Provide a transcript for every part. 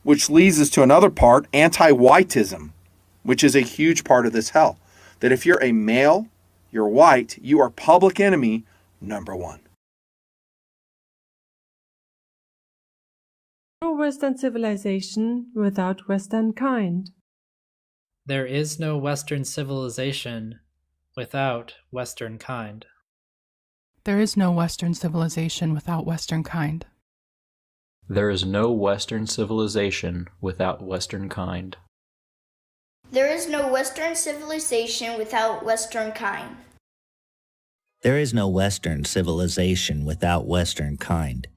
Which leads us to another part, anti-whiteism, which is a huge part of this hell. That if you're a male, you're white, you are public enemy number one. No Western civilization without Western kind. There is no Western civilization without Western kind. There is no Western civilization without Western kind. There is no Western civilization without Western kind. There is no Western civilization without Western kind.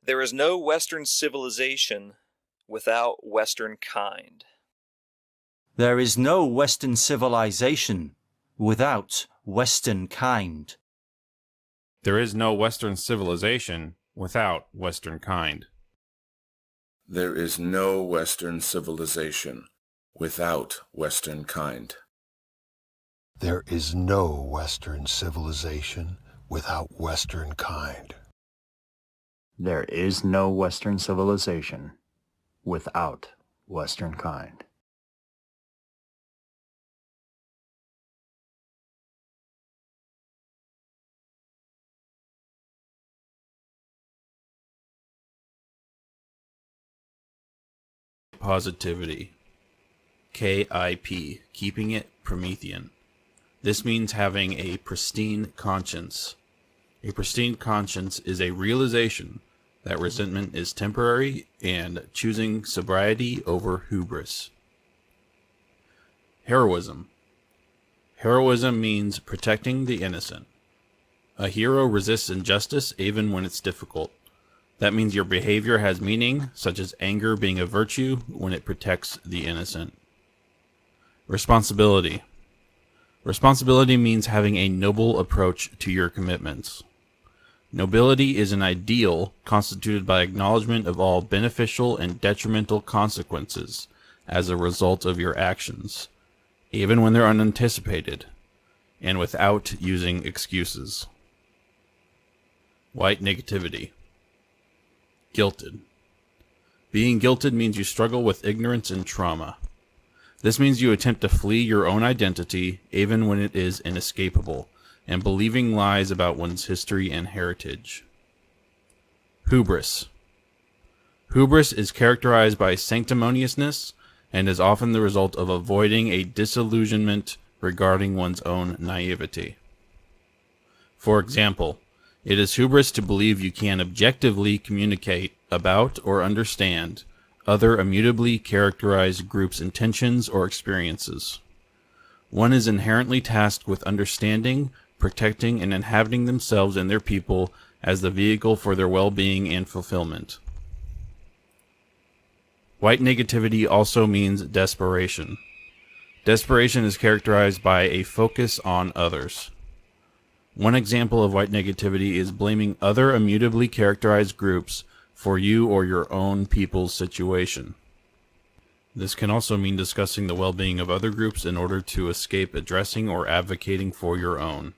There is no Western civilization without Western kind. There is no Western civilization without Western kind. There is no Western civilization without Western kind. There is no Western civilization without Western kind. There is no Western civilization without Western kind. There is no Western civilization without Western kind. There is no Western civilization without Western kind. Positivity. KIP, keeping it Promethean. This means having a pristine conscience. A pristine conscience is a realization that resentment is temporary and choosing sobriety over hubris. Heroism. Heroism means protecting the innocent. A hero resists injustice even when it's difficult. That means your behavior has meaning, such as anger being a virtue when it protects the innocent. Responsibility. Responsibility means having a noble approach to your commitments. Nobility is an ideal constituted by acknowledgement of all beneficial and detrimental consequences as a result of your actions, even when they're unanticipated, and without using excuses. White negativity. Guilted. Being guilted means you struggle with ignorance and trauma. This means you attempt to flee your own identity, even when it is inescapable, and believing lies about one's history and heritage. Hubris. Hubris is characterized by sanctimoniousness and is often the result of avoiding a disillusionment regarding one's own naivety. For example, it is hubris to believe you can objectively communicate about or understand other immutably characterized groups' intentions or experiences. One is inherently tasked with understanding, protecting, and inhabiting themselves and their people as the vehicle for their well-being and fulfillment. White negativity also means desperation. Desperation is characterized by a focus on others. One example of white negativity is blaming other immutably characterized groups for you or your own people's situation. This can also mean discussing the well-being of other groups in order to escape addressing or advocating for your own.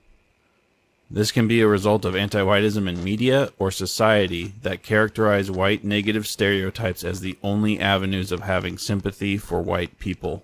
This can be a result of anti-whiteism in media or society that characterize white negative stereotypes as the only avenues of having sympathy for white people.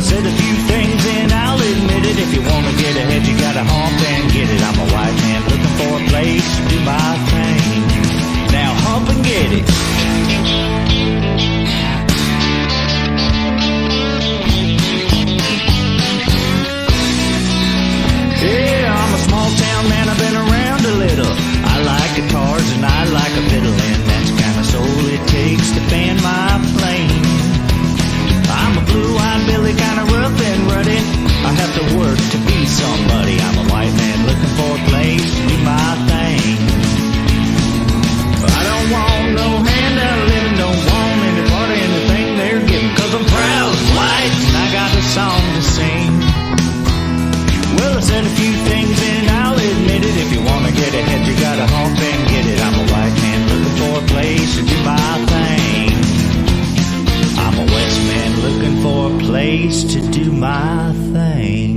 said a few things and I'll admit it. If you wanna get ahead, you gotta hump and get it. I'm a white man looking for a place to do my thing. Now hump and get it. Yeah, I'm a small town man, I've been around a little. I like guitars and I like a fiddle, and that's kinda soul it takes to fan my flame. I'm a blue-eyed Billy, kinda rough and ruddy. I have to work to be somebody. I'm a white man looking for a place to do my thing. I don't want no handout living, don't want any part of anything they're giving, 'cause I'm proud and white and I got a song to sing. Well, I said a few things and I'll admit it. If you wanna get ahead, you gotta hump and get it. I'm a white man looking for a place to do my thing. I'm a West man looking for a place to do my thing.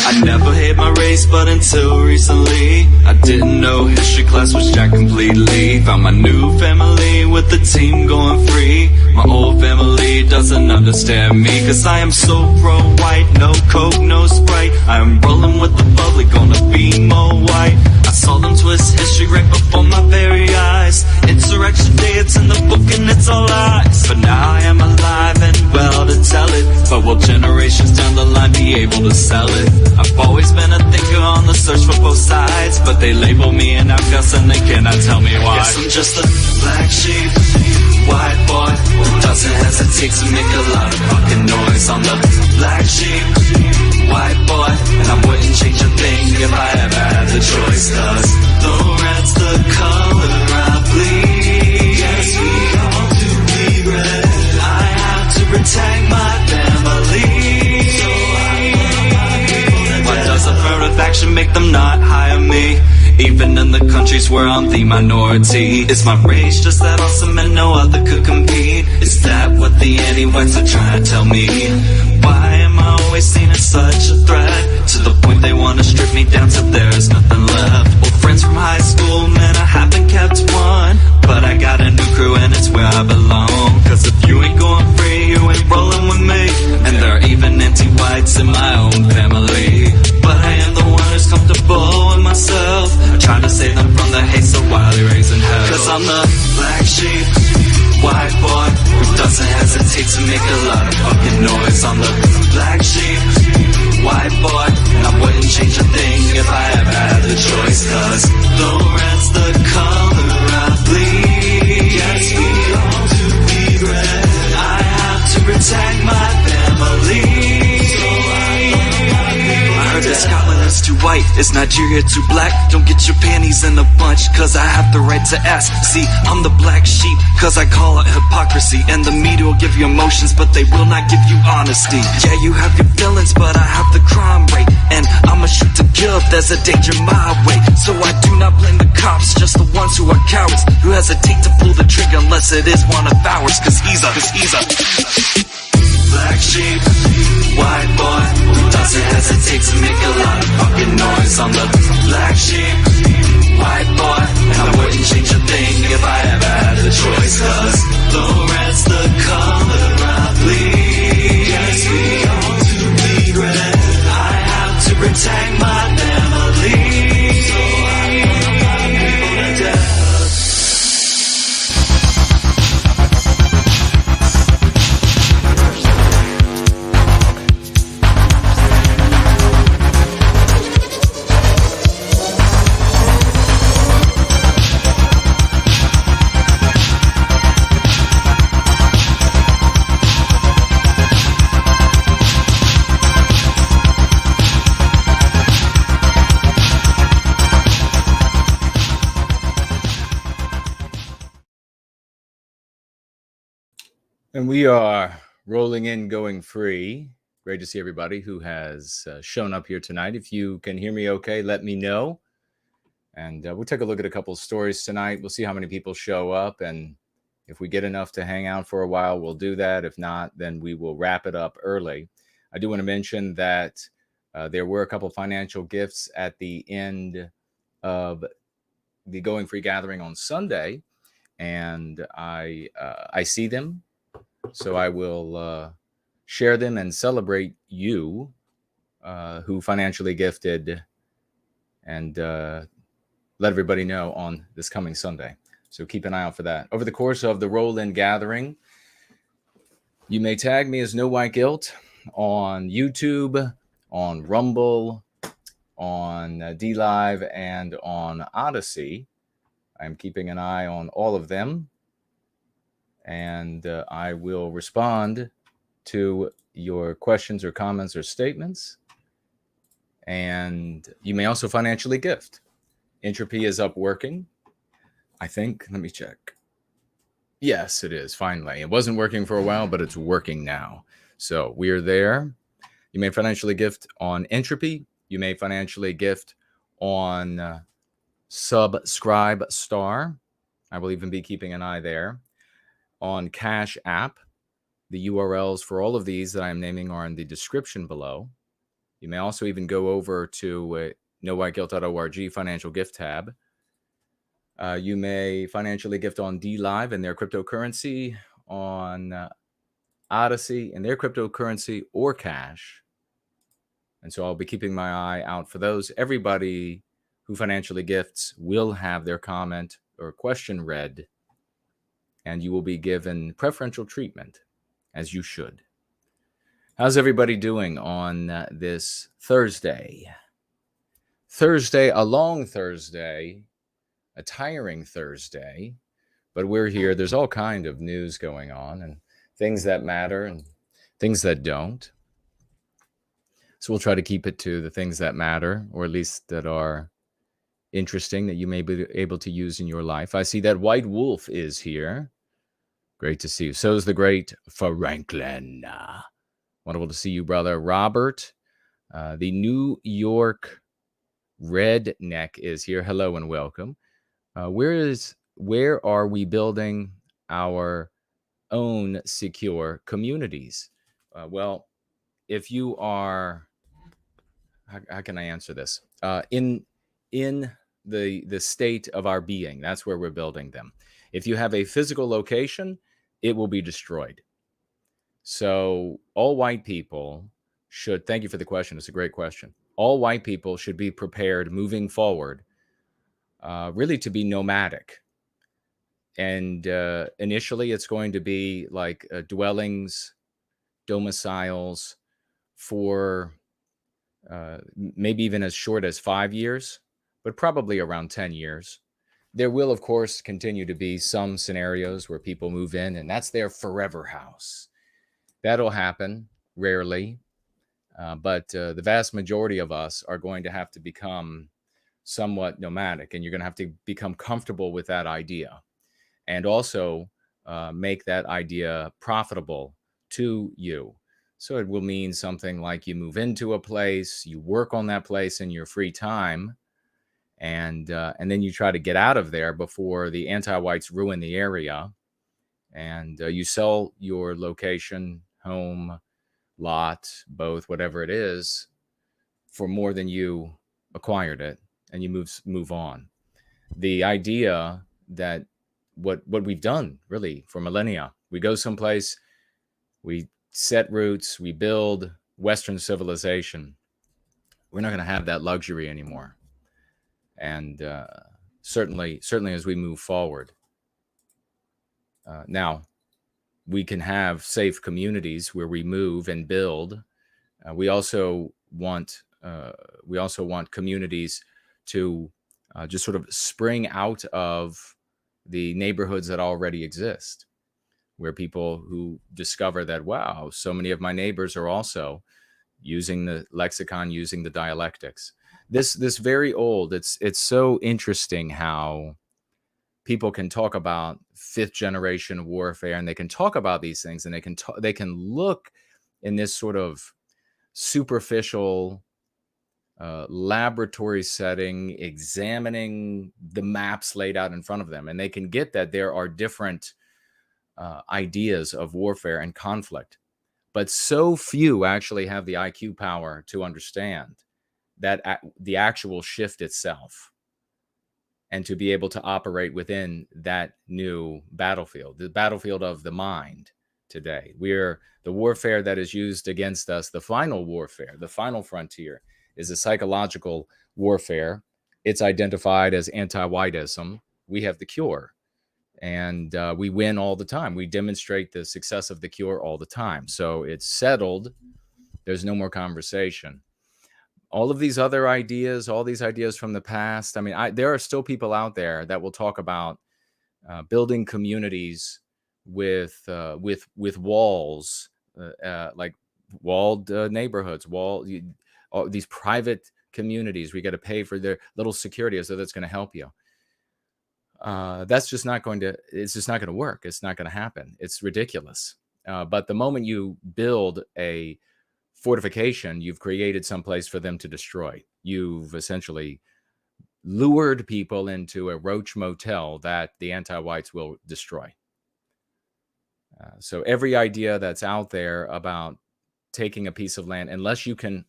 I never hate my race, but until recently I didn't know history class was jacked completely. Found my new family with the team going free. My old family doesn't understand me, 'cause I am so pro-white. No coke, no Sprite. I am rolling with the bubbly, gonna be more white. I saw them twist history right before my very eyes. Insurrection Day, it's in the book and it's all lies. But now I am alive and well to tell it. But will generations down the line be able to sell it? I've always been a thinker on the search for both sides, but they label me an outcast and they cannot tell me why. Guess I'm just a black sheep, white boy who doesn't hesitate to make a lot of fucking noise. I'm the black sheep, white boy, and I wouldn't change a thing if I ever had the choice. 'Cause the red's the color I bleed. Yes, we all do bleed red. I have to protect my family. Why does affirmative action make them not hire me? Even in the countries where I'm the minority. Is my race just that awesome and no other could compete? Is that what the anti-whites are trying to tell me? Why am I always seen as such a threat? To the point they want to strip me down till there's nothing left. Old friends from high school, man, I haven't kept one. But I got a new crew and it's where I belong. 'Cause if you ain't going free, you ain't rolling with me. And there are even anti-whites in my own family. But I am the one who's comfortable with myself. I try to save them from the hate so wildly raising hell. 'Cause I'm the black sheep, white boy who doesn't hesitate to make a lot of fucking noise. I'm the black sheep, white boy, and I wouldn't change a thing if I ever had the choice. 'Cause the red's the color I bleed. Yes, we all do bleed red. I have to protect my family. I heard that Scotland is too white, is Nigeria too black? Don't get your panties in a bunch, 'cause I have the right to ask. See, I'm the black sheep, 'cause I call it hypocrisy. And the media will give you emotions, but they will not give you honesty. Yeah, you have your feelings, but I have the crime rate. And I'ma shoot to kill if there's a danger my way. So I do not blame the cops, just the ones who are cowards, who hesitate to pull the trigger unless it is one of ours. 'Cause he's a black sheep, white boy who doesn't hesitate to make a lot of fucking noise. I'm the black sheep, white boy, and I wouldn't change a thing if I ever had the choice. 'Cause the red's the color I bleed. Yes, we all do bleed red. I have to protect my family. So I put my people to death. And we are rolling in, going free. Great to see everybody who has shown up here tonight. If you can hear me okay, let me know. And we'll take a look at a couple of stories tonight. We'll see how many people show up. And If we get enough to hang out for a while, we'll do that. If not, then we will wrap it up early. I do want to mention that there were a couple financial gifts at the end of the Going Free gathering on Sunday, and I see them, so I will share them and celebrate you who financially gifted, and let everybody know on this coming Sunday. So keep an eye out for that. Over the course of the roll-in gathering, you may tag me as No White Guilt on YouTube, on Rumble, on DLive, and on Odyssey. I'm keeping an eye on all of them, and I will respond to your questions or comments or statements. And you may also financially gift. Entropy is up working, I think. Let me check. Yes, it is, finally. It wasn't working for a while, but it's working now. So we are there. You may financially gift on Entropy. You may financially gift on Subscribe Star. I will even be keeping an eye there. On Cash App. The URLs for all of these that I'm naming are in the description below. You may also even go over to nowhiteguilt.org financial gift tab. You may financially gift on DLive and their cryptocurrency, on Odyssey and their cryptocurrency, or Cash. And so I'll be keeping my eye out for those. Everybody who financially gifts will have their comment or question read, and you will be given preferential treatment, as you should. How's everybody doing on this Thursday? A long Thursday, a tiring Thursday, but we're here. There's all kind of news going on, and things that matter and things that don't. So we'll try to keep it to the things that matter, or at least that are interesting, that you may be able to use in your life. I see that White Wolf is here. Great to see you. So is the great Franklin. Wonderful to see you, brother. Robert, the New York Redneck is here. Hello and welcome. Where are we building our own secure communities? Well, if you are, how can I answer this? In the state of our being, that's where we're building them. If you have a physical location, it will be destroyed. So all white people should, thank you for the question. It's a great question. All white people should be prepared moving forward, really to be nomadic. And initially it's going to be like dwellings, domiciles for maybe even as short as 5 years, but probably around 10 years. There will, of course, continue to be some scenarios where people move in and that's their forever house. That'll happen rarely, but the vast majority of us are going to have to become somewhat nomadic, and you're going to have to become comfortable with that idea, and also make that idea profitable to you. So it will mean something like you move into a place, you work on that place in your free time, and then you try to get out of there before the anti-whites ruin the area, and you sell your location, home, lot, both, whatever it is, for more than you acquired it, and you move on. The idea that what we've done really for millennia, we go someplace, we set roots, we build Western civilization. We're not going to have that luxury anymore. And certainly as we move forward. Now, we can have safe communities where we move and build. We also want communities to just sort of spring out of the neighborhoods that already exist, where people who discover that, wow, so many of my neighbors are also using the lexicon, using the dialectics. This very old, it's so interesting how people can talk about fifth generation warfare, and they can talk about these things, and they can look in this sort of superficial laboratory setting, examining the maps laid out in front of them, and they can get that there are different ideas of warfare and conflict. But so few actually have the IQ power to understand that the actual shift itself, and to be able to operate within that new battlefield, the battlefield of the mind today. We're the warfare that is used against us, the final warfare, the final frontier is a psychological warfare. It's identified as anti-whiteism. We have the cure, and we win all the time. We demonstrate the success of the cure all the time. So it's settled. There's no more conversation. All of these other ideas, all these ideas from the past. I mean, there are still people out there that will talk about building communities with walls, like walled neighborhoods, these private communities. We got to pay for their little security, so that's going to help you. That's just not going to. It's just not going to work. It's not going to happen. It's ridiculous. But the moment you build a fortification, you've created some place for them to destroy. You've essentially lured people into a roach motel that the anti-whites will destroy. So every idea that's out there about taking a piece of land, unless you can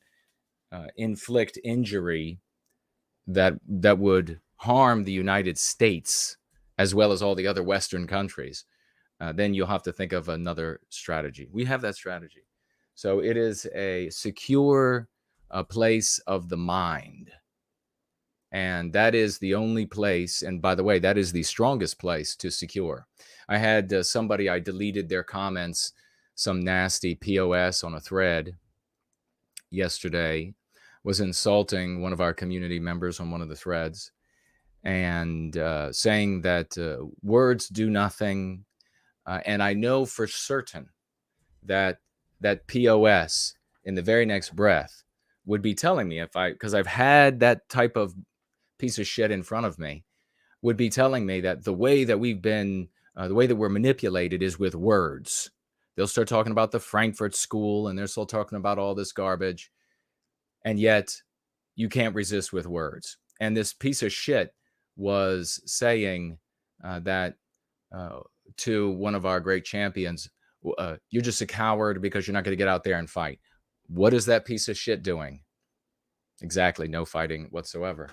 inflict injury that would harm the United States as well as all the other Western countries, then you'll have to think of another strategy. We have that strategy. So it is a secure place of the mind. And that is the only place, and by the way, that is the strongest place to secure. I had somebody, I deleted their comments, some nasty POS on a thread yesterday, was insulting one of our community members on one of the threads, and saying that words do nothing. And I know for certain that POS in the very next breath would be telling me, because I've had that type of piece of shit in front of me, would be telling me that the way that we've been, the way that we're manipulated is with words. They'll start talking about the Frankfurt School, and they're still talking about all this garbage. And yet you can't resist with words. And this piece of shit was saying that to one of our great champions, you're just a coward because you're not going to get out there and fight. What is that piece of shit doing? Exactly, no fighting whatsoever.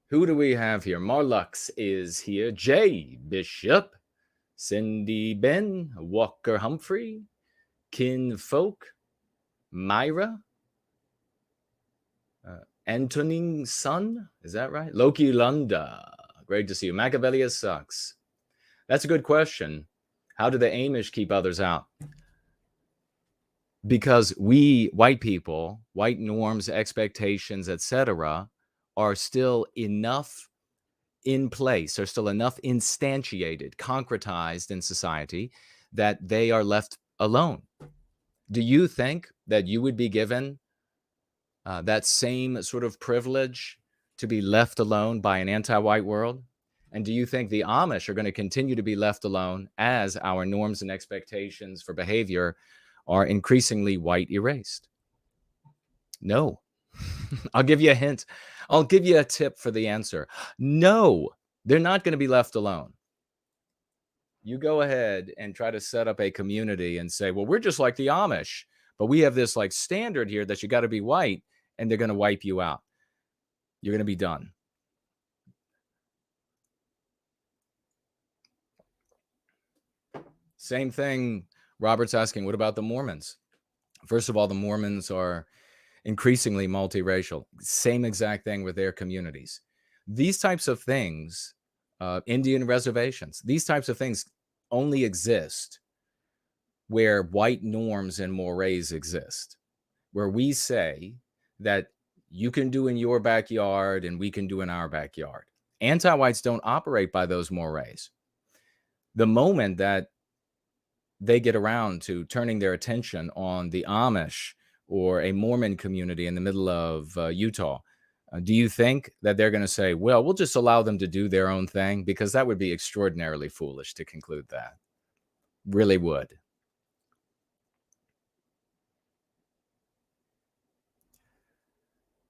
Who do we have here? Marlux is here. Jay Bishop, Cindy Ben, Walker Humphrey, Kin Folk, Myra, Antonin Sun, is that right? Loki Lunda, great to see you. Machiavelli sucks. That's a good question. How do the Amish keep others out? Because we, white people, white norms, expectations, etc., are still enough in place, are still enough instantiated, concretized in society that they are left alone. Do you think that you would be given that same sort of privilege to be left alone by an anti-white world? And do you think the Amish are going to continue to be left alone as our norms and expectations for behavior are increasingly white erased? No. I'll give you a hint. I'll give you a tip for the answer. No, they're not going to be left alone. You go ahead and try to set up a community and say, well, we're just like the Amish, but we have this like standard here that you got to be white, and they're going to wipe you out. You're going to be done. Same thing. Robert's asking, what about the Mormons? First of all, the Mormons are increasingly multiracial. Same exact thing with their communities. These types of things, Indian reservations, these types of things only exist where white norms and mores exist, where we say that you can do in your backyard and we can do in our backyard. Anti-whites don't operate by those mores. The moment that they get around to turning their attention on the Amish or a Mormon community in the middle of Utah, do you think that they're going to say, well, we'll just allow them to do their own thing? Because that would be extraordinarily foolish to conclude that. Really would.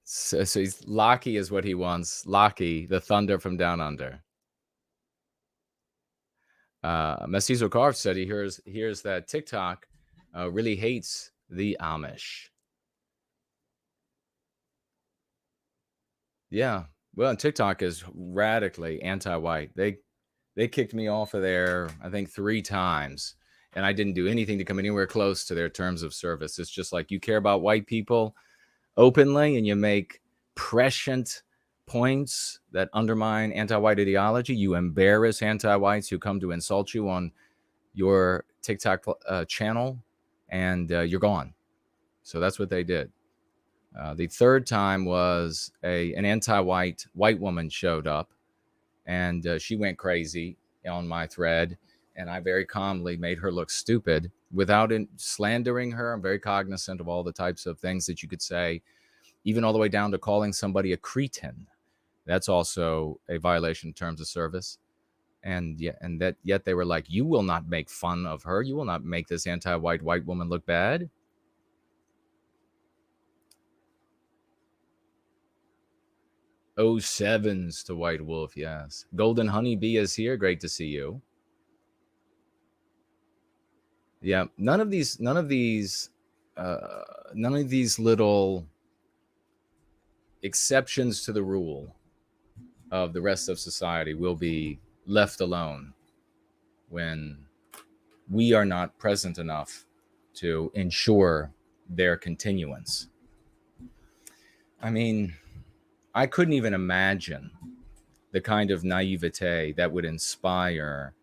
So he's Loki is what he wants. Loki, the thunder from down under. Mestizo Carve said he hears that TikTok really hates the Amish. Yeah, well, and TikTok is radically anti-white. They kicked me off of there, I think 3 times, and I didn't do anything to come anywhere close to their terms of service. It's just like, you care about white people openly and you make prescient points that undermine anti-white ideology. You embarrass anti-whites who come to insult you on your TikTok channel, and you're gone. So that's what they did. The third time was an anti-white white woman showed up, and she went crazy on my thread, and I very calmly made her look stupid without slandering her. I'm very cognizant of all the types of things that you could say, even all the way down to calling somebody a cretin. That's also a violation of terms of service. And yet they were like, you will not make fun of her. You will not make this anti-white white woman look bad. Oh, sevens to White Wolf, yes. Golden Honeybee is here. Great to see you. Yeah, none of these little exceptions to the rule of the rest of society will be left alone when we are not present enough to ensure their continuance. I mean, I couldn't even imagine the kind of naivete that would inspire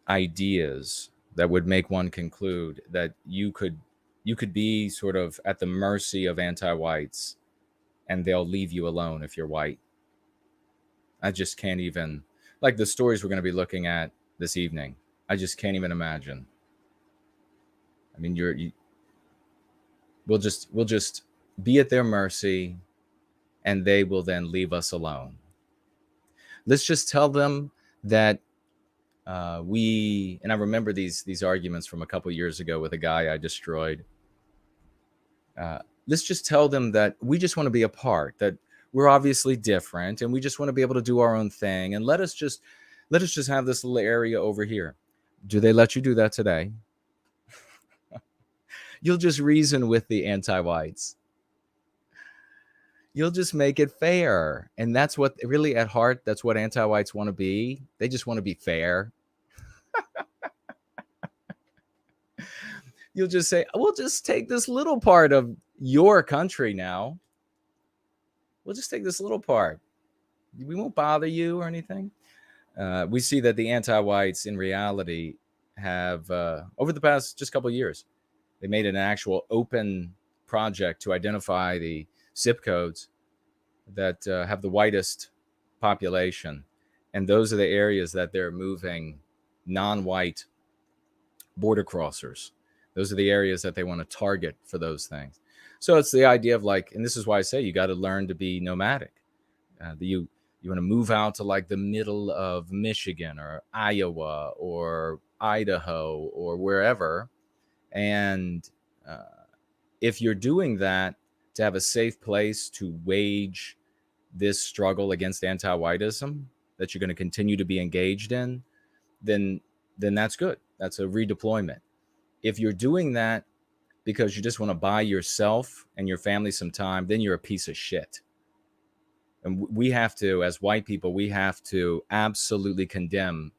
ideas that would make one conclude that you could be sort of at the mercy of anti-whites and they'll leave you alone if you're white. I just can't even, like the stories we're going to be looking at this evening, I just can't even imagine. I mean, we'll just be at their mercy and they will then leave us alone. Let's just tell them that and I remember these arguments from a couple years ago with a guy I destroyed. Let's just tell them that we just want to be a part, that we're obviously different and we just want to be able to do our own thing, and let us just have this little area over here. Do they let you do that today? You'll just reason with the anti-whites. You'll just make it fair. And that's what really at heart, that's what anti-whites want to be. They just want to be fair. You'll just say, we'll just take this little part of your country now. We'll just take this little part. We won't bother you or anything. We see that the anti-whites in reality have, over the past just couple of years, they made an actual open project to identify the zip codes that have the whitest population. And those are the areas that they're moving non-white border crossers. Those are the areas that they want to target for those things. So it's the idea of like, and this is why I say you got to learn to be nomadic. You want to move out to like the middle of Michigan or Iowa or Idaho or wherever. And if you're doing that to have a safe place to wage this struggle against anti-whiteism that you're going to continue to be engaged in, then that's good. That's a redeployment. If you're doing that because you just want to buy yourself and your family some time, then you're a piece of shit. And we have to, as white people, we have to absolutely condemn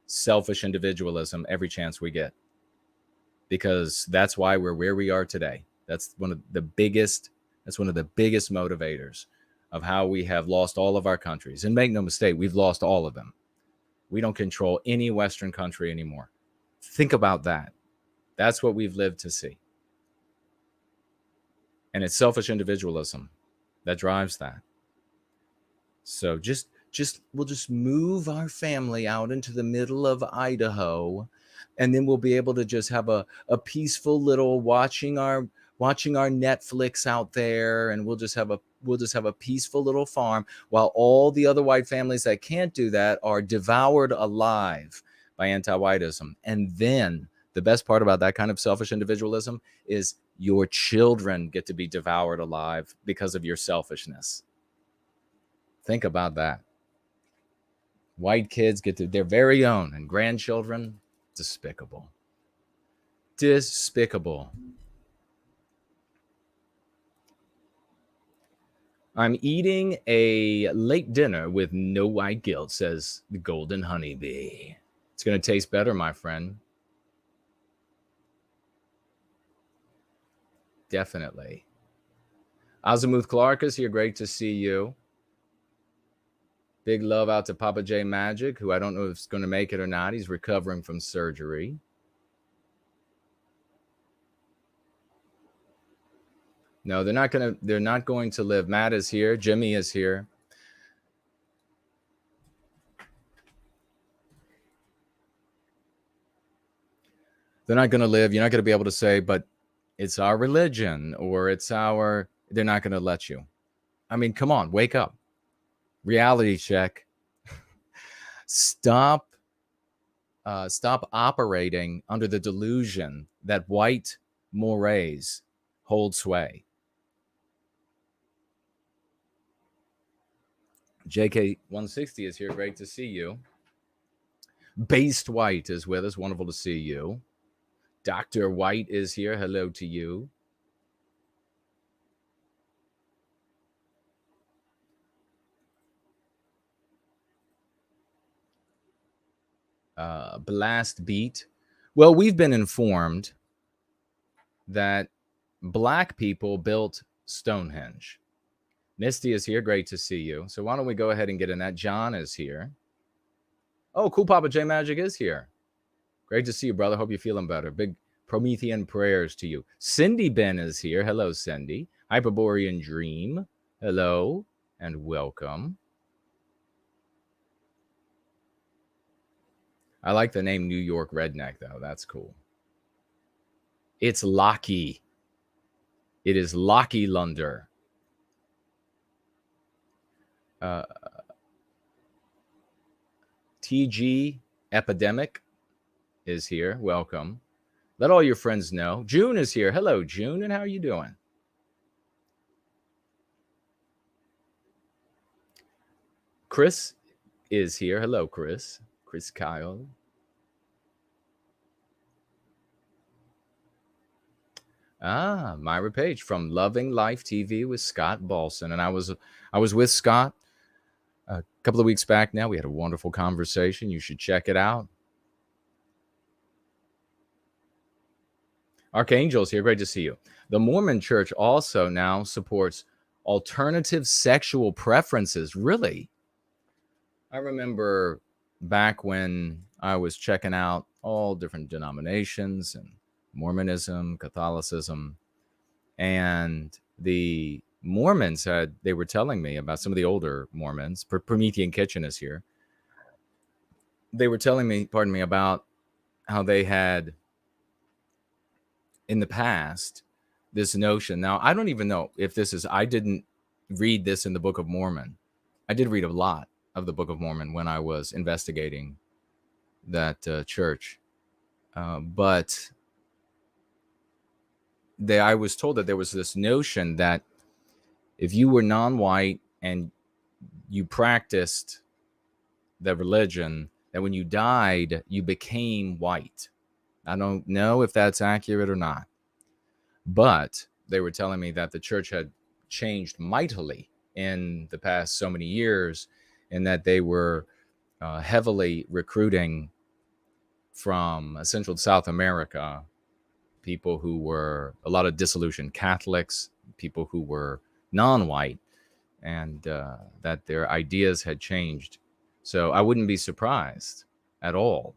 selfish individualism every chance we get, because that's why we're where we are today. That's one of the biggest motivators of how we have lost all of our countries. And make no mistake, we've lost all of them. We don't control any Western country anymore. Think about that. That's what we've lived to see. And it's selfish individualism that drives that. So we'll just move our family out into the middle of Idaho, and then we'll be able to just have a peaceful little watching our Netflix out there, and we'll just have a peaceful little farm while all the other white families that can't do that are devoured alive by anti-whiteism. And then the best part about that kind of selfish individualism is your children get to be devoured alive because of your selfishness. Think about that. White kids get their very own, and grandchildren, despicable. Despicable. I'm eating a late dinner with no white guilt, says the golden honeybee. It's going to taste better, my friend. Definitely. Azimuth Clark is here. Great to see you. Big love out to Papa J Magic, who I don't know if he's going to make it or not. He's recovering from surgery. No, they're not going to live. Matt is here. Jimmy is here. They're not going to live. You're not going to be able to say, but it's our religion or it's our, they're not going to let you. I mean, come on, wake up. Reality check. Stop operating under the delusion that white mores hold sway. JK160 is here. Great to see you. Based White is with us. Wonderful to see you. Dr. White is here. Hello to you. Blast Beat. Well, we've been informed that black people built Stonehenge. Misty is here. Great to see you. So why don't we go ahead and get in that? John is here. Oh, cool. Papa J Magic is here. Great to see you, brother. Hope you're feeling better. Big Promethean prayers to you. Cindy Ben is here. Hello, Cindy. Hyperborean Dream. Hello and welcome. I like the name New York Redneck, though. That's cool. It's Locky. It is Locky Lunder. TG Epidemic is here. Welcome. Let all your friends know. June is here. Hello, June, and how are you doing? Chris is here. Hello, Chris. Chris Kyle. Myra Page from Loving Life TV with Scott Balson. And I was with Scott a couple of weeks back now. We had a wonderful conversation. You should check it out. Archangel's here. Great to see you. The Mormon Church also now supports alternative sexual preferences. Really? I remember back when I was checking out all different denominations and Mormonism, Catholicism, and the Mormons they were telling me about some of the older Mormons. Promethean Kitchen is here. They were telling me, about how they had in the past this notion. Now, I don't even know if this is, I didn't read this in the Book of Mormon. I did read a lot of the Book of Mormon when I was investigating that church. But I was told that there was this notion that if you were non-white and you practiced the religion, that when you died, you became white. I don't know if that's accurate or not, but they were telling me that the church had changed mightily in the past so many years, and that they were heavily recruiting from Central South America people who were a lot of disillusioned Catholics, people who were non-white, and that their ideas had changed. So I wouldn't be surprised at all.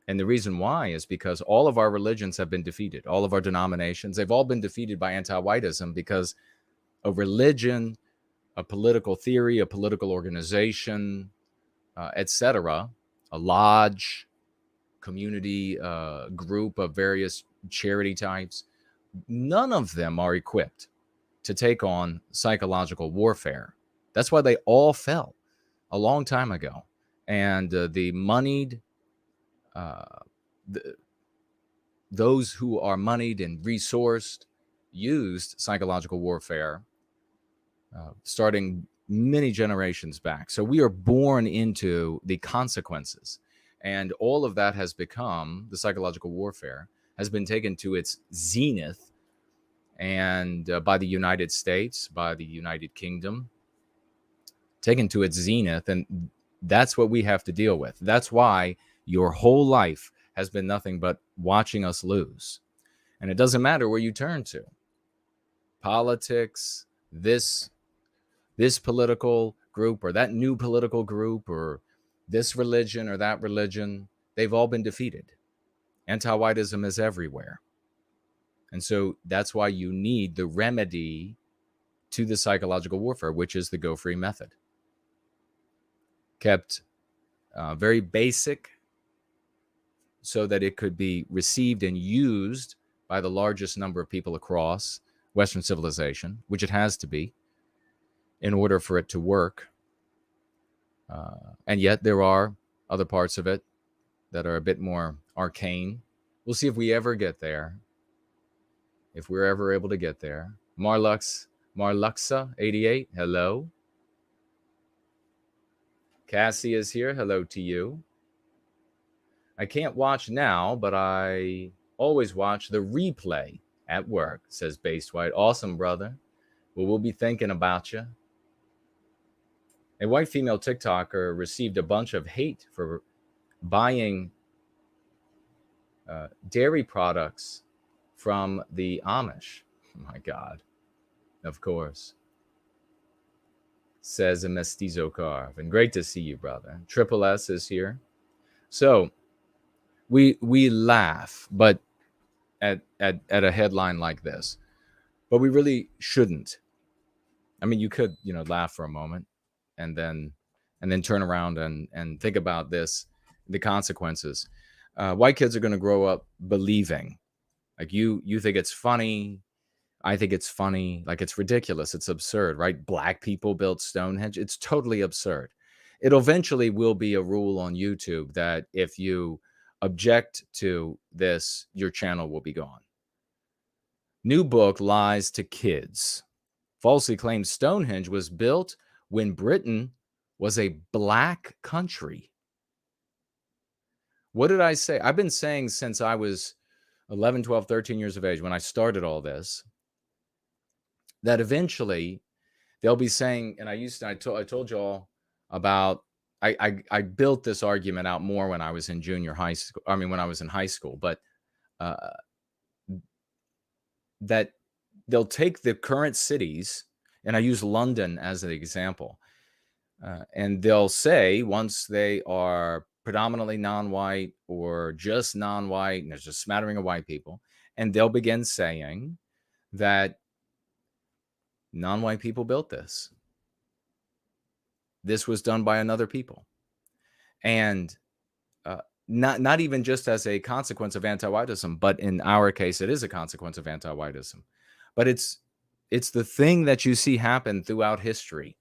And the reason why is because all of our religions have been defeated. All of our denominations, they've all been defeated by anti-whiteism, because a religion, a political theory, a political organization, etc., a lodge, community group of various charity types, none of them are equipped to take on psychological warfare. That's why they all fell a long time ago. And the moneyed, those who are moneyed and resourced used psychological warfare starting many generations back. So we are born into the consequences. And all of that has become, the psychological warfare has been taken to its zenith, and by the United States, by the United Kingdom, taken to its zenith. And that's what we have to deal with. That's why your whole life has been nothing but watching us lose. And it doesn't matter where you turn to. Politics, this political group or that new political group, or this religion or that religion, they've all been defeated. Anti-whiteism is everywhere. And so that's why you need the remedy to the psychological warfare, which is the Go Free method. Kept very basic so that it could be received and used by the largest number of people across Western civilization, which it has to be in order for it to work. And yet there are other parts of it that are a bit more arcane. We'll see if we ever get there, if we're ever able to get there. Marluxa 88, hello. Cassie is here, hello to you. I can't watch now, but I always watch the replay at work, says Based White. Awesome, brother. Well, we'll be thinking about you. A white female TikToker received a bunch of hate for buying dairy products from the Amish. Oh my God. Of course. Says a Mestizo Carve. And great to see you, brother. Triple S is here. So we laugh, but at a headline like this. But we really shouldn't. I mean, you could, laugh for a moment and then turn around and think about this, the consequences. White kids are going to grow up believing, like you think it's funny. I think it's funny. Like, it's ridiculous. It's absurd, right? Black people built Stonehenge. It's totally absurd. It eventually will be a rule on YouTube that if you object to this, your channel will be gone. New book lies to kids. Falsely claims Stonehenge was built when Britain was a black country. What did I say? I've been saying since I was 11, 12, 13 years of age, when I started all this, that eventually they'll be saying, and I told you all about, I built this argument out more when I was in when I was in high school, but that they'll take the current cities, and I use London as an example, and they'll say once they are predominantly non-white or just non-white, and there's a smattering of white people, and they'll begin saying that non-white people built this. This was done by another people. And not even just as a consequence of anti-whiteism, but in our case, it is a consequence of anti-whiteism. But it's the thing that you see happen throughout history.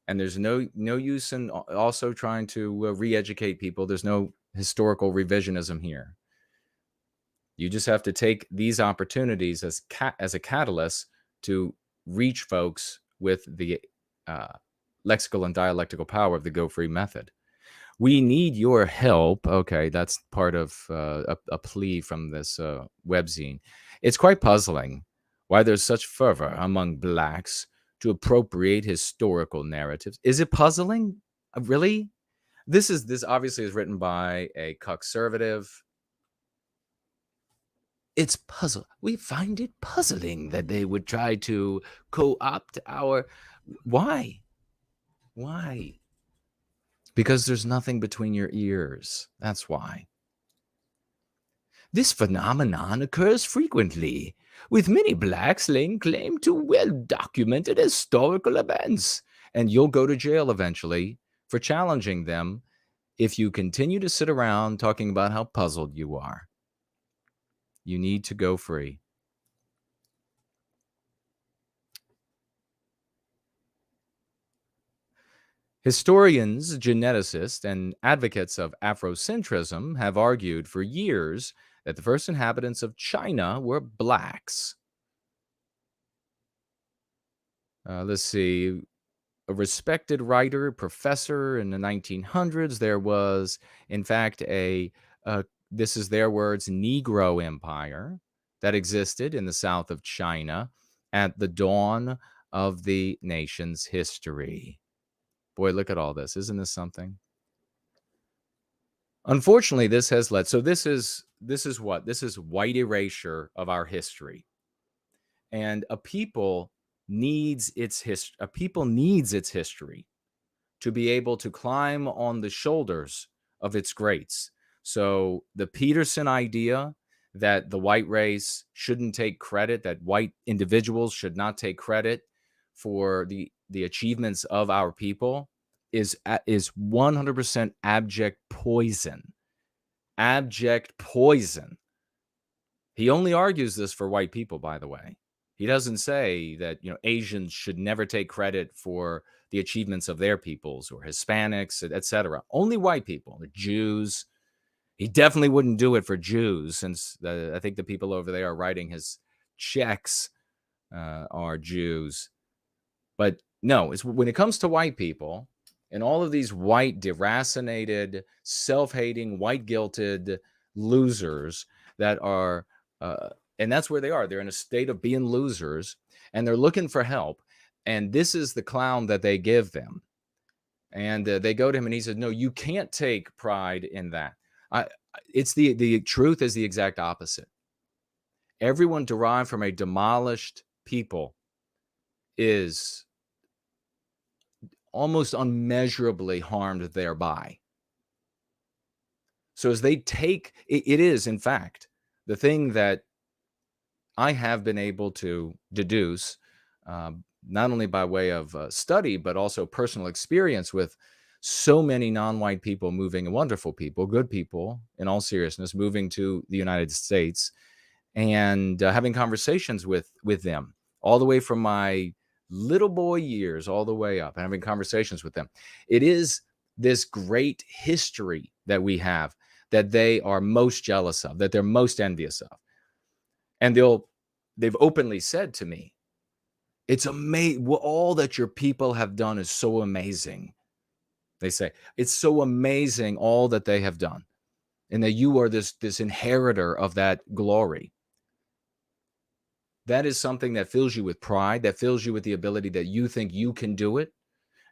And there's no use in also trying to re-educate people. There's no historical revisionism here. You just have to take these opportunities as a catalyst to reach folks with the lexical and dialectical power of the Go Free method. We need your help. Okay, that's part of a plea from this webzine. It's quite puzzling why there's such fervor among blacks to appropriate historical narratives. Is it puzzling? Really? This obviously is written by a conservative. It's puzzle. We find it puzzling that they would try to co-opt our. Why? Because there's nothing between your ears. That's why. This phenomenon occurs frequently, with many blacks laying claim to well-documented historical events, and you'll go to jail eventually for challenging them if you continue to sit around talking about how puzzled you are. You need to go free. Historians, geneticists, and advocates of Afrocentrism have argued for years that the first inhabitants of China were blacks. Let's see. A respected writer, professor in the 1900s. There was, in fact, this is their words, Negro empire that existed in the south of China at the dawn of the nation's history. Boy, look at all this. Isn't this something? Unfortunately, this has led. So this is what? This is white erasure of our history. And a people needs its history to be able to climb on the shoulders of its greats. So the Peterson idea that the white race shouldn't take credit, that white individuals should not take credit for the achievements of our people is 100% abject poison. Abject poison. He only argues this for white people, by the way. He doesn't say that, Asians should never take credit for the achievements of their peoples or Hispanics, etc. Only white people, the Jews. He definitely wouldn't do it for Jews, since I think the people over there writing his checks are Jews. But no, it's when it comes to white people and all of these white, deracinated, self-hating, white-guilted losers that are, and that's where they are. They're in a state of being losers, and they're looking for help. And this is the clown that they give them. And they go to him, and he said, no, you can't take pride in that. It's the truth is the exact opposite. Everyone derived from a demolished people is almost unmeasurably harmed thereby. So as they take, it is, in fact, the thing that I have been able to deduce, not only by way of study, but also personal experience with so many non-white people moving, wonderful people, good people, in all seriousness, moving to the United States and having conversations with them, all the way from my little boy years all the way up, and having conversations with them. It is this great history that we have that they are most jealous of, that they're most envious of. And they've openly said to me, it's amazing, all that your people have done is so amazing. They say, it's so amazing all that they have done, and that you are this inheritor of that glory. That is something that fills you with pride, that fills you with the ability that you think you can do it,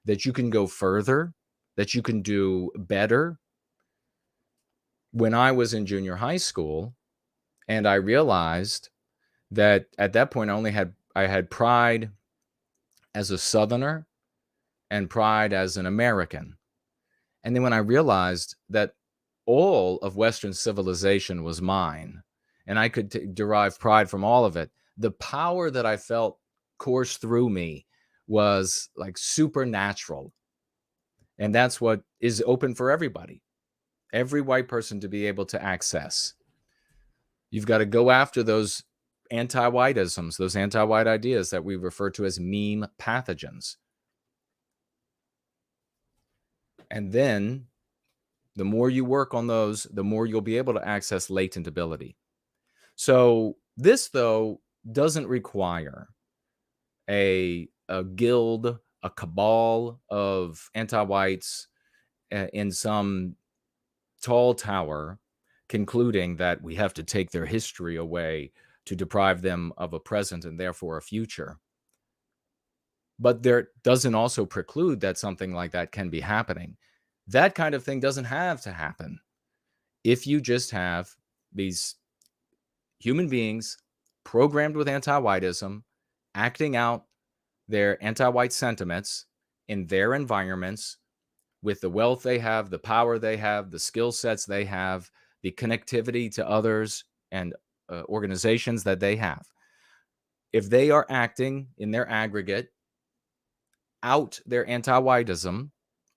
that you can go further, that you can do better. When I was in junior high school, and I realized that at that point I had pride as a Southerner and pride as an American. And then when I realized that all of Western civilization was mine, and I could derive pride from all of it, the power that I felt course through me was like supernatural. And that's what is open for everybody, every white person to be able to access. You've got to go after those anti-whiteisms, those anti-white ideas that we refer to as meme pathogens. And then the more you work on those, the more you'll be able to access latent ability. So this, though, doesn't require a guild, a cabal of anti-whites in some tall tower concluding that we have to take their history away to deprive them of a present and therefore a future. But there doesn't also preclude that something like that can be happening. That kind of thing doesn't have to happen if you just have these human beings programmed with anti-whiteism, acting out their anti-white sentiments in their environments with the wealth they have, the power they have, the skill sets they have, the connectivity to others and organizations that they have. If they are acting in their aggregate out their anti-whiteism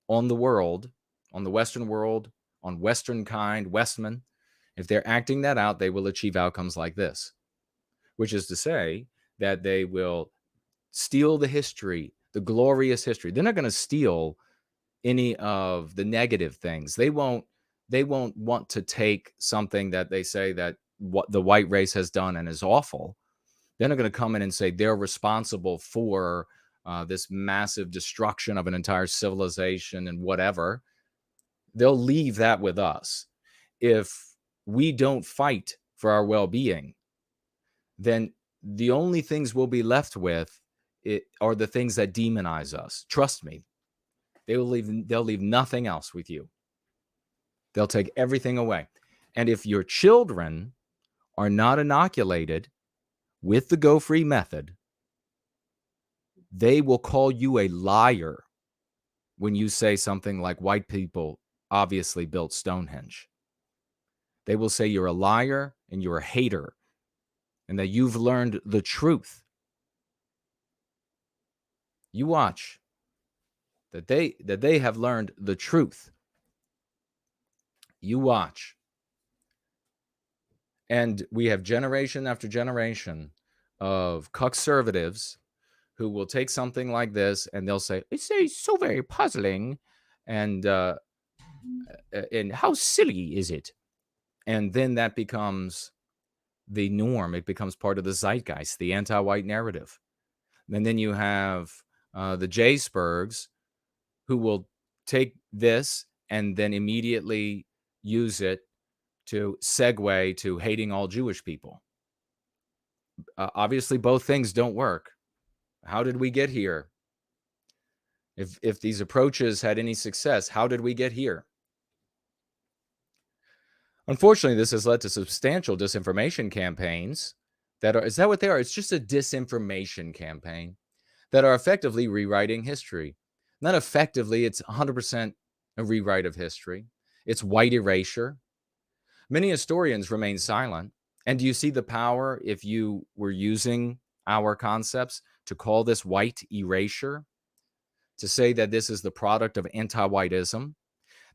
on the world, on the Western world, on Western kind, Westmen, if they're acting that out, they will achieve outcomes like this, which is to say that they will steal the history, the glorious history. They're not going to steal any of the negative things. They won't want to take something that they say that what the white race has done and is awful. They're not going to come in and say they're responsible for this massive destruction of an entire civilization and whatever, they'll leave that with us. If we don't fight for our well-being, then the only things we'll be left with are the things that demonize us. Trust me, they'll leave nothing else with you. They'll take everything away. And if your children are not inoculated with the Go Free method, they will call you a liar when you say something like white people obviously built Stonehenge. They will say you're a liar and you're a hater and that you've learned the truth. You watch that they have learned the truth. You watch. And we have generation after generation of conservatives who will take something like this and they'll say, it's so very puzzling, and how silly is it? And then that becomes the norm. It becomes part of the zeitgeist, the anti-white narrative. And then you have the J-Spurgs who will take this and then immediately use it to segue to hating all Jewish people. Obviously, both things don't work. How did we get here? If these approaches had any success, how did we get here? Unfortunately, this has led to substantial disinformation campaigns that are, is that what they are? It's just a disinformation campaign that are effectively rewriting history. Not effectively, it's 100% a rewrite of history. It's white erasure. Many historians remain silent. And do you see the power if you were using our concepts to call this white erasure? To say that this is the product of anti-whiteism,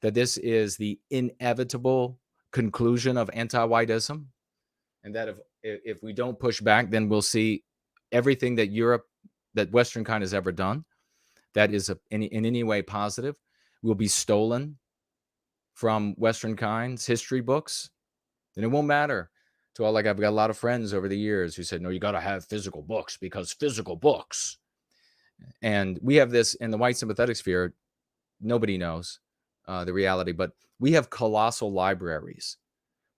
that this is the inevitable conclusion of anti-whiteism, and that if we don't push back, then we'll see everything that that Western kind has ever done that is in any way positive will be stolen from Western kind's history books. And it won't matter to all, like, I've got a lot of friends over the years who said, no, you got to have physical books because physical books. And we have this in the white sympathetic sphere. Nobody knows the reality, but we have colossal libraries,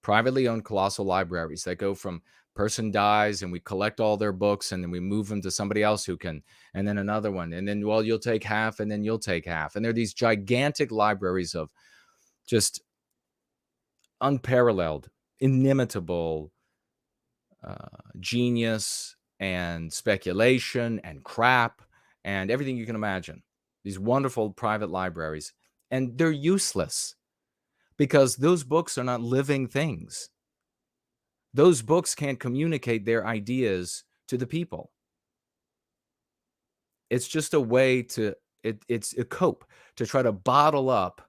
privately owned colossal libraries that go from person dies and we collect all their books and then we move them to somebody else who can, and then another one. And then, well, you'll take half and then you'll take half. And there are these gigantic libraries of just unparalleled, inimitable genius and speculation and crap and everything you can imagine. These wonderful private libraries. And they're useless because those books are not living things. Those books can't communicate their ideas to the people. It's just a way to, it's a cope to try to bottle up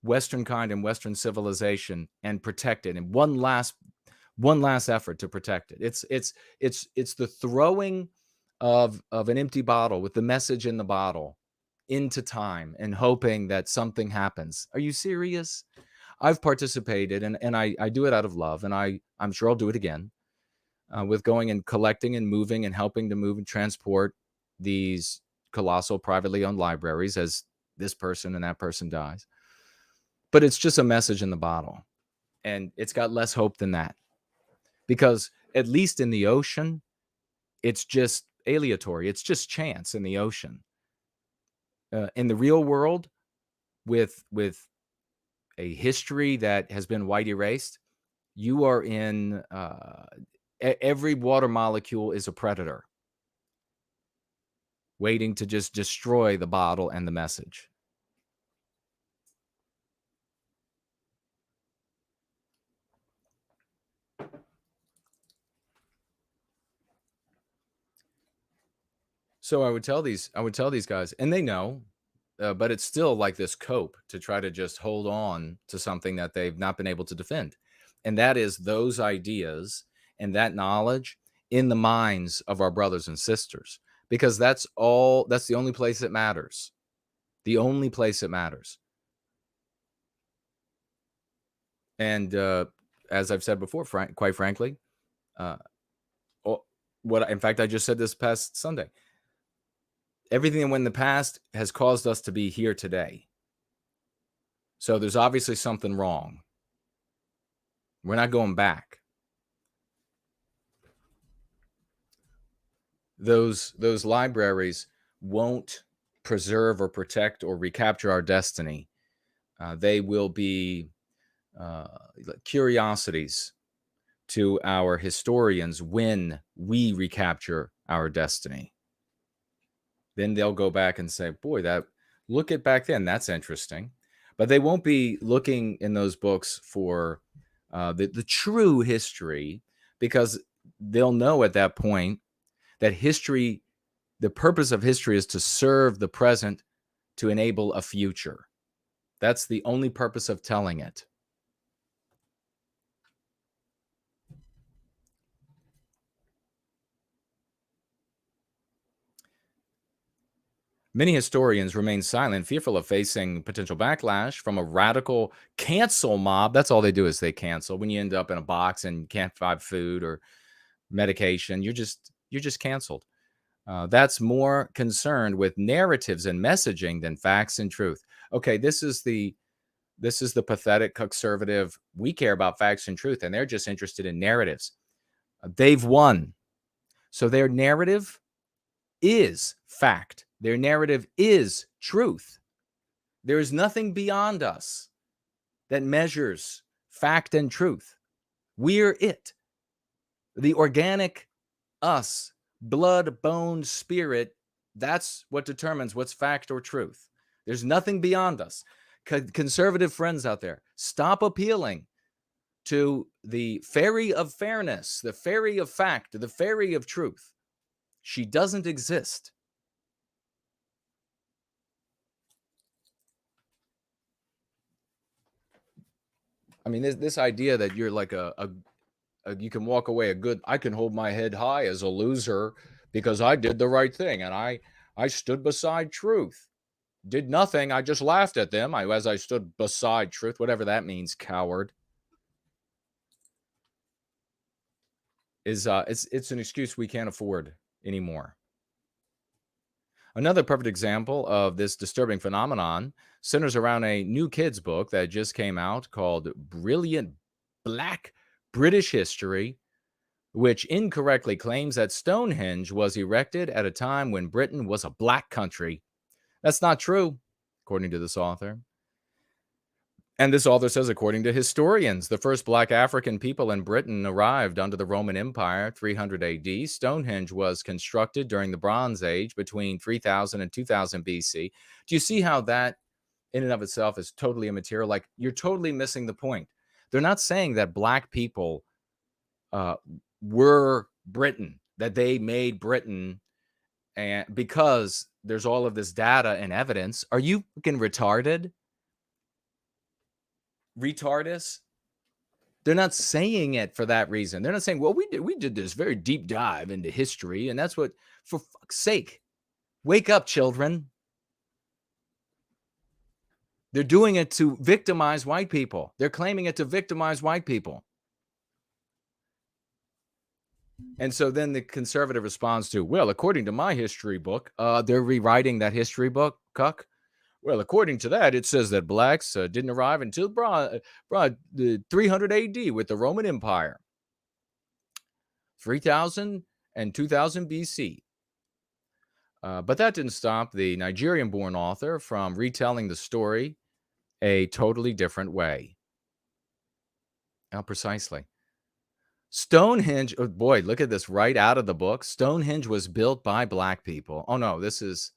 Western kind and Western civilization and protect it. And one last effort to protect it. It's the throwing of an empty bottle with the message in the bottle into time and hoping that something happens. Are you serious? I've participated and I do it out of love, and I'm sure I'll do it again with going and collecting and moving and helping to move and transport these colossal privately owned libraries as this person and that person dies. But it's just a message in the bottle, and it's got less hope than that, because at least in the ocean, it's just aleatory. It's just chance in the ocean. In the real world, with a history that has been white erased, you are in every water molecule is a predator waiting to just destroy the bottle and the message. So I would tell these guys, and they know, but it's still like this cope to try to just hold on to something that they've not been able to defend. And that is those ideas and that knowledge in the minds of our brothers and sisters, because that's the only place it matters. The only place it matters. And as I've said before, quite frankly, in fact, I just said this past Sunday, everything that went in the past has caused us to be here today. So there's obviously something wrong. We're not going back. Those libraries won't preserve or protect or recapture our destiny. They will be curiosities to our historians when we recapture our destiny. Then they'll go back and say, boy, look at back then. That's interesting. But they won't be looking in those books for the true history, because they'll know at that point that history, the purpose of history is to serve the present to enable a future. That's the only purpose of telling it. Many historians remain silent, fearful of facing potential backlash from a radical cancel mob. That's all they do, is they cancel. When you end up in a box and can't find food or medication, you're just canceled. That's more concerned with narratives and messaging than facts and truth. Okay, this is the pathetic conservative. We care about facts and truth, and they're just interested in narratives. They've won. So their narrative is fact. Their narrative is truth. There is nothing beyond us that measures fact and truth. We're it. The organic us, blood, bone, spirit, that's what determines what's fact or truth. There's nothing beyond us. Conservative friends out there, stop appealing to the fairy of fairness, the fairy of fact, the fairy of truth. She doesn't exist. I mean, this idea that you're like you can walk away I can hold my head high as a loser because I did the right thing and I stood beside truth. Did nothing. I just laughed at them as I stood beside truth, whatever that means, coward. It's an excuse we can't afford anymore. Another perfect example of this disturbing phenomenon centers around a new kids book that just came out called Brilliant Black British History, which incorrectly claims that Stonehenge was erected at a time when Britain was a black country. That's not true, according to this author. And this author says, according to historians, the first black African people in Britain arrived under the Roman Empire, 300 AD. Stonehenge was constructed during the Bronze Age between 3000 and 2000 BC. Do you see how that in and of itself is totally immaterial? Like, you're totally missing the point. They're not saying that black people were Britain, that they made Britain, and because there's all of this data and evidence. Are you fucking retarded? Retardus? They're not saying it for that reason. They're not saying, well, we did this very deep dive into history, and that's what, for fuck's sake, wake up, children. They're doing it to victimize white people. They're claiming it to victimize white people. And so then the conservative responds to, well, according to my history book, they're rewriting that history book, cuck. Well, according to that, it says that blacks didn't arrive until 300 AD with the Roman Empire. 3000 and 2000 BC. But that didn't stop the Nigerian-born author from retelling the story a totally different way. How precisely? Stonehenge, oh boy, look at this right out of the book. Stonehenge was built by black people. Oh no, this is...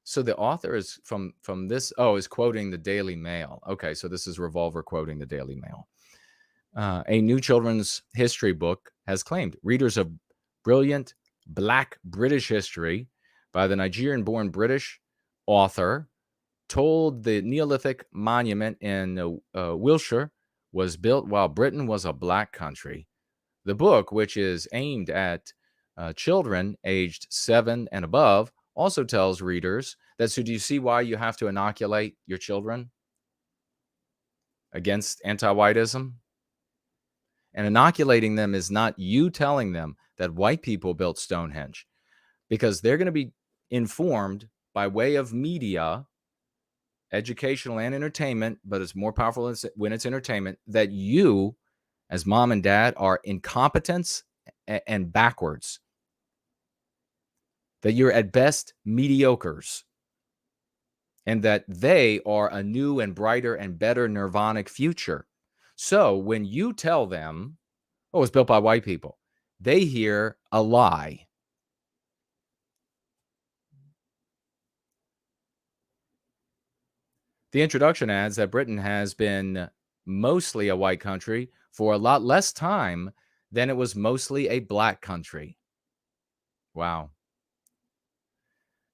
So the author is from this, is quoting the Daily Mail. Okay, so this is Revolver quoting the Daily Mail. A new children's history book has claimed readers of Brilliant Black British History by the Nigerian-born British author told the Neolithic monument in Wiltshire was built while Britain was a black country. The book, which is aimed at children aged 7 and above, also tells readers that, so do you see why you have to inoculate your children against anti-whiteism? And inoculating them is not you telling them that white people built Stonehenge, because they're going to be informed by way of media, educational and entertainment, but it's more powerful when it's entertainment, that you, as mom and dad, are incompetent and backwards, that you're at best mediocres, and that they are a new and brighter and better nirvanic future. So when you tell them, oh, it's built by white people, they hear a lie. The introduction adds that Britain has been mostly a white country for a lot less time than it was mostly a black country. Wow.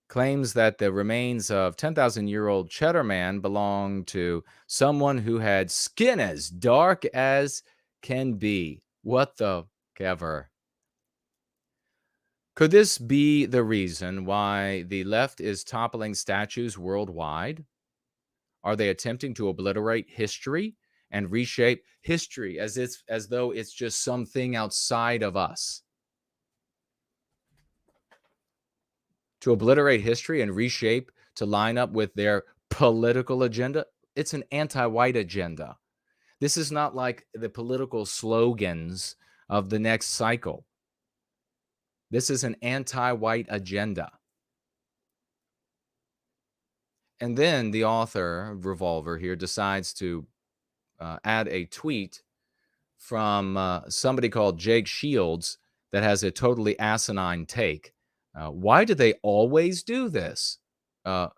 Claims that the remains of 10,000-year-old Cheddar Man belong to someone who had skin as dark as can be. What the ever? Could this be the reason why the left is toppling statues worldwide? Are they attempting to obliterate history and reshape history as though it's just something outside of us? To obliterate history and reshape to line up with their political agenda? It's an anti-white agenda. This is not like the political slogans of the next cycle. This is an anti-white agenda. And then the author of Revolver here decides to add a tweet from somebody called Jake Shields that has a totally asinine take. Why do they always do this? So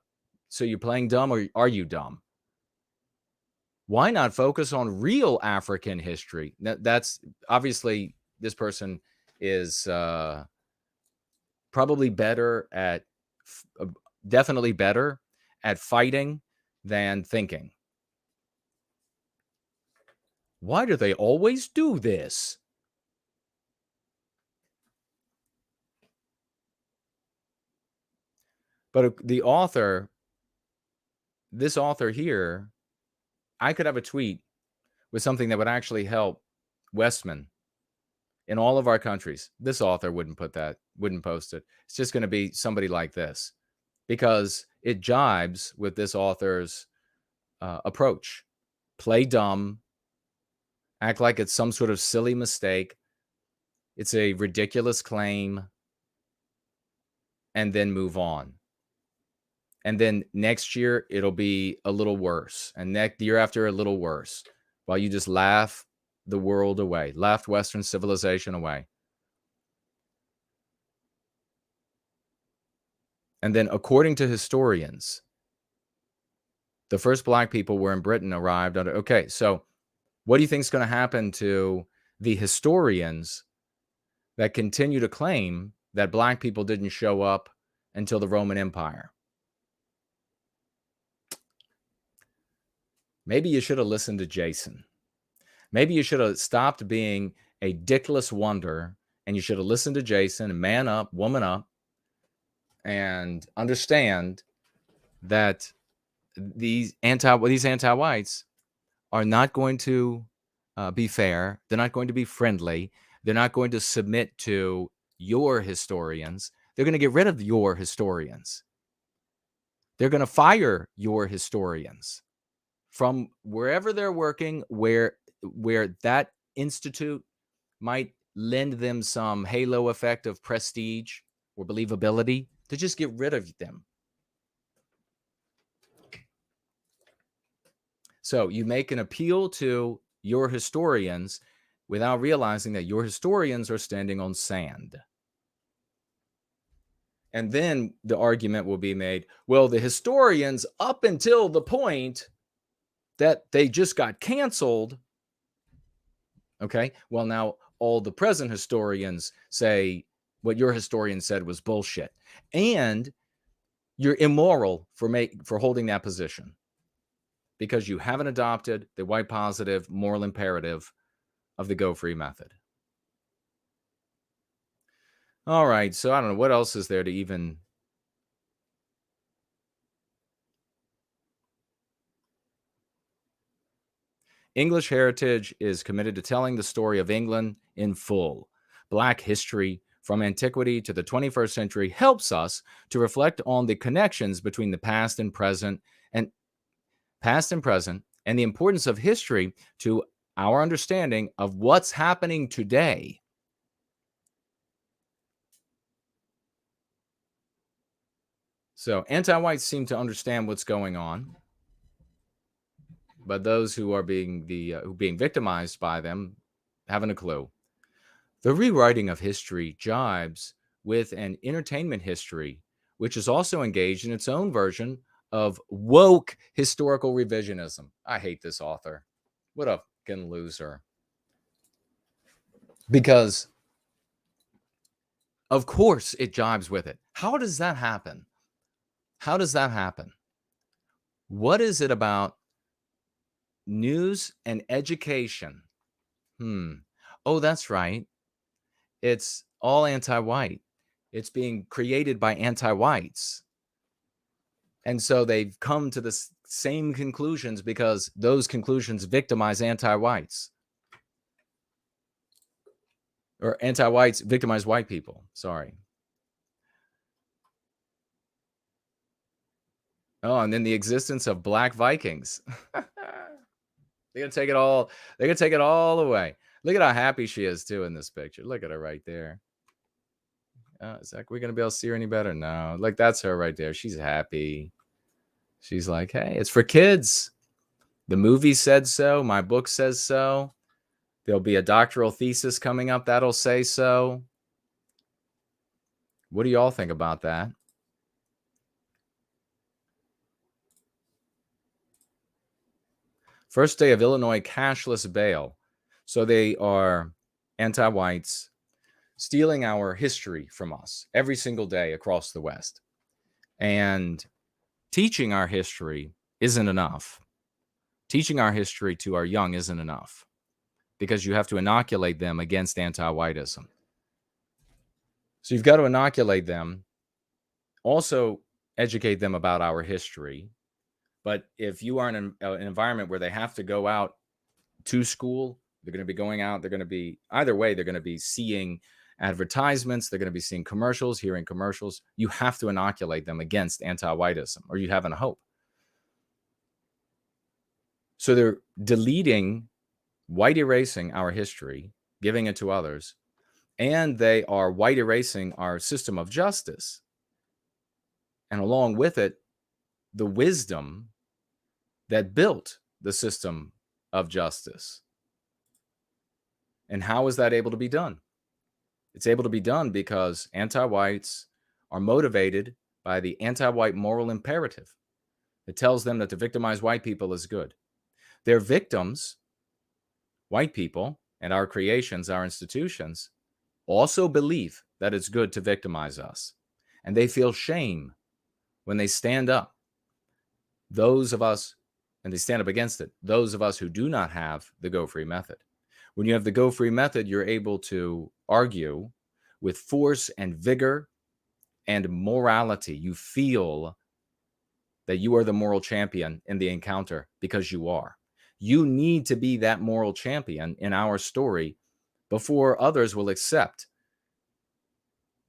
you're playing dumb, or are you dumb? Why not focus on real African history? That's obviously, this person is probably better at, definitely better at fighting than thinking. Why do they always do this? But the author, this author here, I could have a tweet with something that would actually help Westmen in all of our countries. This author wouldn't post it. It's just going to be somebody like this, because it jibes with this author's approach. Play dumb, act like it's some sort of silly mistake, it's a ridiculous claim, and then move on. And then next year, it'll be a little worse. And next year after, a little worse. While you just laugh the world away, laugh Western civilization away. And then, according to historians, the first black people were in Britain arrived under. Okay, so what do you think is going to happen to the historians that continue to claim that black people didn't show up until the Roman Empire? Maybe you should have listened to Jason. Maybe you should have stopped being a dickless wonder, and you should have listened to Jason and man up, woman up, and understand that these anti-whites are not going to be fair. They're not going to be friendly. They're not going to submit to your historians. They're going to get rid of your historians. They're going to fire your historians from wherever they're working, where that institute might lend them some halo effect of prestige or believability, to just get rid of them. So you make an appeal to your historians without realizing that your historians are standing on sand. And then the argument will be made, well, the historians, up until the point that they just got canceled. Okay, well, now all the present historians say what your historian said was bullshit. And you're immoral for holding that position, because you haven't adopted the white positive moral imperative of the go-free method. All right, so I don't know what else is there to even... English Heritage is committed to telling the story of England in full. Black history from antiquity to the 21st century helps us to reflect on the connections between the past and present and the importance of history to our understanding of what's happening today. So anti-whites seem to understand what's going on, but those who are being victimized by them haven't a clue. The rewriting of history jibes with an entertainment history, which is also engaged in its own version of woke historical revisionism. I hate this author. What a fucking loser. Because, of course, it jibes with it. How does that happen? How does that happen? What is it about news and education? Oh, that's right. It's all anti-white. It's being created by anti-whites. And so they've come to the same conclusions because those conclusions victimize anti-whites. Or anti-whites victimize white people. Sorry. Oh, and then the existence of black Vikings. They're gonna take it all. They're gonna take it all away. Look at how happy she is too in this picture. Look at her right there. Zach, we gonna be able to see her any better? No. Like, that's her right there. She's happy. She's like, hey, it's for kids. The movie said so. My book says so. There'll be a doctoral thesis coming up that'll say so. What do y'all think about that? First day of Illinois cashless bail. So they are anti-whites stealing our history from us every single day across the West. And teaching our history isn't enough. Teaching our history to our young isn't enough, because you have to inoculate them against anti-whiteism. So you've got to inoculate them, also educate them about our history. But if you are in an environment where they have to go out to school, they're going to be going out, they're going to be, either way, they're going to be seeing advertisements, they're going to be seeing commercials, hearing commercials. You have to inoculate them against anti-whiteism, or you haven't a hope. So they're deleting, white erasing our history, giving it to others, and they are white erasing our system of justice. And along with it, the wisdom that built the system of justice. And how is that able to be done? It's able to be done because anti-whites are motivated by the anti-white moral imperative that tells them that to victimize white people is good. Their victims, white people, and our creations, our institutions, also believe that it's good to victimize us. And they feel shame when they stand up. Those of us, and they stand up against it, those of us who do not have the go-free method. When you have the go-free method, you're able to argue with force and vigor and morality. You feel that you are the moral champion in the encounter because you are. You need to be that moral champion in our story before others will accept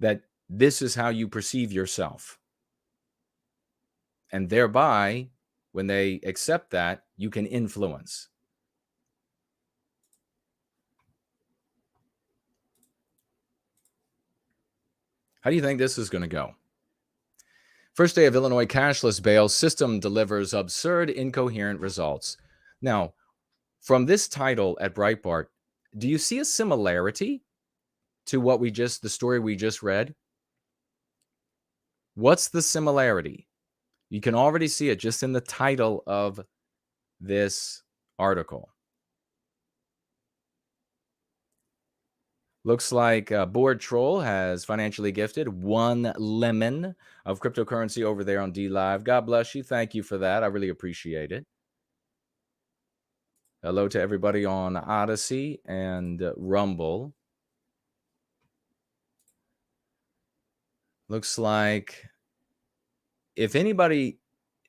that this is how you perceive yourself. And thereby, when they accept that, you can influence. How do you think this is going to go? First day of Illinois cashless bail, system delivers absurd, incoherent results. Now, from this title at Breitbart, do you see a similarity to what the story we just read? What's the similarity? You can already see it just in the title of this article. Looks like Board Troll has financially gifted 1 lemon of cryptocurrency over there on DLive. God bless you. Thank you for that. I really appreciate it. Hello to everybody on Odyssey and Rumble. Looks like if anybody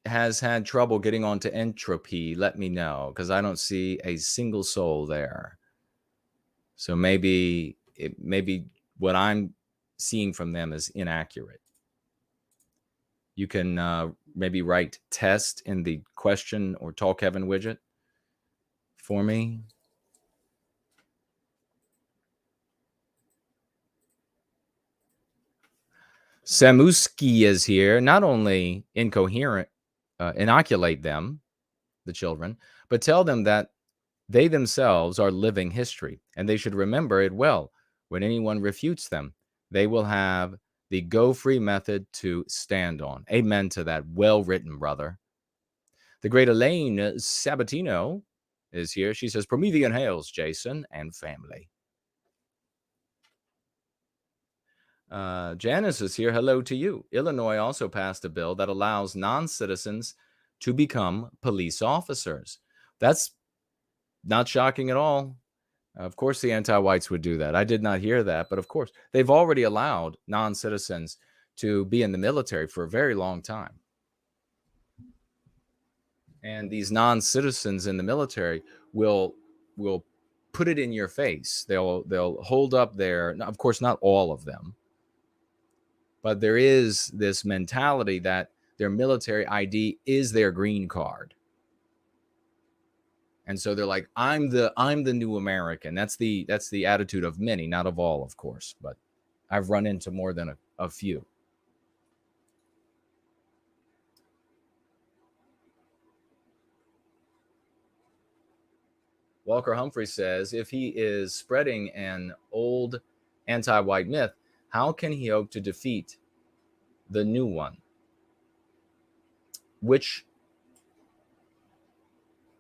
has had trouble getting onto Entropy, let me know, because I don't see a single soul there. So maybe what I'm seeing from them is inaccurate. You can maybe write test in the question or Talk Heaven widget for me. Samuski is here. Not only inoculate them, the children, but tell them that they themselves are living history, and they should remember it well. When anyone refutes them, they will have the go free method to stand on. Amen to that. Well written, brother. The great Elaine Sabatino is here. She says, Promethean hails, Jason and family. Janice is here. Hello to you. Illinois also passed a bill that allows non-citizens to become police officers. That's not shocking at all. Of course, the anti-whites would do that. I did not hear that, but of course, they've already allowed non-citizens to be in the military for a very long time. And these non-citizens in the military will put it in your face. They'll hold up their, of course, not all of them, but there is this mentality that their military ID is their green card. And so they're like, I'm the new American. That's the attitude of many, not of all, of course, but I've run into more than a few. Walker Humphrey says, if he is spreading an old anti-white myth, how can he hope to defeat the new one?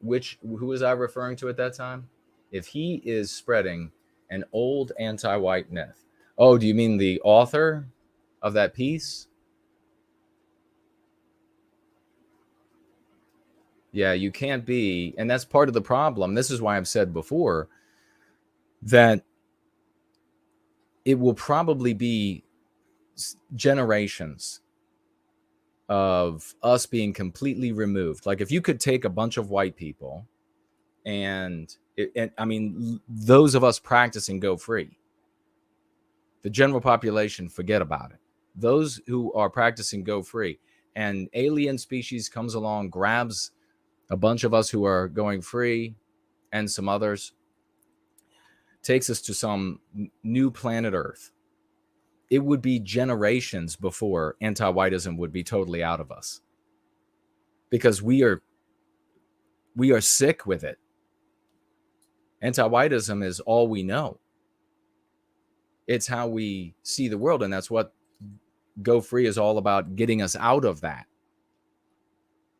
Who was I referring to at that time? If he is spreading an old anti-white myth. Oh, do you mean the author of that piece? Yeah, you can't be, and that's part of the problem. This is why I've said before that it will probably be generations of us being completely removed. Like if you could take a bunch of white people and I mean, those of us practicing go free, the general population, forget about it. Those who are practicing go free, and alien species comes along, grabs a bunch of us who are going free and some others, takes us to some new planet Earth. It would be generations before anti-whiteism would be totally out of us, because we are sick with it. Anti-whiteism is all we know. It's how we see the world, and that's what Go Free is all about, getting us out of that.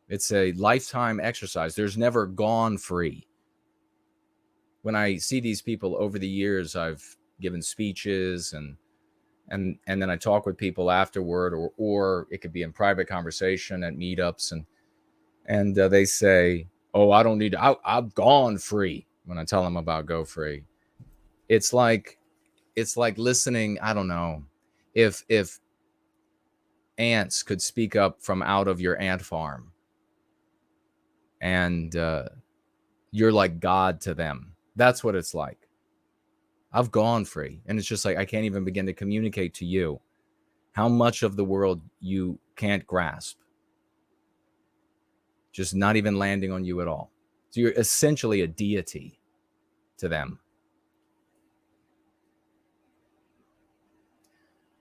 It's a lifetime exercise. There's never gone free. When I see these people over the years, I've given speeches and then I talk with people afterward, or it could be in private conversation at meetups, and they say, "Oh, I don't need to. I've gone free." When I tell them about Go Free, it's like listening. I don't know if ants could speak up from out of your ant farm, and you're like God to them. That's what it's like. I've gone free. And it's just like, I can't even begin to communicate to you how much of the world you can't grasp. Just not even landing on you at all. So you're essentially a deity to them.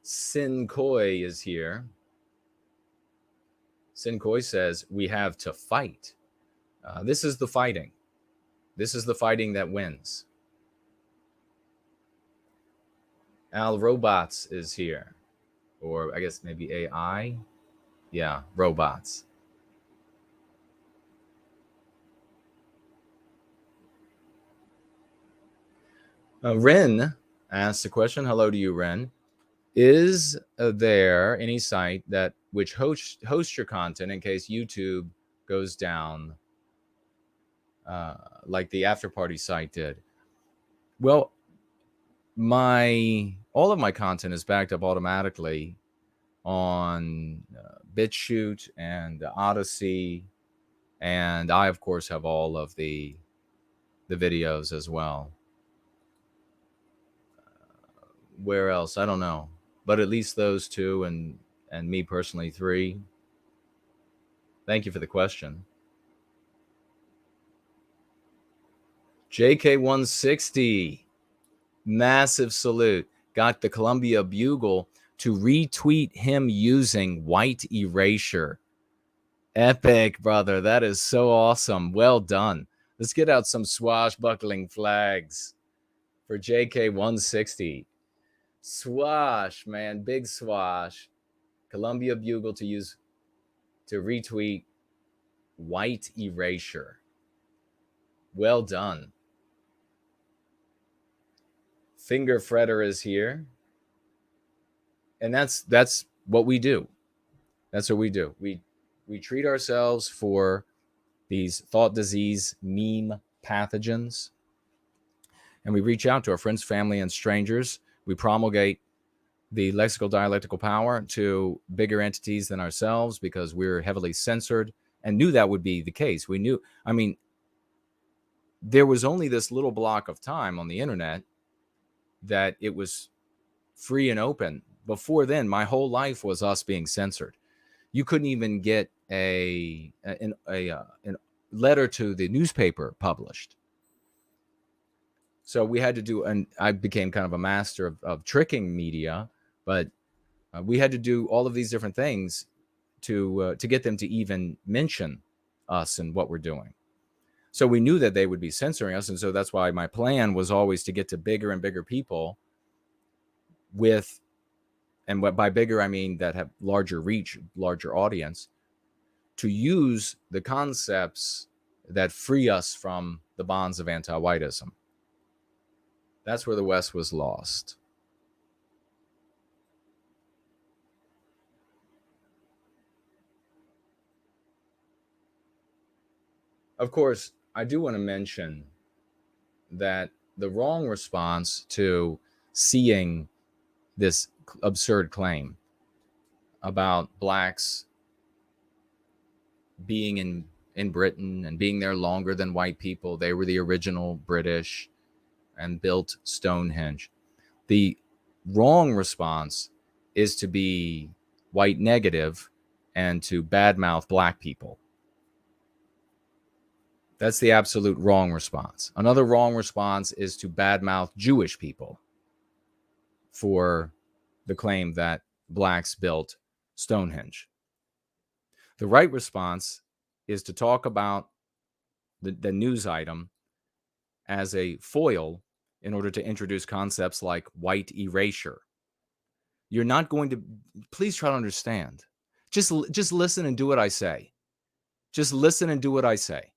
Sin Koi is here. Sin Koi says, we have to fight. This is the fighting. This is the fighting that wins. Al Robots is here. Or I guess maybe AI. Yeah, robots. Ren asks a question. Hello to you, Ren. Is there any site that which hosts your content in case YouTube goes down like the After Party site did? Well, all of my content is backed up automatically on BitChute and Odyssey, and I of course have all of the videos as well. Where else? I don't know. but at least those two, and me personally, 3. Thank you for the question. JK160, massive salute. Got the Columbia Bugle to retweet him using white erasure. Epic, brother. That is so awesome. Well done. Let's get out some swashbuckling flags for JK160. Swash, man. Big swash. Columbia Bugle to retweet white erasure. Well done. Finger Fretter is here. And that's what we do. That's what we do. We treat ourselves for these thought disease meme pathogens, and we reach out to our friends, family, and strangers. We promulgate the lexical dialectical power to bigger entities than ourselves because we're heavily censored, and knew that would be the case. We knew, I mean, there was only this little block of time on the internet that it was free and open. Before then, my whole life was us being censored. You couldn't even get a letter to the newspaper published. So we had to do, and I became kind of a master of tricking media, but we had to do all of these different things to get them to even mention us and what we're doing. So we knew that they would be censoring us, and so that's why my plan was always to get to bigger and bigger people with, and what by bigger I mean that have larger reach, larger audience, to use the concepts that free us from the bonds of anti-whiteism. That's where the West was lost. Of course, I do want to mention that the wrong response to seeing this absurd claim about blacks being in Britain and being there longer than white people, they were the original British and built Stonehenge. The wrong response is to be white negative and to badmouth black people. That's the absolute wrong response. Another wrong response is to badmouth Jewish people for the claim that blacks built Stonehenge. The right response is to talk about the news item as a foil in order to introduce concepts like white erasure. You're not going to, please try to understand. Just listen and do what I say. Just listen and do what I say.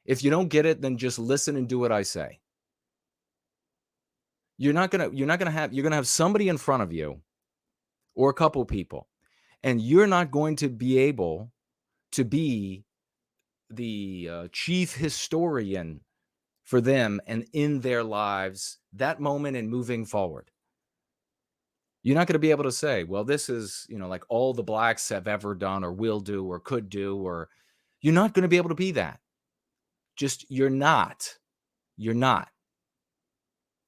If you don't get it, then just listen and do what I say. You're gonna have somebody in front of you, or a couple people, and you're not going to be able to be the chief historian for them and in their lives that moment and moving forward. You're not going to be able to say, well, this is, like all the blacks have ever done or will do or could do, or you're not going to be able to be that. You're not.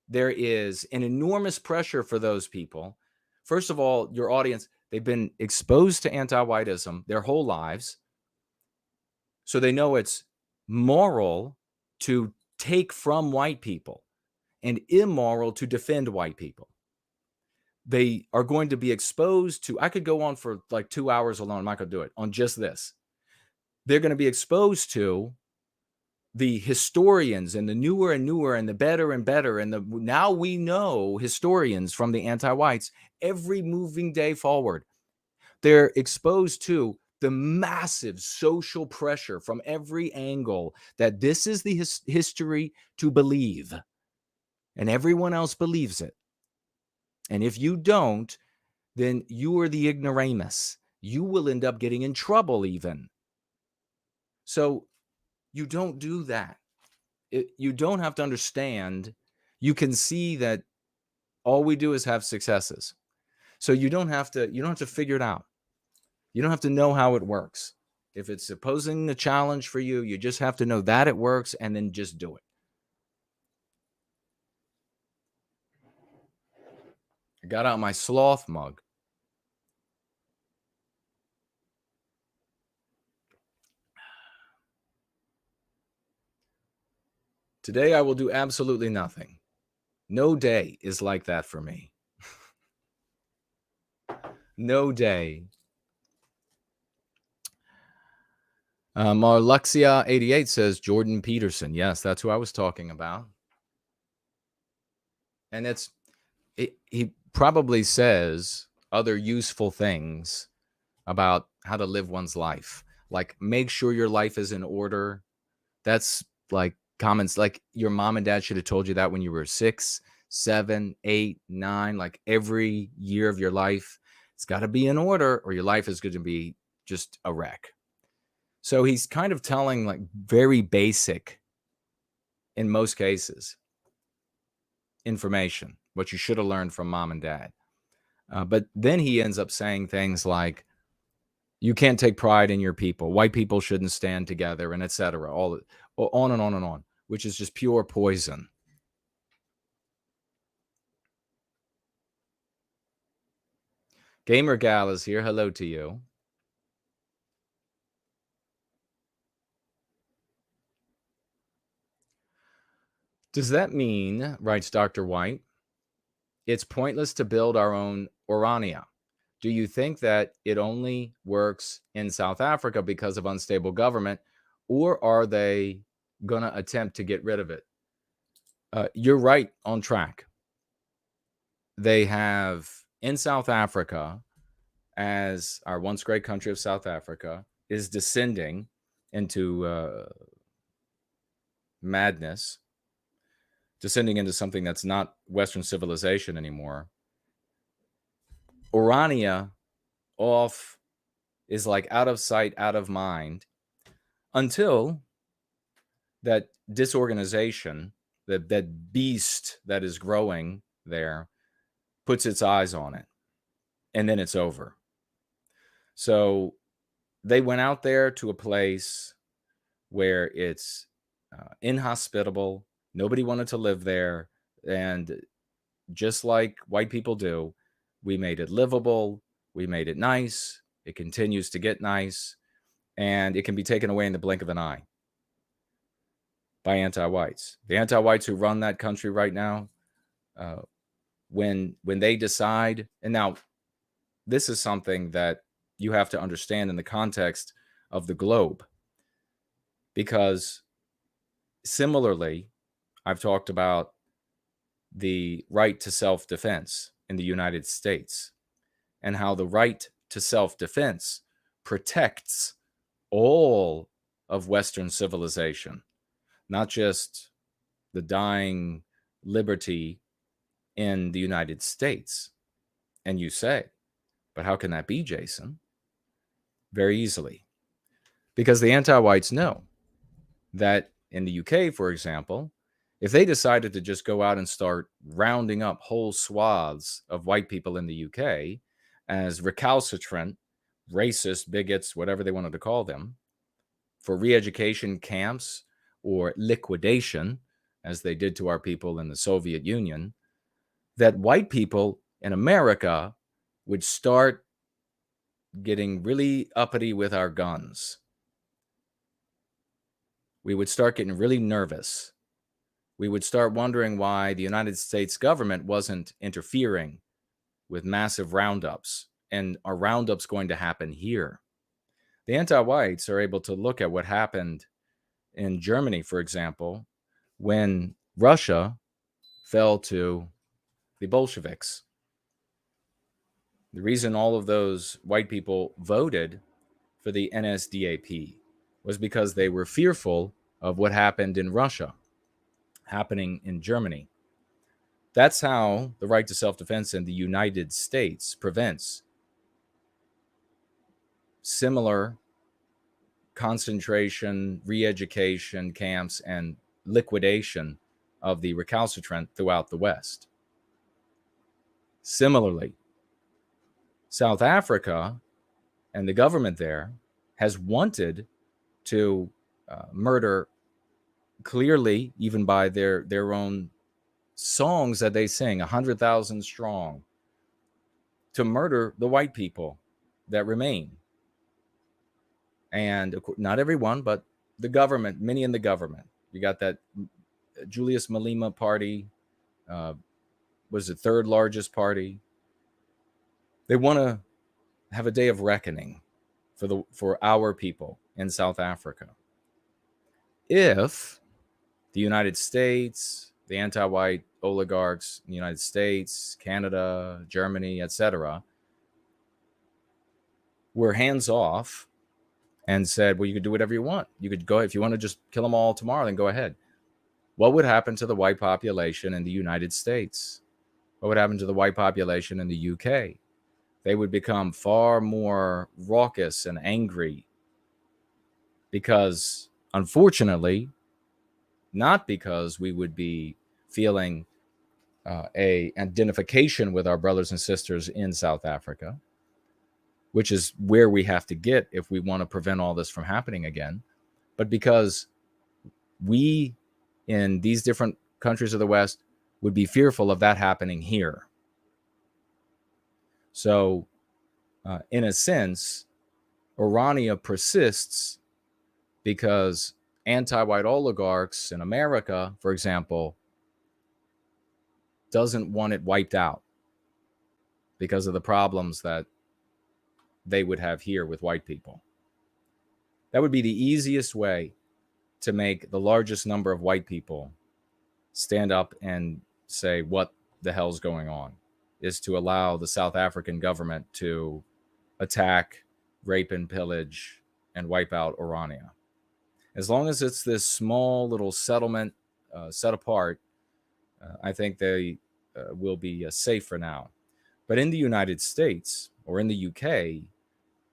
There is an enormous pressure for those people. First of all, your audience, they've been exposed to anti-whiteism their whole lives. So they know it's moral to take from white people and immoral to defend white people. They are going to be exposed to, I could go on for like 2 hours alone, I'm not going to do it, on just this. They're going to be exposed to the historians and the newer and newer and the better and better. And now we know historians from the anti-whites every moving day forward. They're exposed to the massive social pressure from every angle that this is the history to believe. And everyone else believes it. And if you don't, then you are the ignoramus. You will end up getting in trouble even. So you don't do that. You don't have to understand. You can see that all we do is have successes. So you don't have to figure it out. You don't have to know how it works. If it's posing a challenge for you, you just have to know that it works and then just do it. I got out my sloth mug. Today I will do absolutely nothing. No day is like that for me. No day. Marluxia88 says Jordan Peterson. Yes, that's who I was talking about. And he probably says other useful things about how to live one's life. Like, make sure your life is in order. That's like comments like your mom and dad should have told you that when you were 6, 7, 8, 9, like every year of your life. It's got to be in order or your life is going to be just a wreck. So he's kind of telling like very basic, in most cases, information, what you should have learned from mom and dad. But then he ends up saying things like, you can't take pride in your people. White people shouldn't stand together, and etc. All on and on and on, which is just pure poison. Gamer Gal is here. Hello to you. Does that mean, writes Dr. White, it's pointless to build our own Orania? Do you think that it only works in South Africa because of unstable government, or are they going to attempt to get rid of it? You're right on track. They have in South Africa, as our once great country of South Africa is descending into madness, descending into something that's not Western civilization anymore. Orania is like out of sight, out of mind, until that disorganization, that beast that is growing there, puts its eyes on it, and then it's over. So they went out there to a place where it's inhospitable. Nobody wanted to live there. And just like white people do, we made it livable. We made it nice. It continues to get nice. And it can be taken away in the blink of an eye by anti-whites. The anti-whites who run that country right now, when they decide, and now this is something that you have to understand in the context of the globe, because similarly, I've talked about the right to self-defense in the United States and how the right to self-defense protects all of Western civilization, not just the dying liberty in the United States. And you say, but how can that be, Jason? Very easily. Because the anti-whites know that in the UK, for example, if they decided to just go out and start rounding up whole swaths of white people in the UK as recalcitrant, racist, bigots, whatever they wanted to call them, for re-education camps or liquidation, as they did to our people in the Soviet Union, that white people in America would start getting really uppity with our guns. We would start getting really nervous. We would start wondering why the United States government wasn't interfering with massive roundups. And are roundups going to happen here? The anti-whites are able to look at what happened in Germany, for example, when Russia fell to the Bolsheviks. The reason all of those white people voted for the NSDAP was because they were fearful of what happened in Russia, happening in Germany. That's how the right to self-defense in the United States prevents similar concentration, re-education camps, and liquidation of the recalcitrant throughout the West. Similarly, South Africa and the government there has wanted to murder, clearly, even by their own songs that they sing, 100,000 strong, to murder the white people that remain. And not everyone, but the government, many in the government. You got that Julius Malema party, was the third largest party. They want to have a day of reckoning for our people in South Africa. If the United States, the anti-white oligarchs in the United States, Canada, Germany, etc., were hands off and said, well, you could do whatever you want. You could go, if you want to just kill them all tomorrow, then go ahead. What would happen to the white population in the United States? What would happen to the white population in the UK? They would become far more raucous and angry because, unfortunately, not because we would be feeling a identification with our brothers and sisters in South Africa, which is where we have to get if we want to prevent all this from happening again, but because we in these different countries of the West would be fearful of that happening here. So, in a sense, Orania persists because anti-white oligarchs in America, for example, doesn't want it wiped out because of the problems that they would have here with white people. That would be the easiest way to make the largest number of white people stand up and say what the hell's going on, is to allow the South African government to attack, rape, and pillage and wipe out Orania. As long as it's this small little settlement set apart, I think they will be safe for now. But in the United States or in the UK,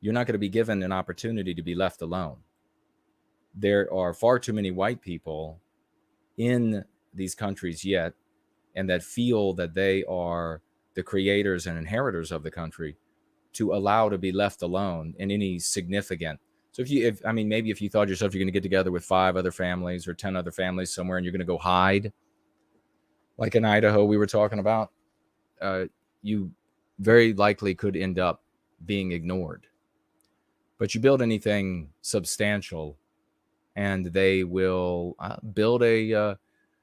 you're not going to be given an opportunity to be left alone. There are far too many white people in these countries yet, and that feel that they are the creators and inheritors of the country, to allow to be left alone in any significant. So maybe if you thought yourself you're going to get together with 5 other families or 10 other families somewhere and you're going to go hide, like in Idaho we were talking about, you very likely could end up being ignored. But you build anything substantial, and they will build a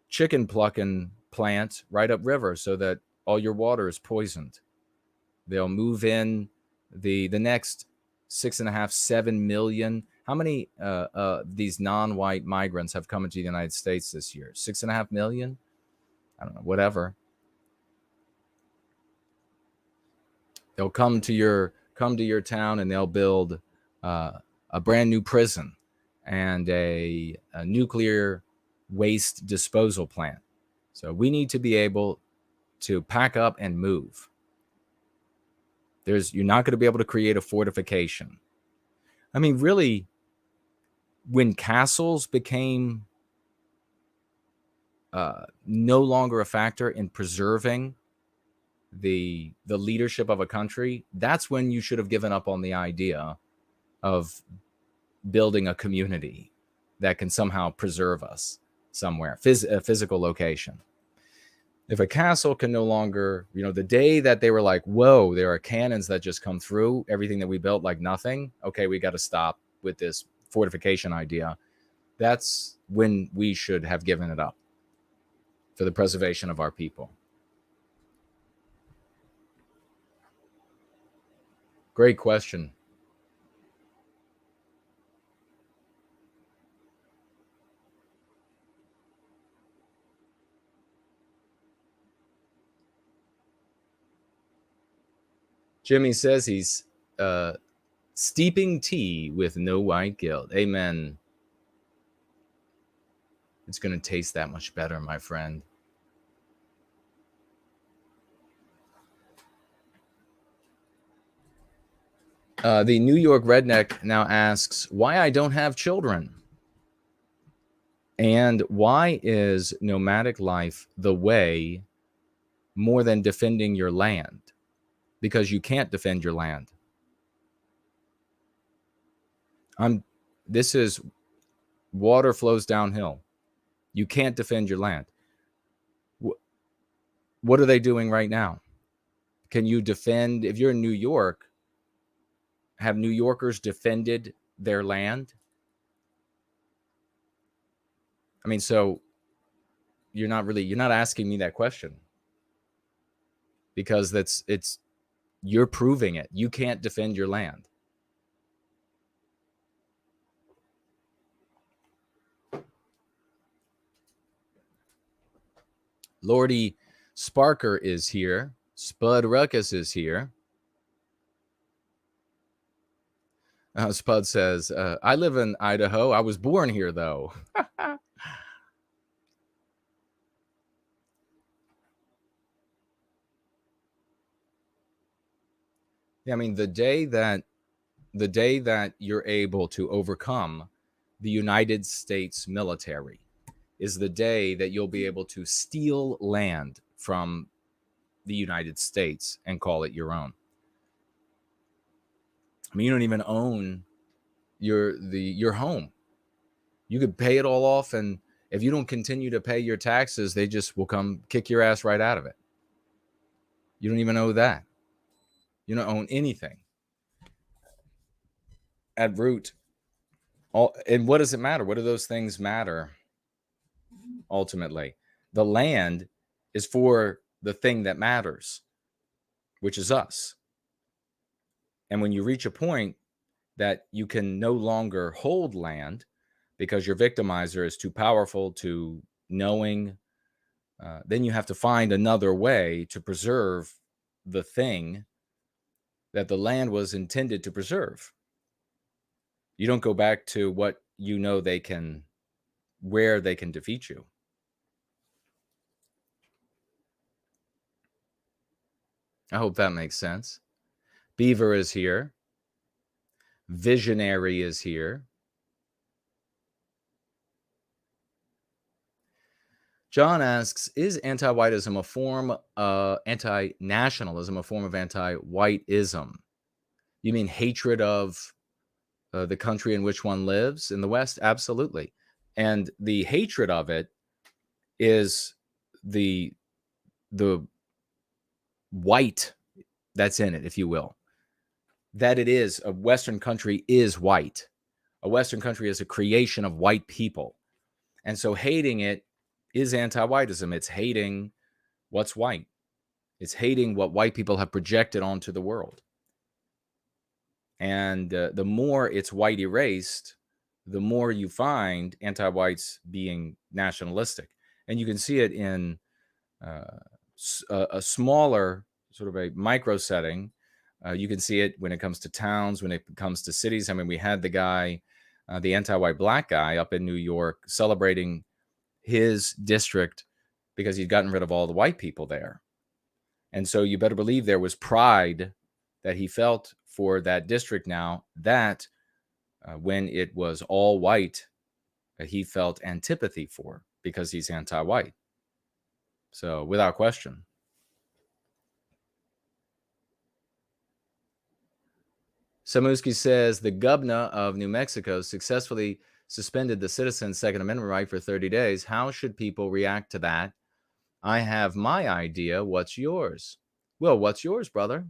chicken plucking plant right upriver so that all your water is poisoned. They'll move in the next 6.5, 7 million. How many these non-white migrants have come into the United States this year? 6.5 million? I don't know, whatever. They'll come to your town and they'll build a brand new prison and a nuclear waste disposal plant. So we need to be able to pack up and move. You're not going to be able to create a fortification. I mean, really, when castles became no longer a factor in preserving the leadership of a country, that's when you should have given up on the idea of building a community that can somehow preserve us somewhere, a physical location. If a castle can no longer, the day that they were like, whoa, there are cannons that just come through everything that we built like nothing. Okay, we got to stop with this fortification idea. That's when we should have given it up for the preservation of our people. Great question. Jimmy says he's steeping tea with no white guilt. Amen. It's going to taste that much better, my friend. The New York redneck now asks why I don't have children. And why is nomadic life the way more than defending your land? Because you can't defend your land. This is water flows downhill. You can't defend your land. What are they doing right now? Can you defend, if you're in New York, have New Yorkers defended their land? I mean, so you're not asking me that question, because you're proving it. You can't defend your land. Lordy Sparker is here. Spud Ruckus is here. Spud says, I live in Idaho. I was born here, though. Yeah, I mean, the day that you're able to overcome the United States military is the day that you'll be able to steal land from the United States and call it your own. I mean, you don't even own your home. You could pay it all off, and if you don't continue to pay your taxes, they just will come kick your ass right out of it. You don't even owe that. You don't own anything. At root, and what does it matter? What do those things matter? Ultimately, the land is for the thing that matters, which is us. And when you reach a point that you can no longer hold land because your victimizer is too powerful, too knowing, then you have to find another way to preserve the thing that the land was intended to preserve. You don't go back to what you know where they can defeat you. I hope that makes sense. Beaver is here. Visionary is here. John asks, is anti-whiteism anti-nationalism a form of anti-whiteism? You mean hatred of the country in which one lives in the West? Absolutely. And the hatred of it is the white that's in it, if you will. That it is, a Western country is white. A Western country is a creation of white people. And so hating it is anti-whiteism. It's hating what's white. It's hating what white people have projected onto the world. And the more it's white erased, the more you find anti-whites being nationalistic. And you can see it in a smaller, sort of a micro setting. You can see it when it comes to towns, when it comes to cities. I mean, we had the guy, the anti-white black guy up in New York celebrating his district because he'd gotten rid of all the white people there. And so you better believe there was pride that he felt for that district now that when it was all white, he felt antipathy for because he's anti-white. So without question. Samuski says the governor of New Mexico successfully suspended the citizen's Second Amendment right for 30 days. How should people react to that? I have my idea. What's yours? Well, what's yours, brother?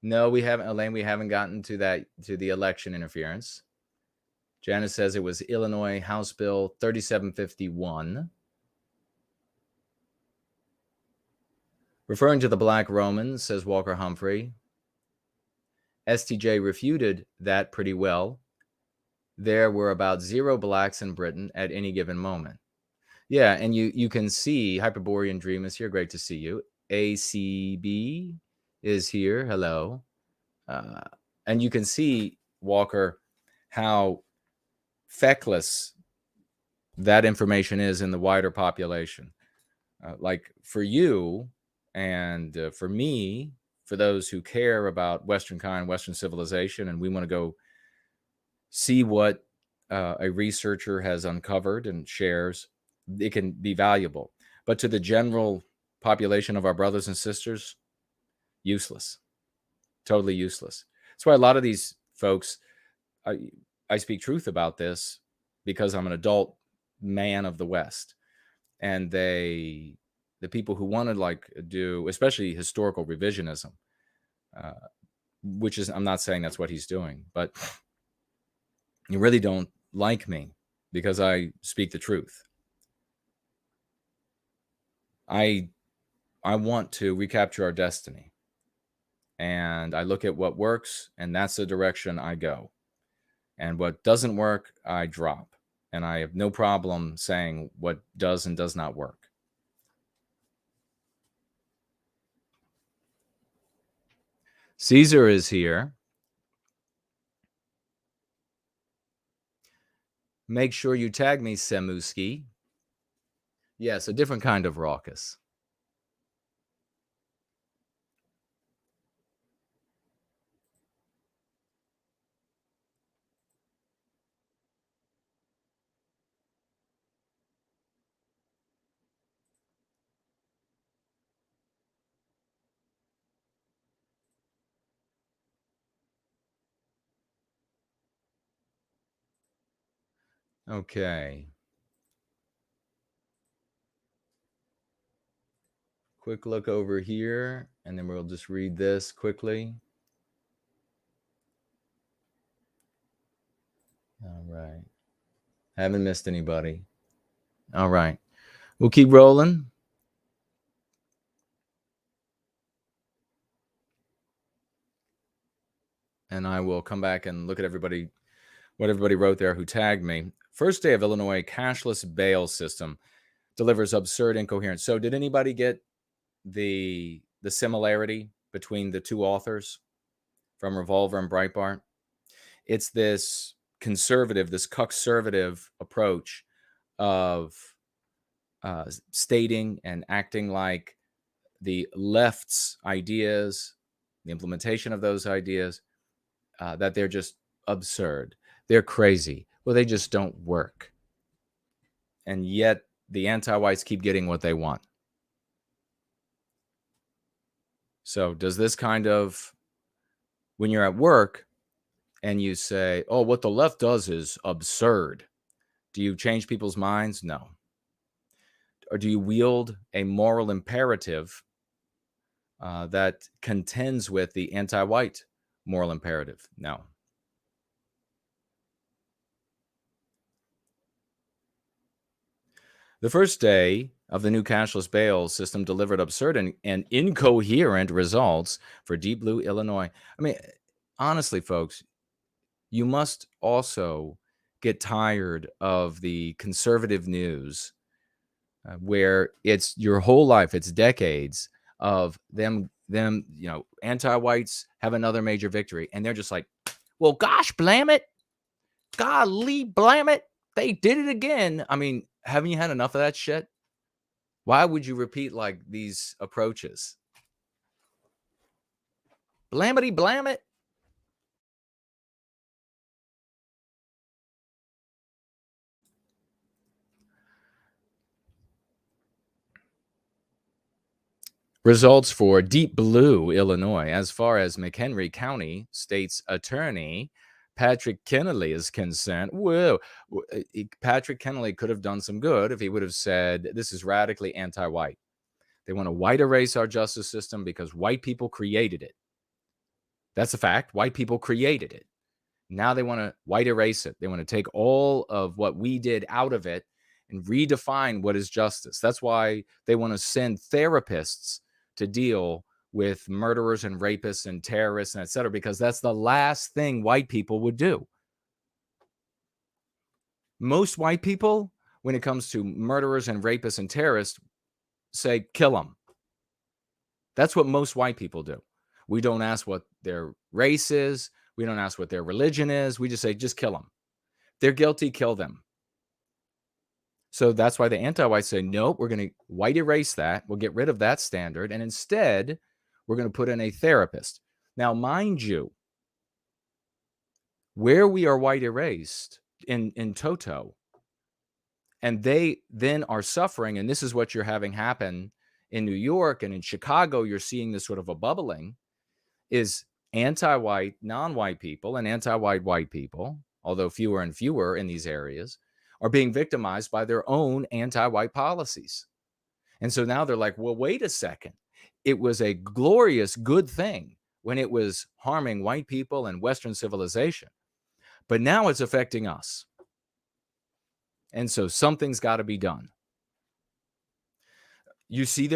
No, we haven't, Elaine. We haven't gotten to that, to the election interference. Janice says it was Illinois House Bill 3751. Referring to the Black Romans, says Walker Humphrey, STJ refuted that pretty well. There were about 0 blacks in Britain at any given moment. Yeah, and you can see Hyperborean Dream is here. Great to see you. ACB is here. Hello. And you can see, Walker, how feckless that information is in the wider population. Like for you and for me, for those who care about Western kind, Western civilization, and we want to go see what a researcher has uncovered and shares, it can be valuable. But to the general population of our brothers and sisters, useless. Totally useless. That's why a lot of these folks, I speak truth about this, because I'm an adult man of the West. And the people who want to like do, especially historical revisionism, which is, I'm not saying that's what he's doing, but you really don't like me because I speak the truth. I want to recapture our destiny. And I look at what works, and that's the direction I go. And what doesn't work, I drop. And I have no problem saying what does and does not work. Caesar is here. Make sure you tag me, Semuski. Yes, a different kind of raucous. Okay. Quick look over here, and then we'll just read this quickly. All right. Haven't missed anybody. All right. We'll keep rolling. And I will come back and look at everybody, what everybody wrote there who tagged me. First day of Illinois cashless bail system delivers absurd incoherence. So did anybody get the similarity between the two authors from Revolver and Breitbart? It's this conservative, this cuckservative approach of stating and acting like the left's ideas, the implementation of those ideas, that they're just absurd. They're crazy. Well, they just don't work. And yet the anti-whites keep getting what they want. So does this kind of, when you're at work and you say, oh, what the left does is absurd, do you change people's minds? No. Or do you wield a moral imperative that contends with the anti-white moral imperative? No. The first day of the new cashless bail system delivered absurd and incoherent results for Deep Blue Illinois. I mean, honestly, folks, you must also get tired of the conservative news where it's your whole life, it's decades of them, anti-whites have another major victory. And they're just like, well, gosh, blam it. Golly, blam it. They did it again. I mean, haven't you had enough of that shit? Why would you repeat like these approaches? Blamity blam it. Results for Deep Blue, Illinois. As far as McHenry County State's Attorney Patrick Kennelly is concerned, Patrick Kennelly could have done some good if he would have said, this is radically anti-white. They want to white erase our justice system because white people created it. That's a fact. White people created it. Now they want to white erase it. They want to take all of what we did out of it and redefine what is justice. That's why they want to send therapists to deal with murderers and rapists and terrorists and et cetera, because that's the last thing white people would do. Most white people, when it comes to murderers and rapists and terrorists, say, kill them. That's what most white people do. We don't ask what their race is. We don't ask what their religion is. We just say, just kill them. They're guilty, kill them. So that's why the anti-whites say, nope, we're going to white erase that. We'll get rid of that standard. And instead, we're going to put in a therapist. Now, mind you, where we are white erased in toto, and they then are suffering, and this is what you're having happen in New York and in Chicago, you're seeing this sort of a bubbling, is anti-white, non-white people and anti-white white people, although fewer and fewer in these areas, are being victimized by their own anti-white policies. And so now they're like, well, wait a second. It was a glorious good thing when it was harming white people and Western civilization, but now it's affecting us. And so something's got to be done. You see,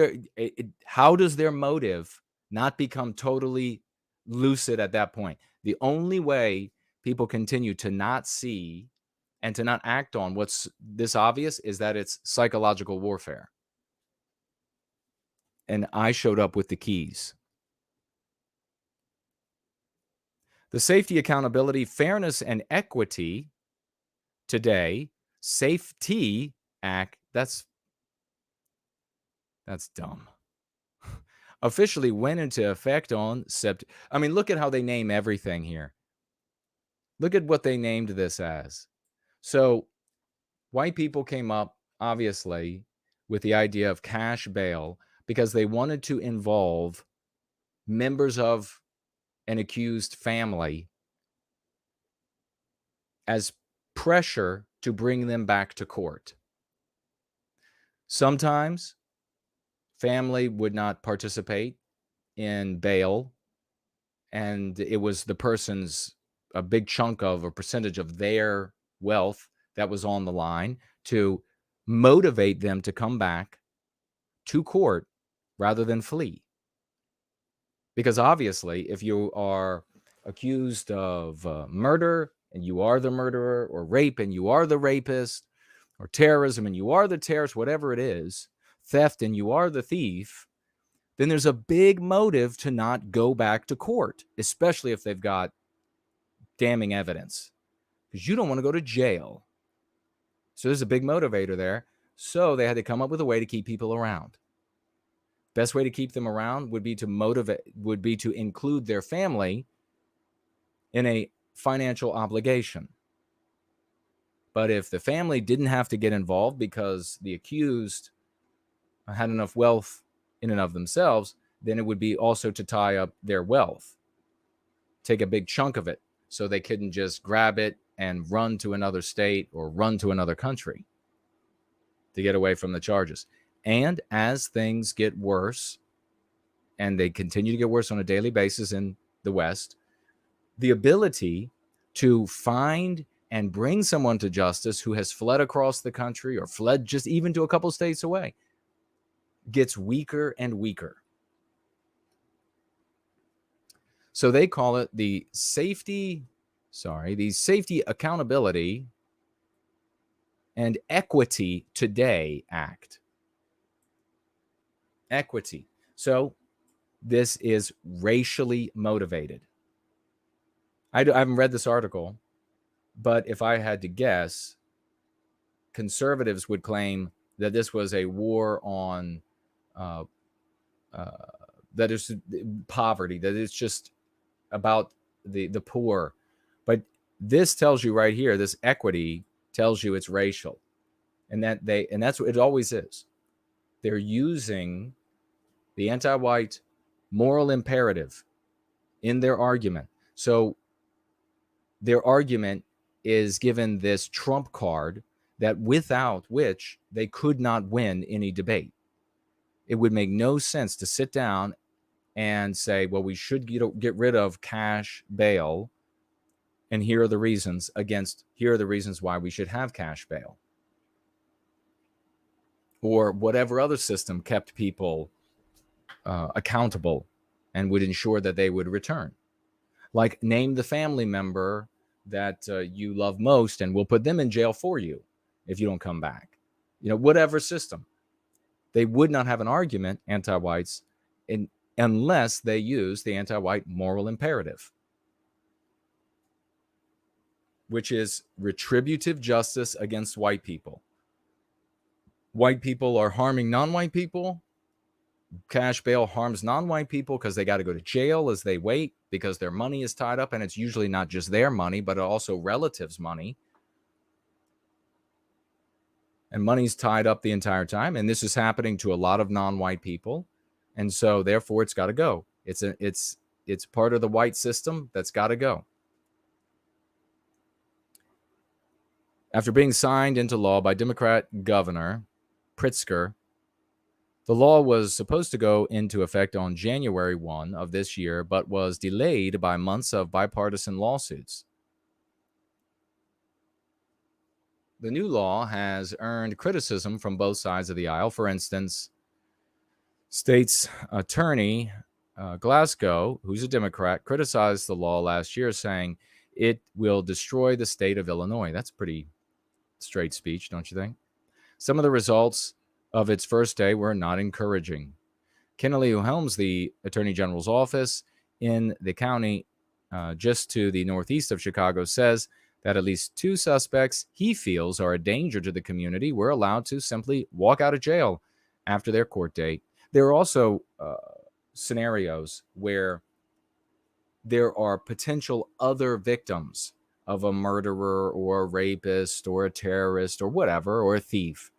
how does their motive not become totally lucid at that point? The only way people continue to not see and to not act on what's this obvious is that it's psychological warfare. And I showed up with the keys. The Safety, Accountability, Fairness, and Equity today, Safety Act, that's dumb. Officially went into effect on September. I mean, look at how they name everything here. Look at what they named this as. So white people came up, obviously, with the idea of cash bail because they wanted to involve members of an accused family as pressure to bring them back to court. Sometimes family would not participate in bail, and it was the person's a big chunk of a percentage of their wealth that was on the line to motivate them to come back to court rather than flee. Because obviously, if you are accused of murder and you are the murderer, or rape and you are the rapist, or terrorism and you are the terrorist, whatever it is, theft and you are the thief, then there's a big motive to not go back to court, especially if they've got damning evidence, because you don't want to go to jail. So there's a big motivator there. So they had to come up with a way to keep people around. Best way to keep them around would be to include their family in a financial obligation. But if the family didn't have to get involved because the accused had enough wealth in and of themselves, then it would be also to tie up their wealth, take a big chunk of it, so they couldn't just grab it and run to another state or run to another country to get away from the charges. And as things get worse, and they continue to get worse on a daily basis in the West, the ability to find and bring someone to justice who has fled across the country or fled just even to a couple states away gets weaker and weaker. So they call it the Safety, Accountability, and Equity Today Act. Equity. So this is racially motivated. I haven't read this article, but if I had to guess, conservatives would claim that this was a war on that is poverty, that it's just about the poor. But this tells you right here, this equity tells you it's racial, and that's what it always is. They're using the anti-white moral imperative in their argument. So their argument is given this trump card that without which they could not win any debate. It would make no sense to sit down and say, well, we should get rid of cash bail, and here are the reasons why we should have cash bail. Or whatever other system kept people accountable and would ensure that they would return. Like, name the family member that you love most, and we'll put them in jail for you if you don't come back. Whatever system. They would not have an argument, anti-whites, unless they use the anti-white moral imperative, which is retributive justice against white people. White people are harming non-white people. Cash bail harms non-white people because they got to go to jail as they wait because their money is tied up, and it's usually not just their money, but also relatives' money. And money's tied up the entire time, and this is happening to a lot of non-white people, and so therefore it's got to go. It's part of the white system that's got to go. After being signed into law by Democrat Governor Pritzker, the law was supposed to go into effect on January 1 of this year, but was delayed by months of bipartisan lawsuits. The new law has earned criticism from both sides of the aisle. For instance, State's Attorney Glasgow, who's a Democrat, criticized the law last year, saying it will destroy the state of Illinois. That's pretty straight speech, don't you think? Some of the results of its first day were not encouraging. Kennelly, who helms the Attorney General's office in the county just to the northeast of Chicago, says that at least 2 suspects he feels are a danger to the community were allowed to simply walk out of jail after their court date. There are also scenarios where there are potential other victims of a murderer or a rapist or a terrorist or whatever, or a thief,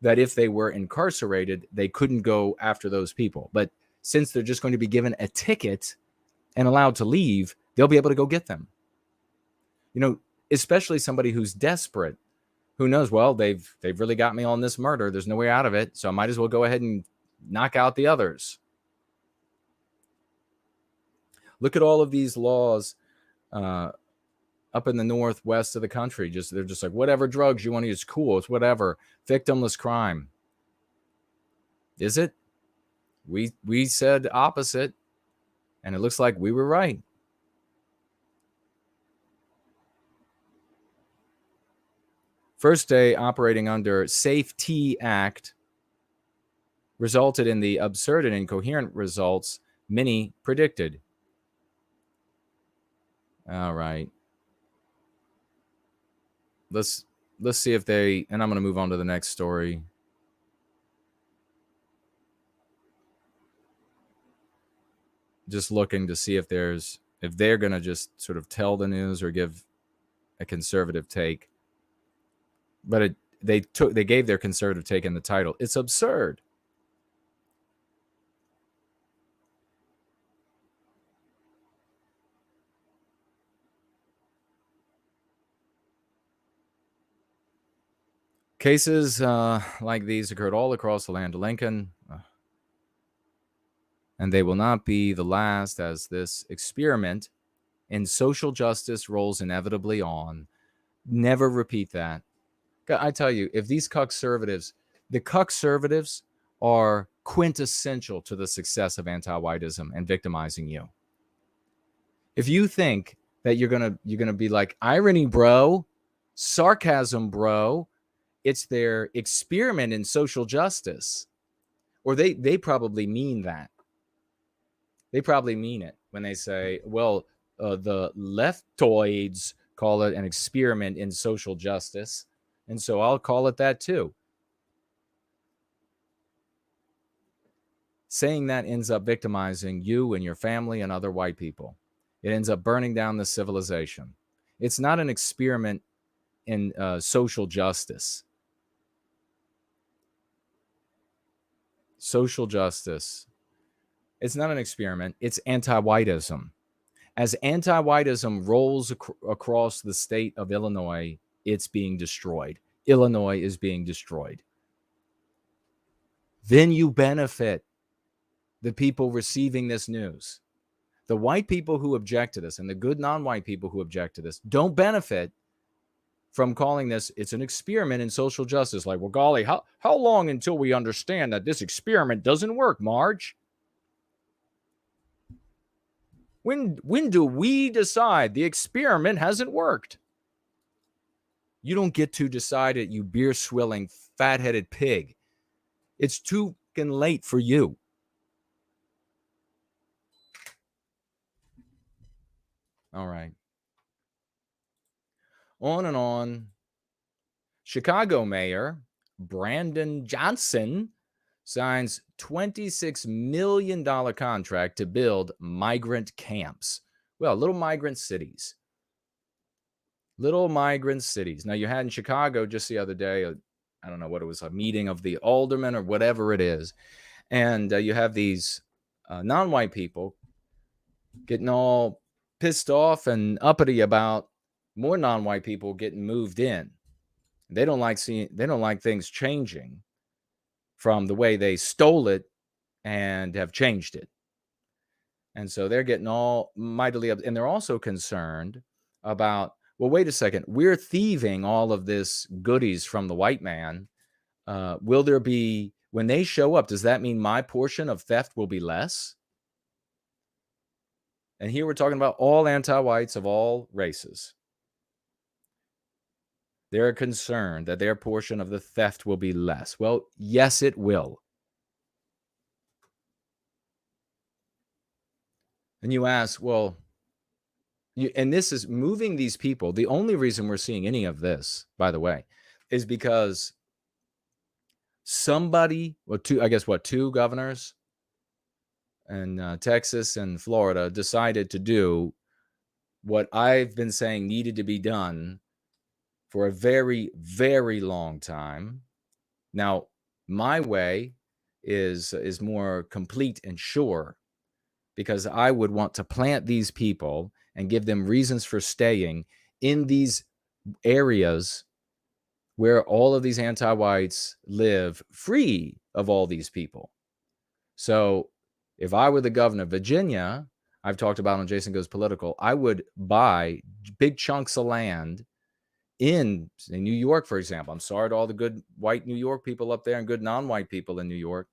that if they were incarcerated, they couldn't go after those people. But since they're just going to be given a ticket and allowed to leave, they'll be able to go get them. You know, especially somebody who's desperate, who knows, well, they've really got me on this murder. There's no way out of it, so I might as well go ahead and knock out the others. Look at all of these laws up in the northwest of the country. They're just like, whatever drugs you want to use, cool, it's whatever. Victimless crime. Is it? We said opposite, and it looks like we were right. First day operating under Safety Act resulted in the absurd and incoherent results many predicted. All right. Let's see if they, and I'm going to move on to the next story. Just looking to see if they're going to just sort of tell the news or give a conservative take. But they gave their conservative take in the title. It's absurd. Cases like these occurred all across the land of Lincoln, and they will not be the last as this experiment in social justice rolls inevitably on. Never repeat that. I tell you, if these cuckservatives, the cuckservatives are quintessential to the success of anti-whiteism and victimizing you. If you think that you're gonna be like, irony, bro, sarcasm, bro, it's their experiment in social justice, or they probably mean that. They probably mean it when they say, well, the leftoids call it an experiment in social justice, and so I'll call it that too. Saying that ends up victimizing you and your family and other white people. It ends up burning down the civilization. It's not an experiment in social justice. Social justice. It's not an experiment. It's anti-whiteism. As anti-whiteism rolls across the state of Illinois, it's being destroyed. Illinois is being destroyed. Then you benefit the people receiving this news. The white people who object to this and the good non-white people who object to this don't benefit from calling this, it's an experiment in social justice. Like, well, golly, how long until we understand that this experiment doesn't work, Marge? When do we decide the experiment hasn't worked? You don't get to decide it, you beer-swilling, fat-headed pig. It's too fucking late for you. All right. On and on. Chicago Mayor Brandon Johnson signs $26 million contract to build migrant camps. Well, little migrant cities. Little migrant cities. Now, you had in Chicago just the other day, I don't know what it was, a meeting of the aldermen or whatever it is. And you have these non-white people getting all pissed off and uppity about more non-white people getting moved in. They don't like things changing from the way they stole it and have changed it. And so they're getting all mightily up. And they're also concerned about, well, wait a second, we're thieving all of this goodies from the white man. Will there be, when they show up, does that mean my portion of theft will be less? And here we're talking about all anti-whites of all races. They're concerned that their portion of the theft will be less. Well, yes, it will. And you ask, well, and this is moving these people. The only reason we're seeing any of this, by the way, is because somebody, two governors in Texas and Florida decided to do what I've been saying needed to be done for a very, very long time. Now, my way is more complete and sure, because I would want to plant these people and give them reasons for staying in these areas where all of these anti-whites live free of all these people. So if I were the governor of Virginia, I've talked about on Jason Goes Political, I would buy big chunks of land in New York, for example. I'm sorry to all the good white New York people up there and good non-white people in New York,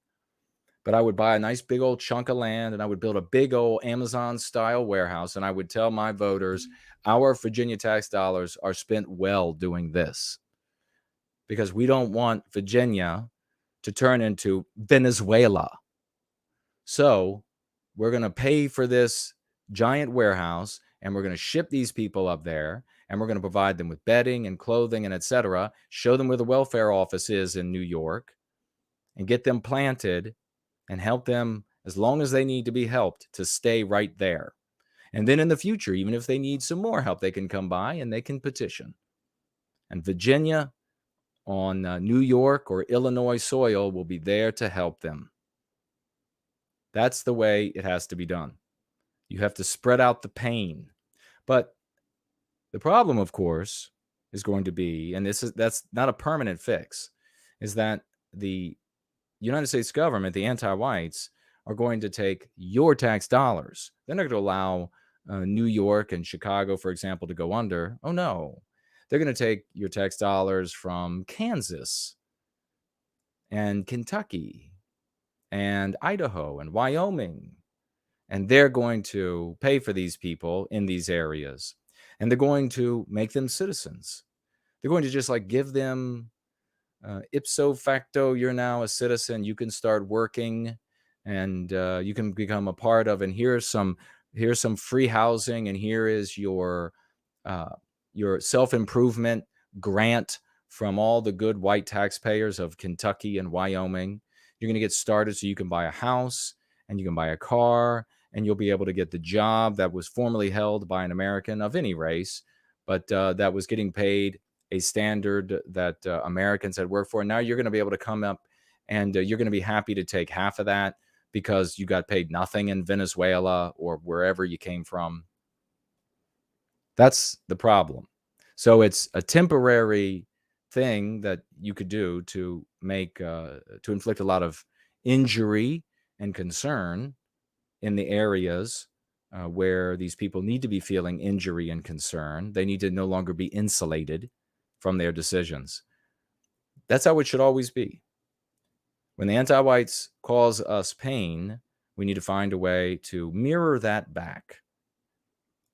but I would buy a nice big old chunk of land and I would build a big old Amazon-style warehouse, and I would tell my voters, our Virginia tax dollars are spent well doing this, because we don't want Virginia to turn into Venezuela. So we're going to pay for this giant warehouse, and we're going to ship these people up there, and we're going to provide them with bedding and clothing and etc. Show them where the welfare office is in New York and get them planted and help them as long as they need to be helped to stay right there. And then in the future, even if they need some more help, they can come by and they can petition. And Virginia on New York or Illinois soil will be there to help them. That's the way it has to be done. You have to spread out the pain. But the problem, of course, is going to be, and that's not a permanent fix, is that the United States government, the anti-whites, are going to take your tax dollars. They're not going to allow New York and Chicago, for example, to go under. Oh, no. They're going to take your tax dollars from Kansas and Kentucky and Idaho and Wyoming, and they're going to pay for these people in these areas, and they're going to make them citizens. They're going to just like give them ipso facto, you're now a citizen, you can start working, and you can become a part of, and here's some free housing, and here is your self-improvement grant from all the good white taxpayers of Kentucky and Wyoming. You're going to get started so you can buy a house and you can buy a car, and you'll be able to get the job that was formerly held by an American of any race, but that was getting paid a standard that Americans had worked for. And now you're going to be able to come up and you're going to be happy to take half of that because you got paid nothing in Venezuela or wherever you came from. That's the problem. So it's a temporary thing that you could do to make to inflict a lot of injury and concern in the areas where these people need to be feeling injury and concern. They need to no longer be insulated from their decisions. That's how it should always be. When the anti-whites cause us pain, we need to find a way to mirror that back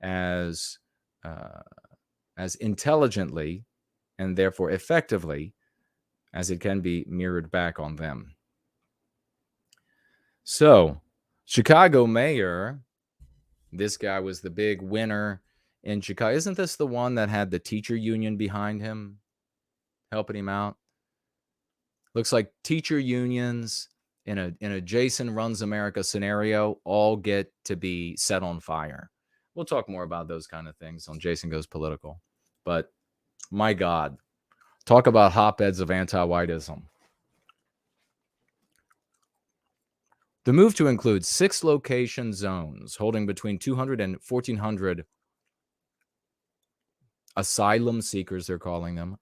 as intelligently and therefore effectively as it can be mirrored back on them. So, Chicago mayor, this guy was the big winner in Chicago. Isn't this the one that had the teacher union behind him, helping him out? Looks like teacher unions in a Jason Runs America scenario all get to be set on fire. We'll talk more about those kind of things on Jason Goes Political. But my God, talk about hotbeds of anti-whiteism. The move to include 6 location zones holding between 200 and 1,400 asylum seekers, they're calling them,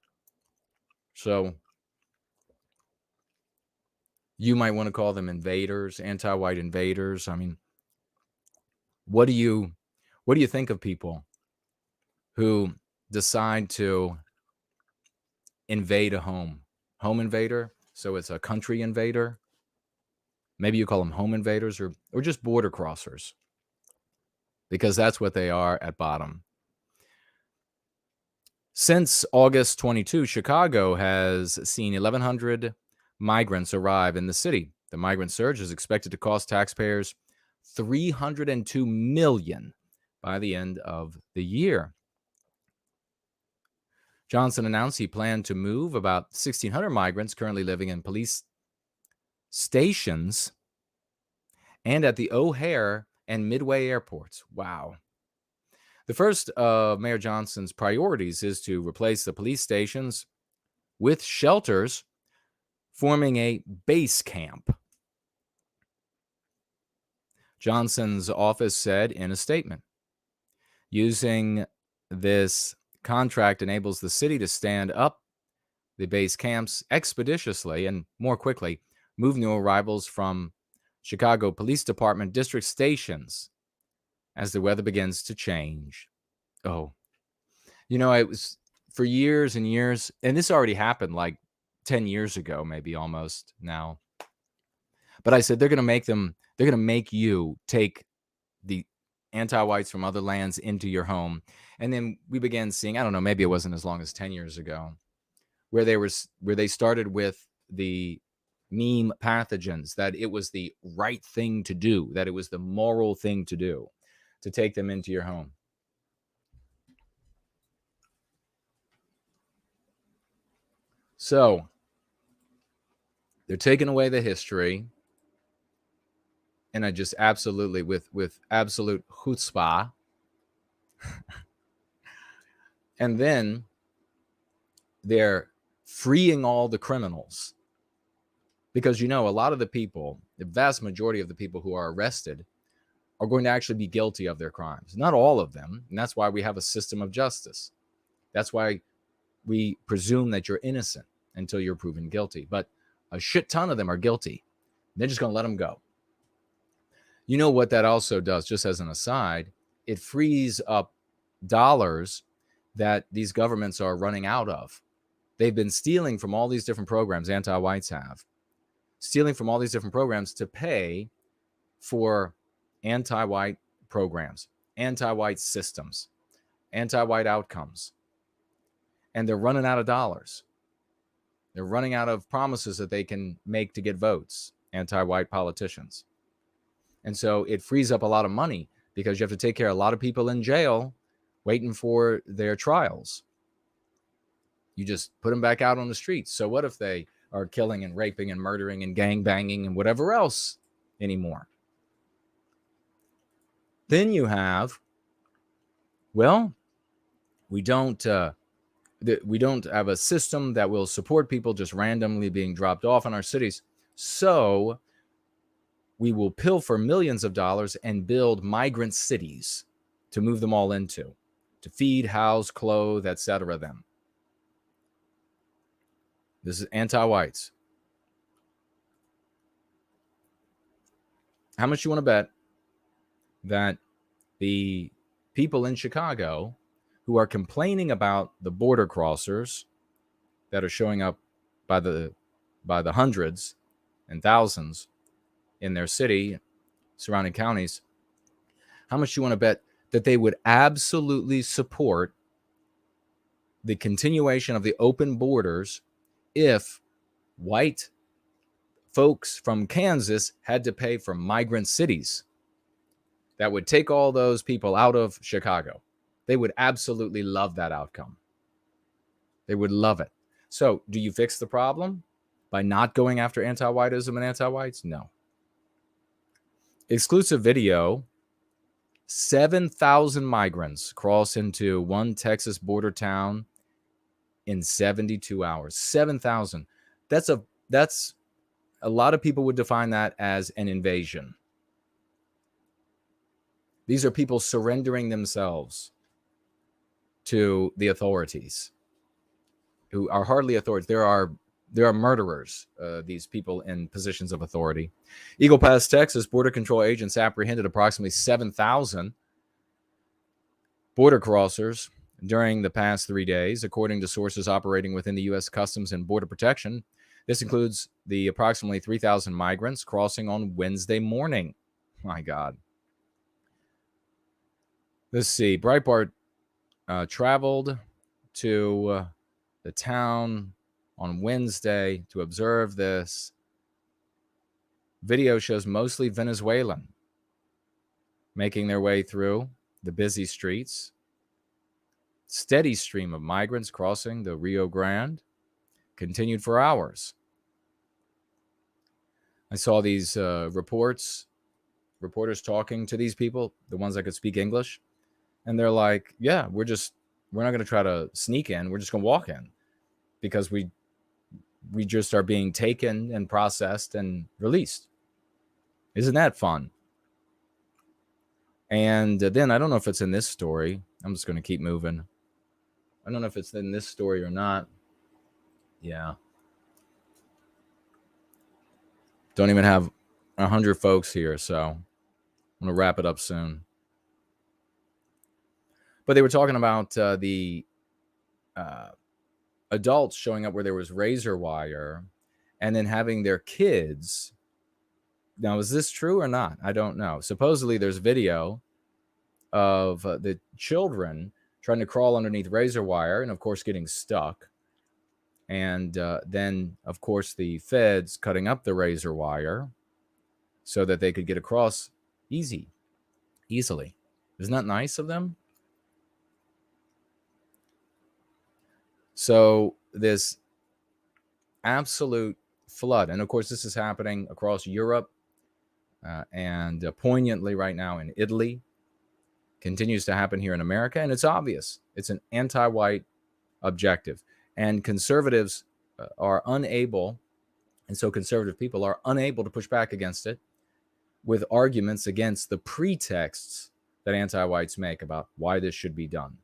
So you might want to call them invaders, anti-white invaders. I mean, what do you think of people who decide to invade a home invader? So it's a country invader. Maybe you call them home invaders or just border crossers, because that's what they are at bottom. Since August 22, Chicago has seen 1,100 migrants arrive in the city. The migrant surge is expected to cost taxpayers $302 million by the end of the year. Johnson announced he planned to move about 1,600 migrants currently living in police stations and at the O'Hare and Midway airports. Wow. The first of Mayor Johnson's priorities is to replace the police stations with shelters, forming a base camp. Johnson's office said in a statement, using this contract enables the city to stand up the base camps expeditiously and more quickly, move new arrivals from Chicago Police Department district stations as the weather begins to change. Oh, it was for years and years, and this already happened like 10 years ago, maybe almost now. But I said, they're going to make you take the anti-whites from other lands into your home. And then we began seeing, I don't know, maybe it wasn't as long as 10 years ago, where they started with the meme pathogens, that it was the right thing to do, that it was the moral thing to do, to take them into your home. So they're taking away the history, and I just absolutely, with absolute chutzpah. And then they're freeing all the criminals. Because, a lot of the people, the vast majority of the people who are arrested are going to actually be guilty of their crimes. Not all of them. And that's why we have a system of justice. That's why we presume that you're innocent until you're proven guilty. But a shit ton of them are guilty. They're just going to let them go. You know what that also does, just as an aside, it frees up dollars that these governments are running out of. They've been stealing from all these different programs, anti-whites have, stealing from all these different programs to pay for anti-white programs, anti-white systems, anti-white outcomes. And they're running out of dollars. They're running out of promises that they can make to get votes, anti-white politicians. And so it frees up a lot of money because you have to take care of a lot of people in jail waiting for their trials. You just put them back out on the streets. So what if they are killing and raping and murdering and gang banging and whatever else anymore? Then you have, we don't have a system that will support people just randomly being dropped off in our cities. So we will pilfer millions of dollars and build migrant cities to move them all into, to feed, house, clothe, etc. them. This is anti-whites. How much you want to bet that the people in Chicago who are complaining about the border crossers that are showing up by the hundreds and thousands in their city, surrounding counties, how much you want to bet that they would absolutely support the continuation of the open borders if white folks from Kansas had to pay for migrant cities that would take all those people out of Chicago? They would absolutely love that outcome. They would love it. So do you fix the problem by not going after anti-whiteism and anti-whites? No. Exclusive video, 7,000 migrants cross into one Texas border town in 72 hours. 7,000. That's a lot of people would define that as an invasion. These are people surrendering themselves to the authorities. who are hardly authorities. There are murderers, these people in positions of authority. Eagle Pass, Texas, Border Control agents apprehended approximately 7,000 border crossers during the past 3 days, according to sources operating within the U.S. Customs and Border Protection. This includes the approximately 3,000 migrants crossing on Wednesday morning. My God. Let's see. Breitbart traveled to the town on Wednesday to observe this. Video shows mostly Venezuelan making their way through the busy streets. Steady stream of migrants crossing the Rio Grande continued for hours. I saw these reporters talking to these people, the ones that could speak English, and they're like, yeah, we're not going to try to sneak in. We're just going to walk in because we just are being taken and processed and released. Isn't that fun? And then I don't know if it's in this story. I'm just going to keep moving. I don't know if it's in this story or not. Yeah. Don't even have 100 folks here, so I'm going to wrap it up soon. But they were talking about the adults showing up where there was razor wire and then having their kids. Now, is this true or not? I don't know. Supposedly, there's video of the children trying to crawl underneath razor wire and, of course, getting stuck. And then, of course, the feds cutting up the razor wire so that they could get across easily. Isn't that nice of them? So this absolute flood, and of course, this is happening across Europe and poignantly right now in Italy, continues to happen here in America, and it's obvious. It's an anti-white objective. And conservatives are unable, and so conservative people are unable to push back against it with arguments against the pretexts that anti-whites make about why this should be done.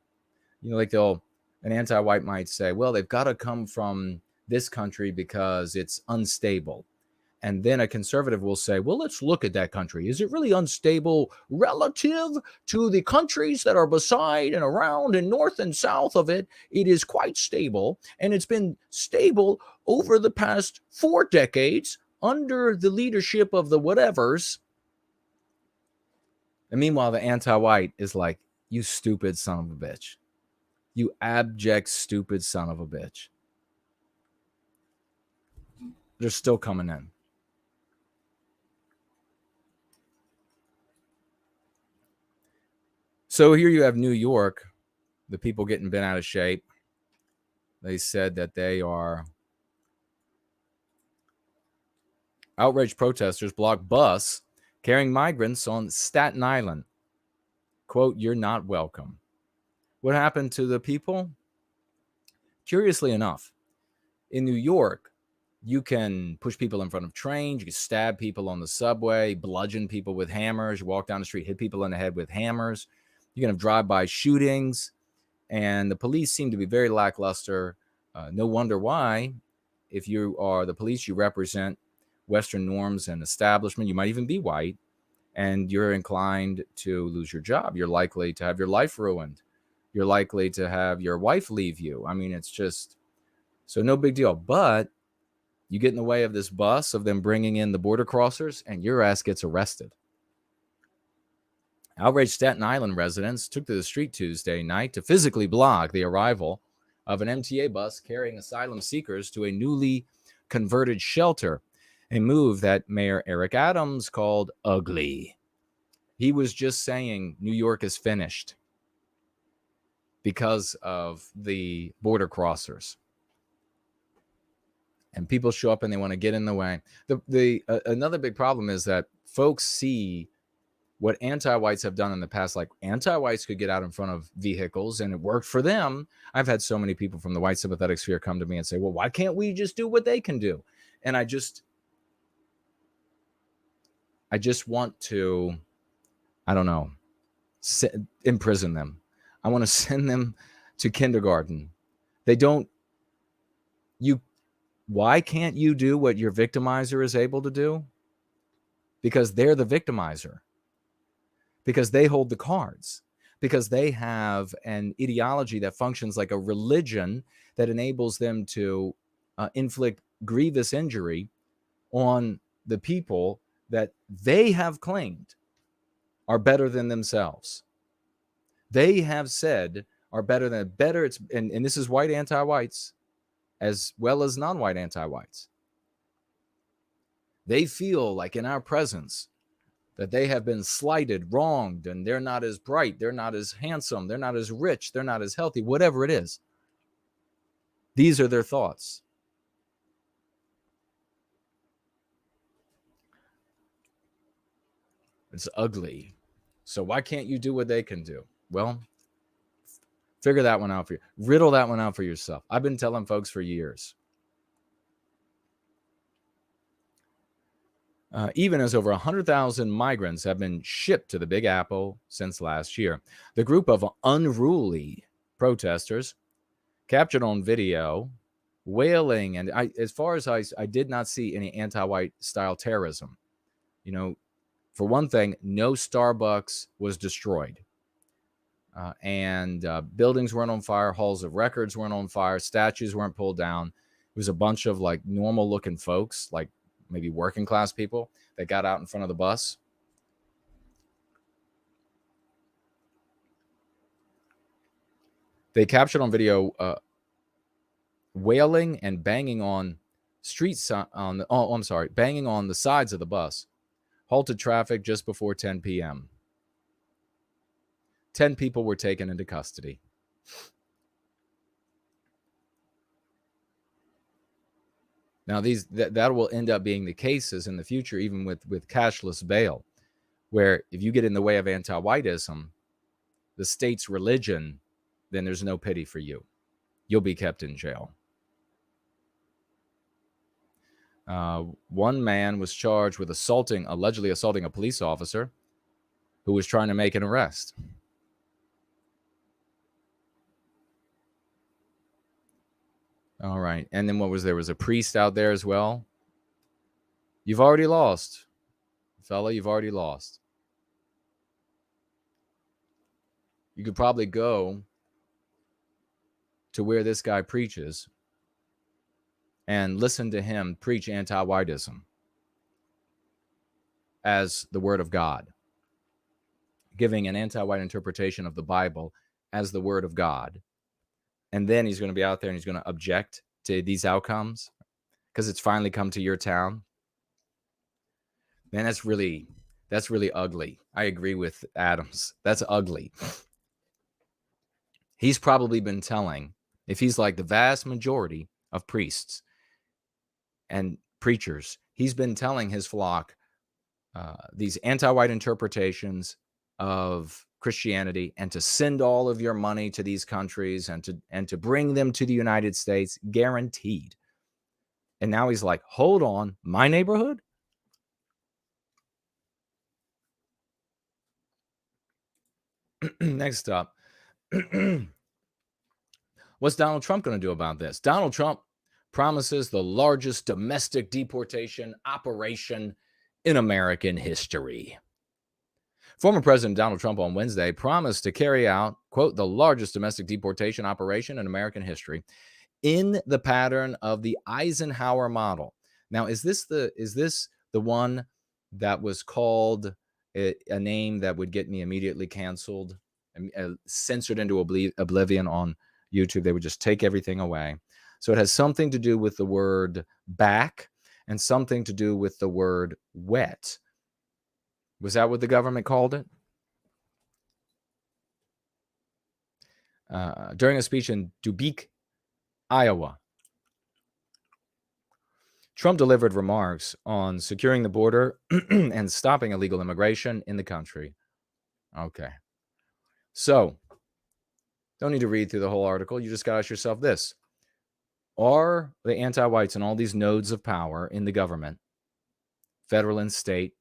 You know, like an anti-white might say, well, they've got to come from this country because it's unstable. And then a conservative will say, well, let's look at that country. Is it really unstable relative to the countries that are beside and around and north and south of it? It is quite stable, and it's been stable over the past 4 decades under the leadership of the whatevers. And meanwhile, the anti-white is like, you stupid son of a bitch. You abject, stupid son of a bitch. They're still coming in. So here you have New York, the people getting bent out of shape. They said that they are outraged protesters block bus carrying migrants on Staten Island. Quote, you're not welcome. What happened to the people? Curiously enough, in New York, you can push people in front of trains, you can stab people on the subway, bludgeon people with hammers, you walk down the street, hit people in the head with hammers. You can have drive-by shootings, and the police seem to be very lackluster. No wonder why. If you are the police, you represent Western norms and establishment. You might even be white, and you're inclined to lose your job. You're likely to have your life ruined. You're likely to have your wife leave you. I mean, it's just, so no big deal. But you get in the way of this bus, of them bringing in the border crossers, and your ass gets arrested. Outraged Staten Island residents took to the street Tuesday night to physically block the arrival of an MTA bus carrying asylum seekers to a newly converted shelter, a move that Mayor Eric Adams called ugly. He was just saying New York is finished because of the border crossers. And people show up and they want to get in the way. Another big problem is that folks see what anti-whites have done in the past. Like, anti-whites could get out in front of vehicles and it worked for them. I've had so many people from the white sympathetic sphere come to me and say, well, why can't we just do what they can do? And I just want to, I don't know, imprison them. I want to send them to kindergarten. They don't Why can't you do what your victimizer is able to do? Because they're the victimizer. Because they hold the cards. Because they have an ideology that functions like a religion that enables them to inflict grievous injury on the people that they have claimed are better than themselves. They have said are better than and this is white anti-whites as well as non-white anti-whites. They feel like in our presence that they have been slighted, wronged, and they're not as bright, they're not as handsome, they're not as rich, they're not as healthy, whatever it is. These are their thoughts. It's ugly. So why can't you do what they can do? Well, figure that one out for you. Riddle that one out for yourself. I've been telling folks for years. Even as over 100,000 migrants have been shipped to the Big Apple since last year, the group of unruly protesters captured on video wailing, and as far as I did not see any anti-white style terrorism. You know, for one thing, no Starbucks was destroyed. And buildings weren't on fire, halls of records weren't on fire, statues weren't pulled down. It was a bunch of like normal looking folks, like maybe working class people that got out in front of the bus. They captured on video wailing and banging on banging on the sides of the bus, halted traffic just before 10 p.m. 10 people were taken into custody. Now, that will end up being the cases in the future, even with cashless bail, where if you get in the way of anti-whiteism, the state's religion, then there's no pity for you. You'll be kept in jail. One man was charged with allegedly assaulting a police officer who was trying to make an arrest. All right. And then there was a priest out there as well. You've already lost, fella. You've already lost. You could probably go to where this guy preaches and listen to him preach anti-whiteism as the word of God, giving an anti-white interpretation of the Bible as the word of God. And then he's going to be out there and he's going to object to these outcomes because it's finally come to your town. Man, that's really ugly. I agree with Adams. That's ugly. He's probably been telling, if he's like the vast majority of priests and preachers, he's been telling his flock these anti-white interpretations of Christianity and to send all of your money to these countries and to bring them to the United States, guaranteed. And now he's like, hold on, my neighborhood? Next up, what's Donald Trump going to do about this? Donald Trump promises the largest domestic deportation operation in American history. Former President Donald Trump on Wednesday promised to carry out, quote, the largest domestic deportation operation in American history in the pattern of the Eisenhower model. Now, is this the one that was called a name that would get me immediately canceled, censored into oblivion on YouTube? They would just take everything away. So it has something to do with the word back and something to do with the word wet. Was that what the government called it? During a speech in Dubuque, Iowa, Trump delivered remarks on securing the border and stopping illegal immigration in the country. Okay. So, don't need to read through the whole article. You just got to ask yourself this. Are the anti-whites and all these nodes of power in the government, federal and state,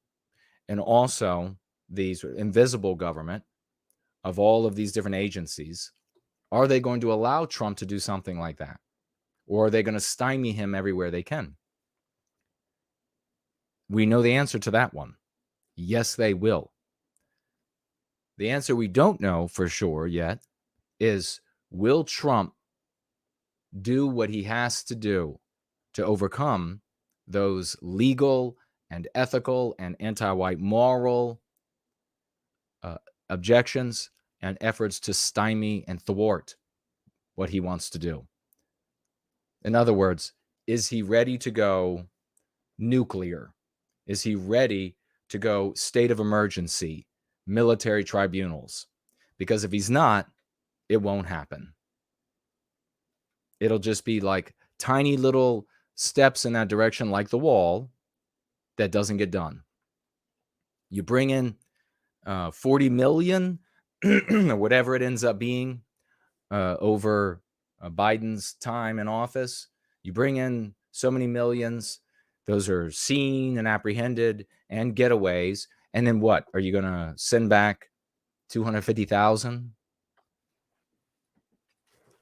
and also these invisible government of all of these different agencies, are they going to allow Trump to do something like that? Or are they going to stymie him everywhere they can? We know the answer to that one. Yes, they will. The answer we don't know for sure yet is, will Trump do what he has to do to overcome those legal and ethical and anti-white moral objections and efforts to stymie and thwart what he wants to do? In other words, is he ready to go nuclear? Is he ready to go state of emergency, military tribunals? Because if he's not, it won't happen. It'll just be like tiny little steps in that direction, like the wall, that doesn't get done. You bring in 40 million, or whatever it ends up being, over Biden's time in office. You bring in so many millions. Those are seen and apprehended and getaways. And then what? Are you going to send back 250,000?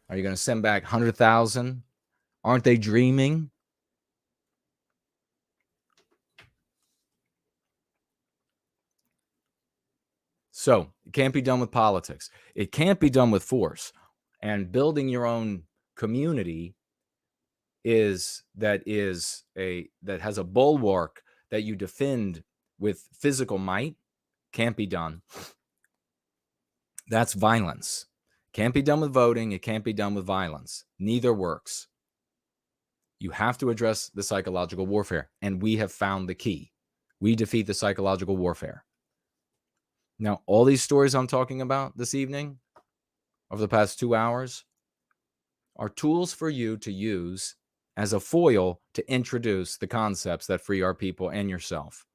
Are you going to send back 100,000? Aren't they dreaming? So it can't be done with politics. It can't be done with force. And building your own community that has a bulwark that you defend with physical might can't be done. That's violence. Can't be done with voting. It can't be done with violence. Neither works. You have to address the psychological warfare, and we have found the key. We defeat the psychological warfare. Now, all these stories I'm talking about this evening, over the past 2 hours, are tools for you to use as a foil to introduce the concepts that free our people and yourself.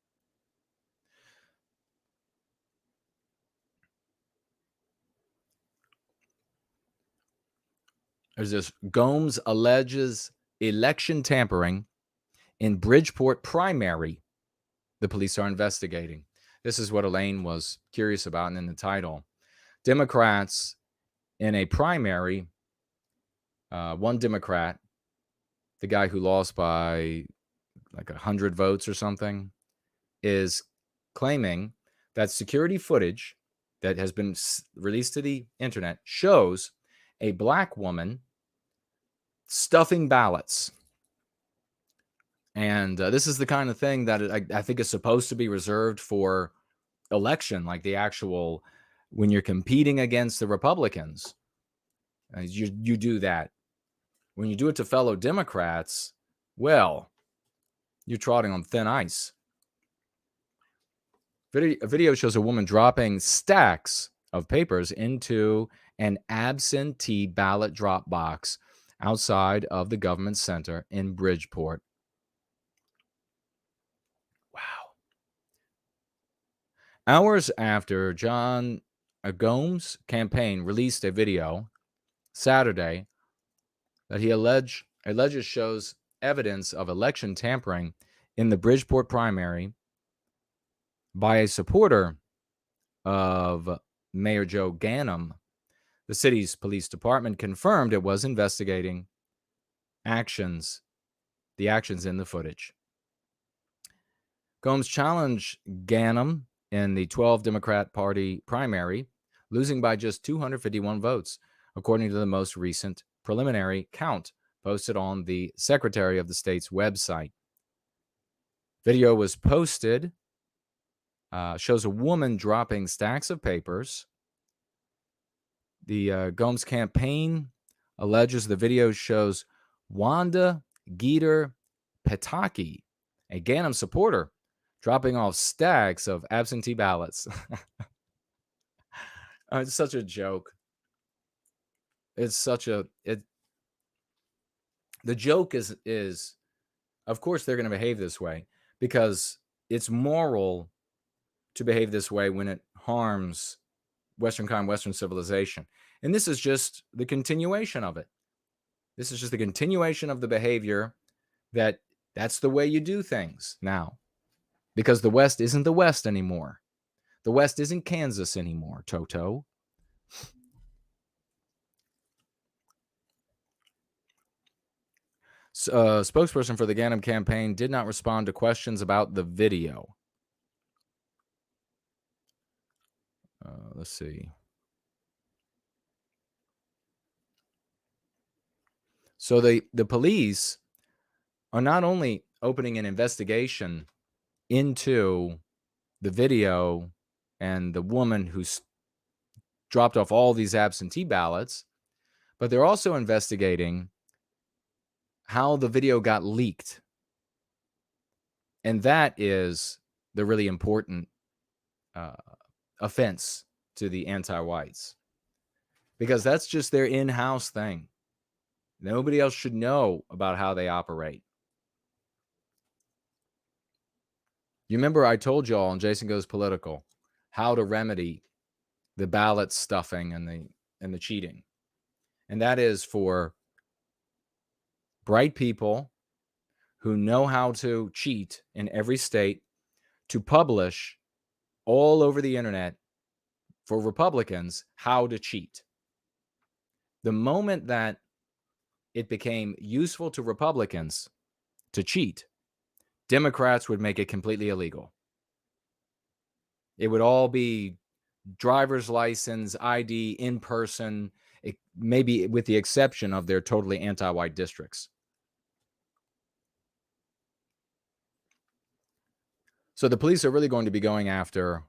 There's this: Gomes alleges election tampering in Bridgeport primary. The police are investigating. This is what Elaine was curious about, and in the title, Democrats in a primary, one Democrat, the guy who lost by like 100 votes or something, is claiming that security footage that has been released to the internet shows a black woman stuffing ballots. And this is the kind of thing that I think is supposed to be reserved for election, like the actual, when you're competing against the Republicans, you do that. When you do it to fellow Democrats, well, you're trotting on thin ice. A video shows a woman dropping stacks of papers into an absentee ballot drop box outside of the government center in Bridgeport. Wow. Hours after John Gomes' campaign released a video Saturday that he alleges shows evidence of election tampering in the Bridgeport primary by a supporter of Mayor Joe Ganim, the city's police department confirmed it was investigating the actions in the footage. Gomes challenged Ganim in the 12 Democrat Party primary, losing by just 251 votes, according to the most recent preliminary count posted on the Secretary of the State's website. Video was posted, shows a woman dropping stacks of papers. The Gomes campaign alleges the video shows Wanda Geter Pataki, a Ganim supporter, dropping off stacks of absentee ballots. It's such a joke. The joke is, of course, they're going to behave this way because it's moral to behave this way when it harms Western kind, Western civilization. And this is just the continuation of it. This is just the continuation of the behavior that's the way you do things now. Because the West isn't the West anymore. The West isn't Kansas anymore, Toto. Spokesperson for the Ganem campaign did not respond to questions about the video. Let's see. So the police are not only opening an investigation into the video and the woman who's dropped off all these absentee ballots, but they're also investigating how the video got leaked. And that is the really important offense to the anti-whites, because that's just their in-house thing. Nobody else should know about how they operate. You remember I told you all on Jason Goes Political how to remedy the ballot stuffing and the cheating. And that is for bright people who know how to cheat in every state to publish all over the internet for Republicans how to cheat. The moment that it became useful to Republicans to cheat, Democrats would make it completely illegal. It would all be driver's license, ID, in person, maybe with the exception of their totally anti-white districts. So the police are really going to be going after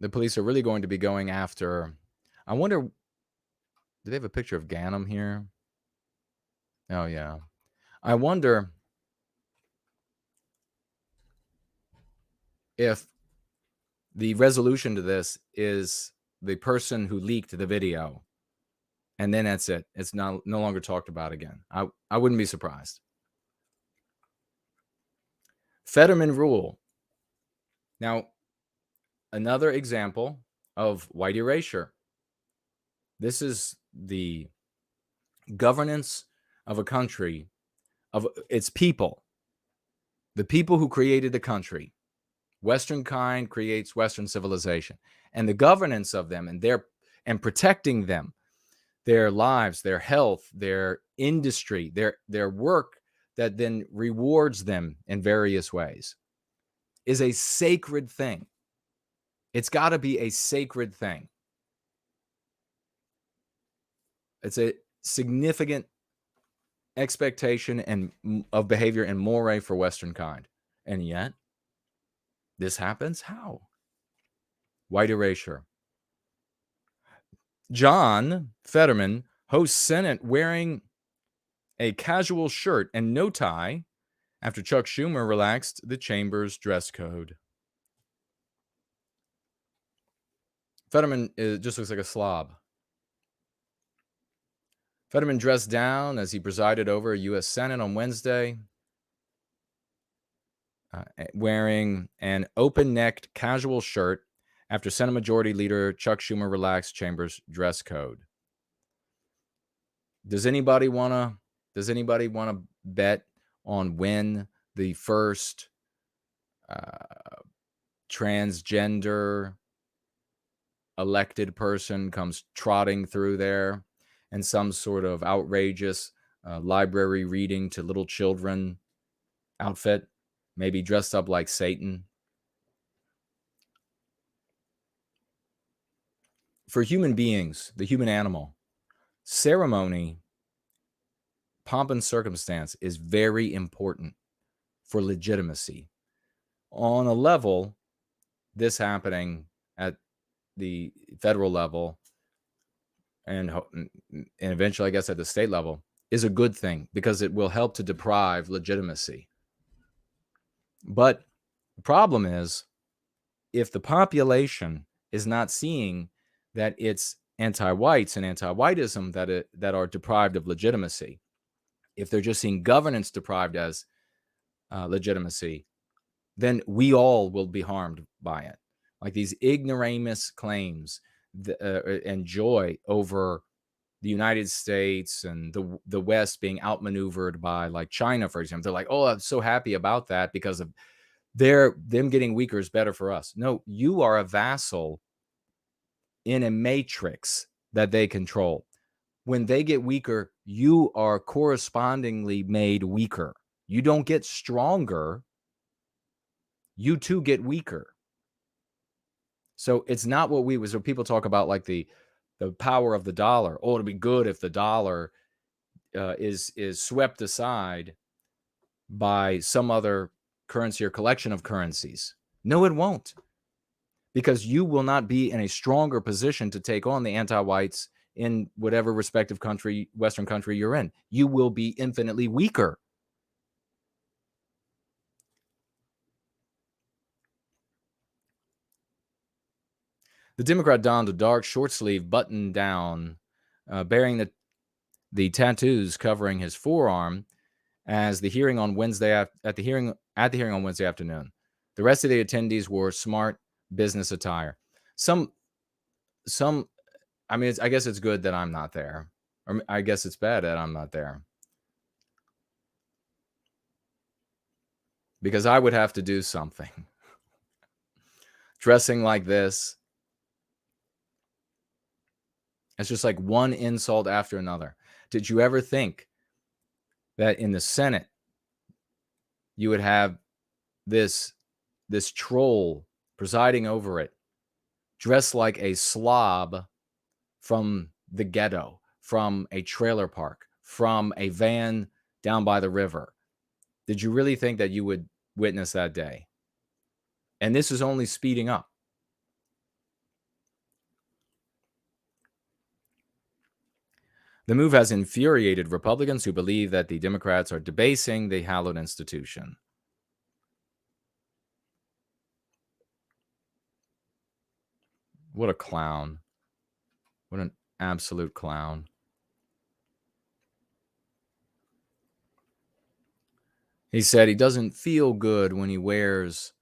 I wonder, do they have a picture of Ganem here? Oh, yeah. I wonder if the resolution to this is the person who leaked the video, and then that's it. It's no longer talked about again. I wouldn't be surprised. Fetterman rule. Now, another example of white erasure. This is the governance of a country, of its people, the people who created the country. Western kind creates Western civilization, and the governance of them and protecting them, their lives, their health, their industry, their work that then rewards them in various ways is a sacred thing. It's got to be a sacred thing. It's a significant expectation of behavior and moray for Western kind. And yet, this happens? How? White erasure. John Fetterman hosts Senate wearing a casual shirt and no tie after Chuck Schumer relaxed the chamber's dress code. Fetterman just looks like a slob. Fetterman dressed down as he presided over a U.S. Senate on Wednesday, wearing an open-necked casual shirt after Senate Majority Leader Chuck Schumer relaxed chamber's dress code. Does anybody want to bet on when the first transgender elected person comes trotting through there and some sort of outrageous library reading to little children outfit, maybe dressed up like Satan? For human beings, the human animal, ceremony, pomp and circumstance is very important for legitimacy. On a level, this happening at the federal level and eventually, I guess, at the state level is a good thing because it will help to deprive legitimacy. But the problem is if the population is not seeing that it's anti-whites and anti-whiteism that are deprived of legitimacy, if they're just seeing governance deprived as legitimacy, then we all will be harmed by it. Like these ignoramus claims and joy over the United States and the West being outmaneuvered by like China, for example. They're like, oh, I'm so happy about that because of them getting weaker is better for us. No, you are a vassal in a matrix that they control. When they get weaker, you are correspondingly made weaker. You don't get stronger. You too get weaker. So it's not what so people talk about like the power of the dollar. Oh, it'd be good if the dollar is swept aside by some other currency or collection of currencies. No, it won't. Because you will not be in a stronger position to take on the anti-whites in whatever respective country, Western country you're in. You will be infinitely weaker. The Democrat donned a dark short sleeve button down, bearing the tattoos covering his forearm as the hearing on Wednesday at the hearing on Wednesday afternoon. The rest of the attendees wore smart business attire. Some I mean, I guess it's good that I'm not there. Or I guess it's bad that I'm not there. Because I would have to do something. Dressing like this. It's just like one insult after another. Did you ever think that in the Senate you would have this troll presiding over it, dressed like a slob from the ghetto, from a trailer park, from a van down by the river? Did you really think that you would witness that day? And this is only speeding up. The move has infuriated Republicans who believe that the Democrats are debasing the hallowed institution. What a clown. What an absolute clown. He said he doesn't feel good when he wears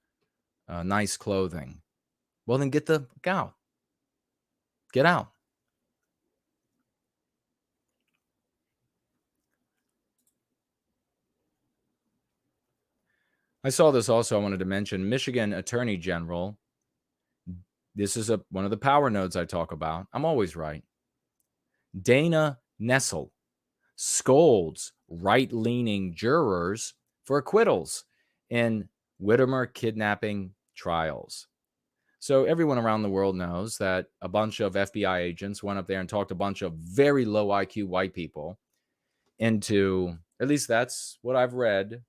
nice clothing. Well, then get out. Get out. I saw this also. I wanted to mention Michigan Attorney General. This is one of the power nodes I talk about. I'm always right. Dana Nessel scolds right-leaning jurors for acquittals in Whitmer kidnapping trials. So everyone around the world knows that a bunch of FBI agents went up there and talked a bunch of very low IQ white people into, at least that's what I've read,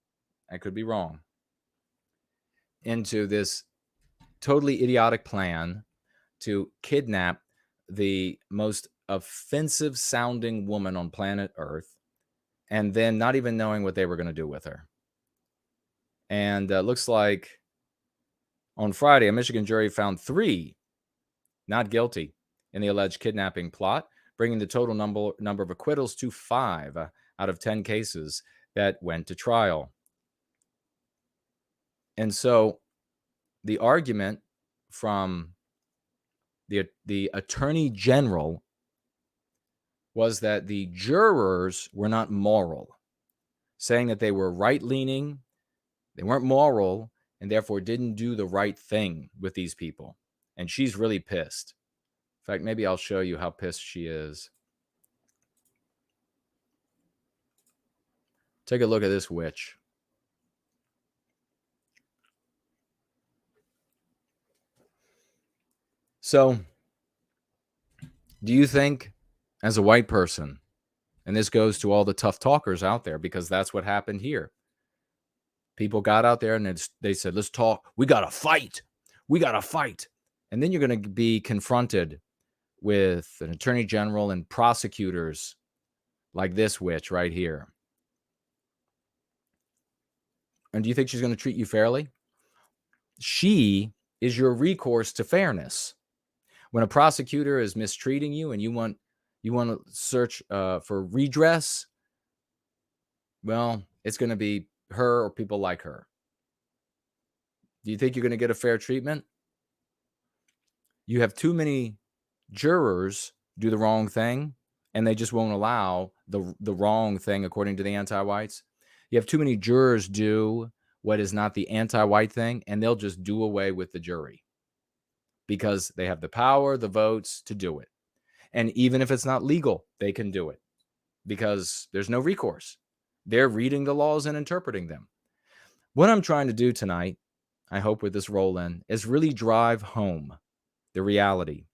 I could be wrong, into this totally idiotic plan to kidnap the most offensive sounding woman on planet Earth, and then not even knowing what they were going to do with her. And looks like on Friday, a Michigan jury found 3 not guilty in the alleged kidnapping plot, bringing the total number of acquittals to 5 out of 10 cases that went to trial. And so the argument from the Attorney General was that the jurors were not moral, saying that they were right-leaning, they weren't moral, and therefore didn't do the right thing with these people. And she's really pissed. In fact, maybe I'll show you how pissed she is. Take a look at this witch. So, do you think, as a white person, and this goes to all the tough talkers out there, because that's what happened here. People got out there and they said, let's talk. We got to fight. We got to fight. And then you're going to be confronted with an attorney general and prosecutors like this witch right here. And do you think she's going to treat you fairly? She is your recourse to fairness. When a prosecutor is mistreating you and you want to search for redress, well, it's going to be her or people like her. Do you think you're going to get a fair treatment? You have too many jurors do the wrong thing, and they just won't allow the wrong thing according to the anti-whites. You have too many jurors do what is not the anti-white thing, and they'll just do away with the jury. because they have the power, the votes to do it. And even if it's not legal, they can do it because there's no recourse. They're reading the laws and interpreting them. What I'm trying to do tonight, I hope with this roll-in, is really drive home the reality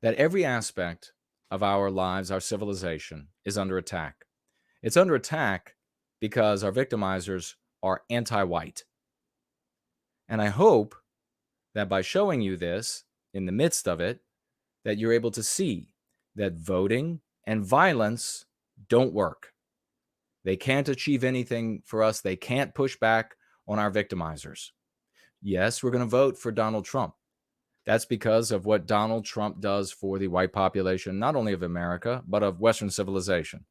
that every aspect of our lives, our civilization, is under attack. It's under attack because our victimizers are anti-white. And I hope that by showing you this in the midst of it, that you're able to see that voting and violence don't work. They can't achieve anything for us. They can't push back on our victimizers. Yes, we're going to vote for Donald Trump. That's because of what Donald Trump does for the white population, not only of America, but of Western civilization.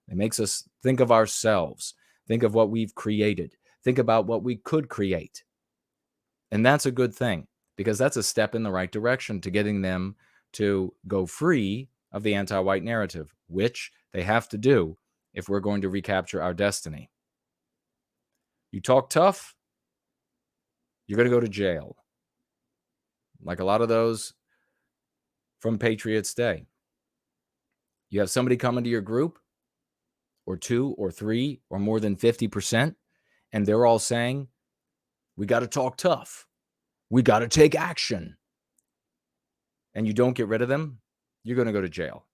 It makes us think of ourselves, think of what we've created, think about what we could create. And that's a good thing because that's a step in the right direction to getting them to go free of the anti-white narrative, which they have to do if we're going to recapture our destiny. You talk tough, you're going to go to jail. Like a lot of those from Patriots Day. You have somebody come into your group, or 2 or 3 or more than 50%, and they're all saying, we got to talk tough. We got to take action. And you don't get rid of them, you're going to go to jail.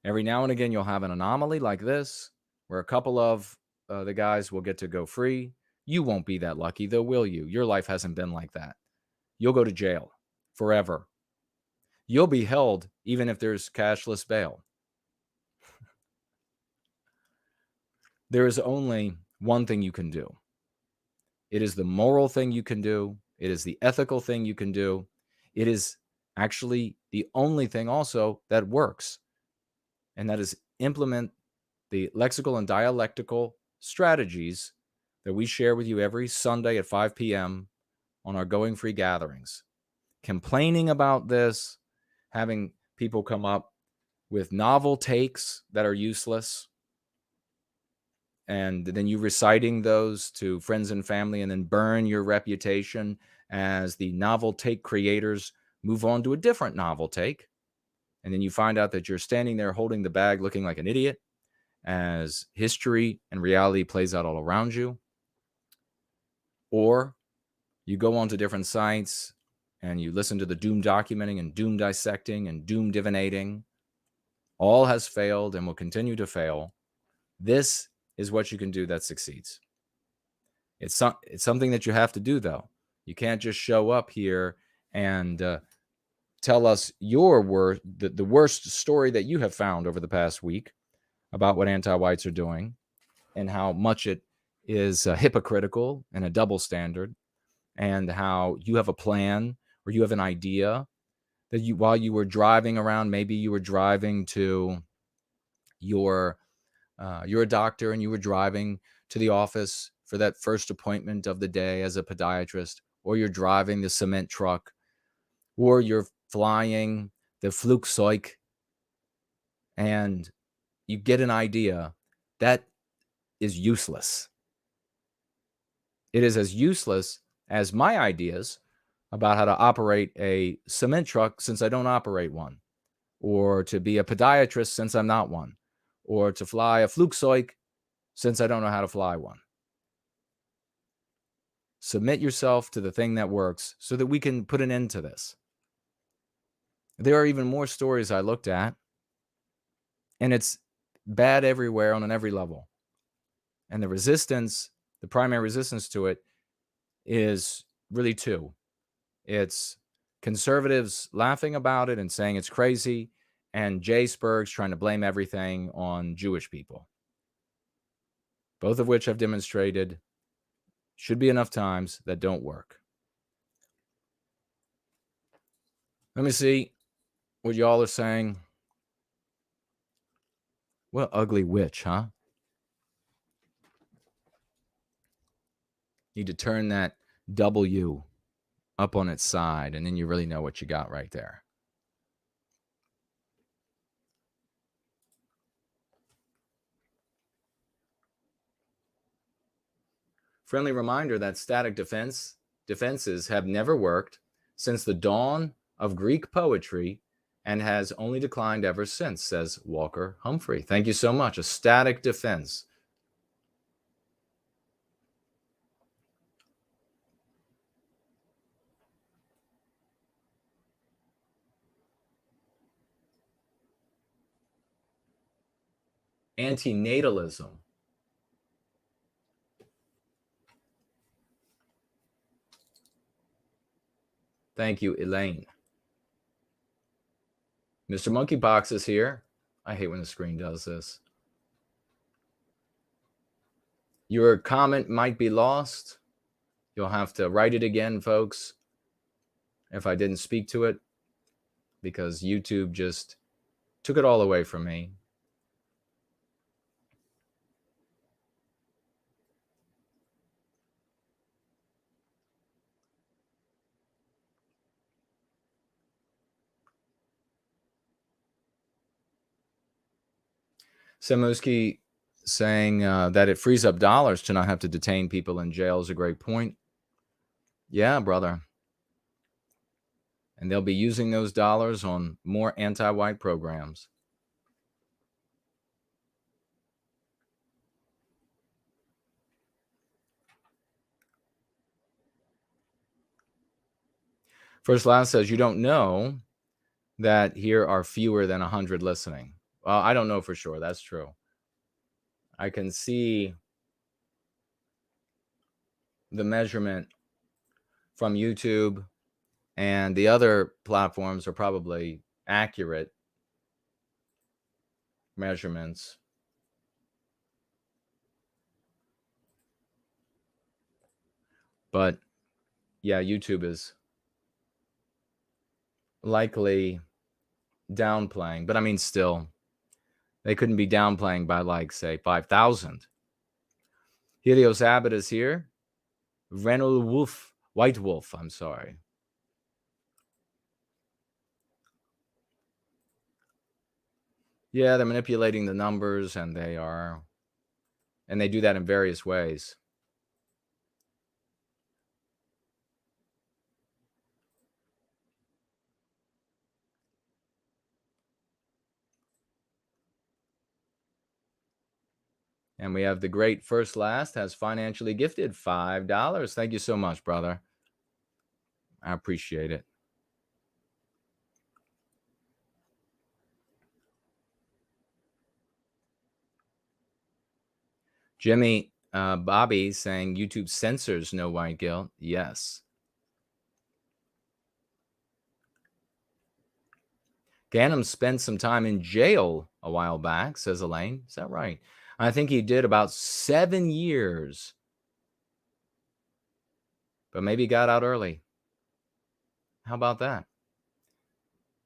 Every now and again, you'll have an anomaly like this, where a couple of the guys will get to go free. You won't be that lucky, though, will you? Your life hasn't been like that. You'll go to jail forever. You'll be held even if there's cashless bail. There is only one thing you can do. It is the moral thing you can do. It is the ethical thing you can do. It is actually the only thing also that works. And that is implement the lexical and dialectical strategies that we share with you every Sunday at 5 p.m. on our Going Free gatherings. Complaining about this, having people come up with novel takes that are useless, and then you reciting those to friends and family and then burn your reputation as the novel take creators move on to a different novel take. And then you find out that you're standing there holding the bag looking like an idiot as history and reality plays out all around you. Or you go onto different sites and you listen to the doom documenting and doom dissecting and doom divinating. All has failed and will continue to fail. This is what you can do that succeeds. It's something that you have to do, though. You can't just show up here and tell us the worst story that you have found over the past week about what anti-whites are doing and how much it is hypocritical and a double standard, and how you have a plan or you have an idea that while you were driving around, maybe you were driving to you're a doctor and you were driving to the office for that first appointment of the day as a podiatrist, or you're driving the cement truck, or you're flying the Flugzeug, and you get an idea that is useless. It is as useless as my ideas about how to operate a cement truck since I don't operate one, or to be a podiatrist since I'm not one, or to fly a Flugzeug since I don't know how to fly one. Submit yourself to the thing that works so that we can put an end to this. There are even more stories I looked at, and it's bad everywhere on every level. And the primary resistance to it is really two. It's conservatives laughing about it and saying it's crazy, and Jay Spurg's trying to blame everything on Jewish people. Both of which have demonstrated should be enough times that don't work. Let me see what y'all are saying. What ugly witch, huh? Need to turn that W up on its side, and then you really know what you got right there. Friendly reminder that static defenses have never worked. since the dawn of Greek poetry and has only declined ever since, says Walker Humphrey. Thank you so much. A static defense. Antinatalism. Thank you, Elaine. Mr. Monkeypox is here. I hate when the screen does this. Your comment might be lost. You'll have to write it again, folks, if I didn't speak to it, because YouTube just took it all away from me. Semuski saying that it frees up dollars to not have to detain people in jail is a great point. Yeah, brother. And they'll be using those dollars on more anti-white programs. First Last says, you don't know that here are fewer than 100 listening. Well, I don't know for sure. That's true. I can see the measurement from YouTube, and the other platforms are probably accurate measurements. But yeah, YouTube is likely downplaying. But I mean, still, they couldn't be downplaying by, like, say, 5,000. Helios Abbott is here. Reynold Wolf, White Wolf, I'm sorry. Yeah, they're manipulating the numbers, and they do that in various ways. And we have the great First Last has financially gifted $5. Thank you so much, brother. I appreciate it. Jimmy Bobby saying YouTube censors no white guilt. Yes. Ganem spent some time in jail a while back, says Elaine. Is that right? I think he did about 7 years. But maybe he got out early. How about that?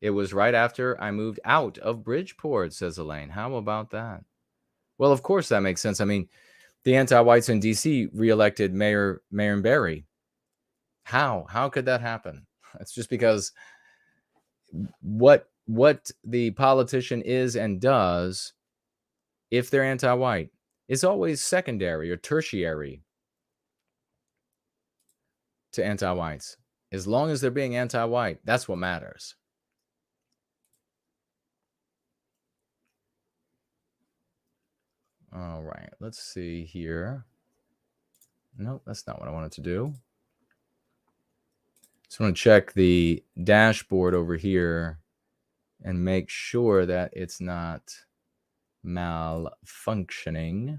It was right after I moved out of Bridgeport, says Elaine. How about that? Well, of course that makes sense. I mean, the anti-whites in D.C. reelected Mayor Barry. How could that happen? It's just because what the politician is and does, if they're anti-white, is always secondary or tertiary to anti-whites. As long as they're being anti-white, that's what matters. All right, let's see here. Nope, that's not what I wanted to do. Just want to check the dashboard over here and make sure that it's not malfunctioning.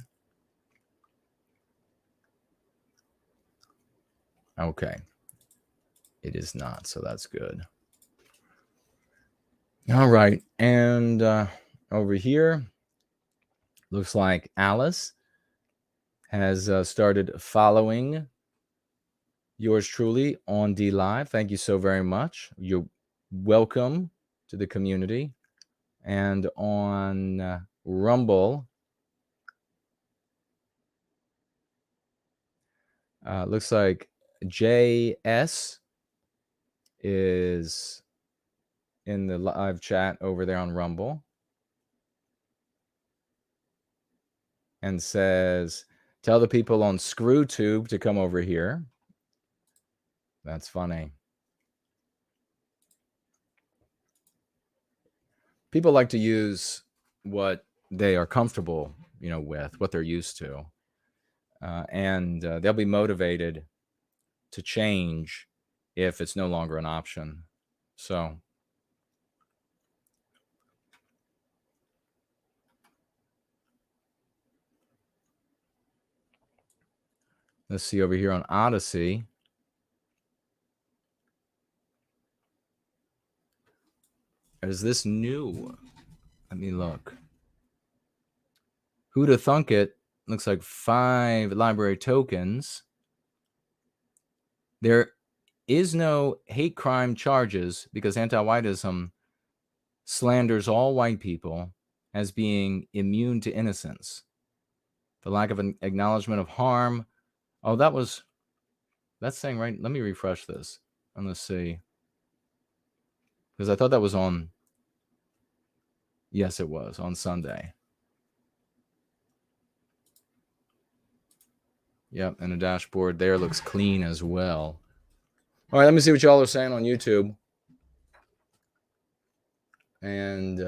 Okay. It is not, so that's good. All right, and over here, looks like Alice has started following yours truly on D Live. Thank you so very much. You're welcome to the community. And on Rumble, looks like JS is in the live chat over there on Rumble and says, tell the people on ScrewTube to come over here. That's funny. people like to use what they are comfortable, with, what they're used to. And they'll be motivated to change if it's no longer an option. So let's see over here on Odyssey. Is this new? Let me look. Who'da thunk it? Looks like 5 library tokens. There is no hate crime charges because anti-whiteism slanders all white people as being immune to innocence. The lack of an acknowledgement of harm. Oh, that's saying right. Let me refresh this and let's see. Because I thought that was on. Yes, it was on Sunday. Yep, and the dashboard there looks clean as well. All right, let me see what y'all are saying on YouTube. And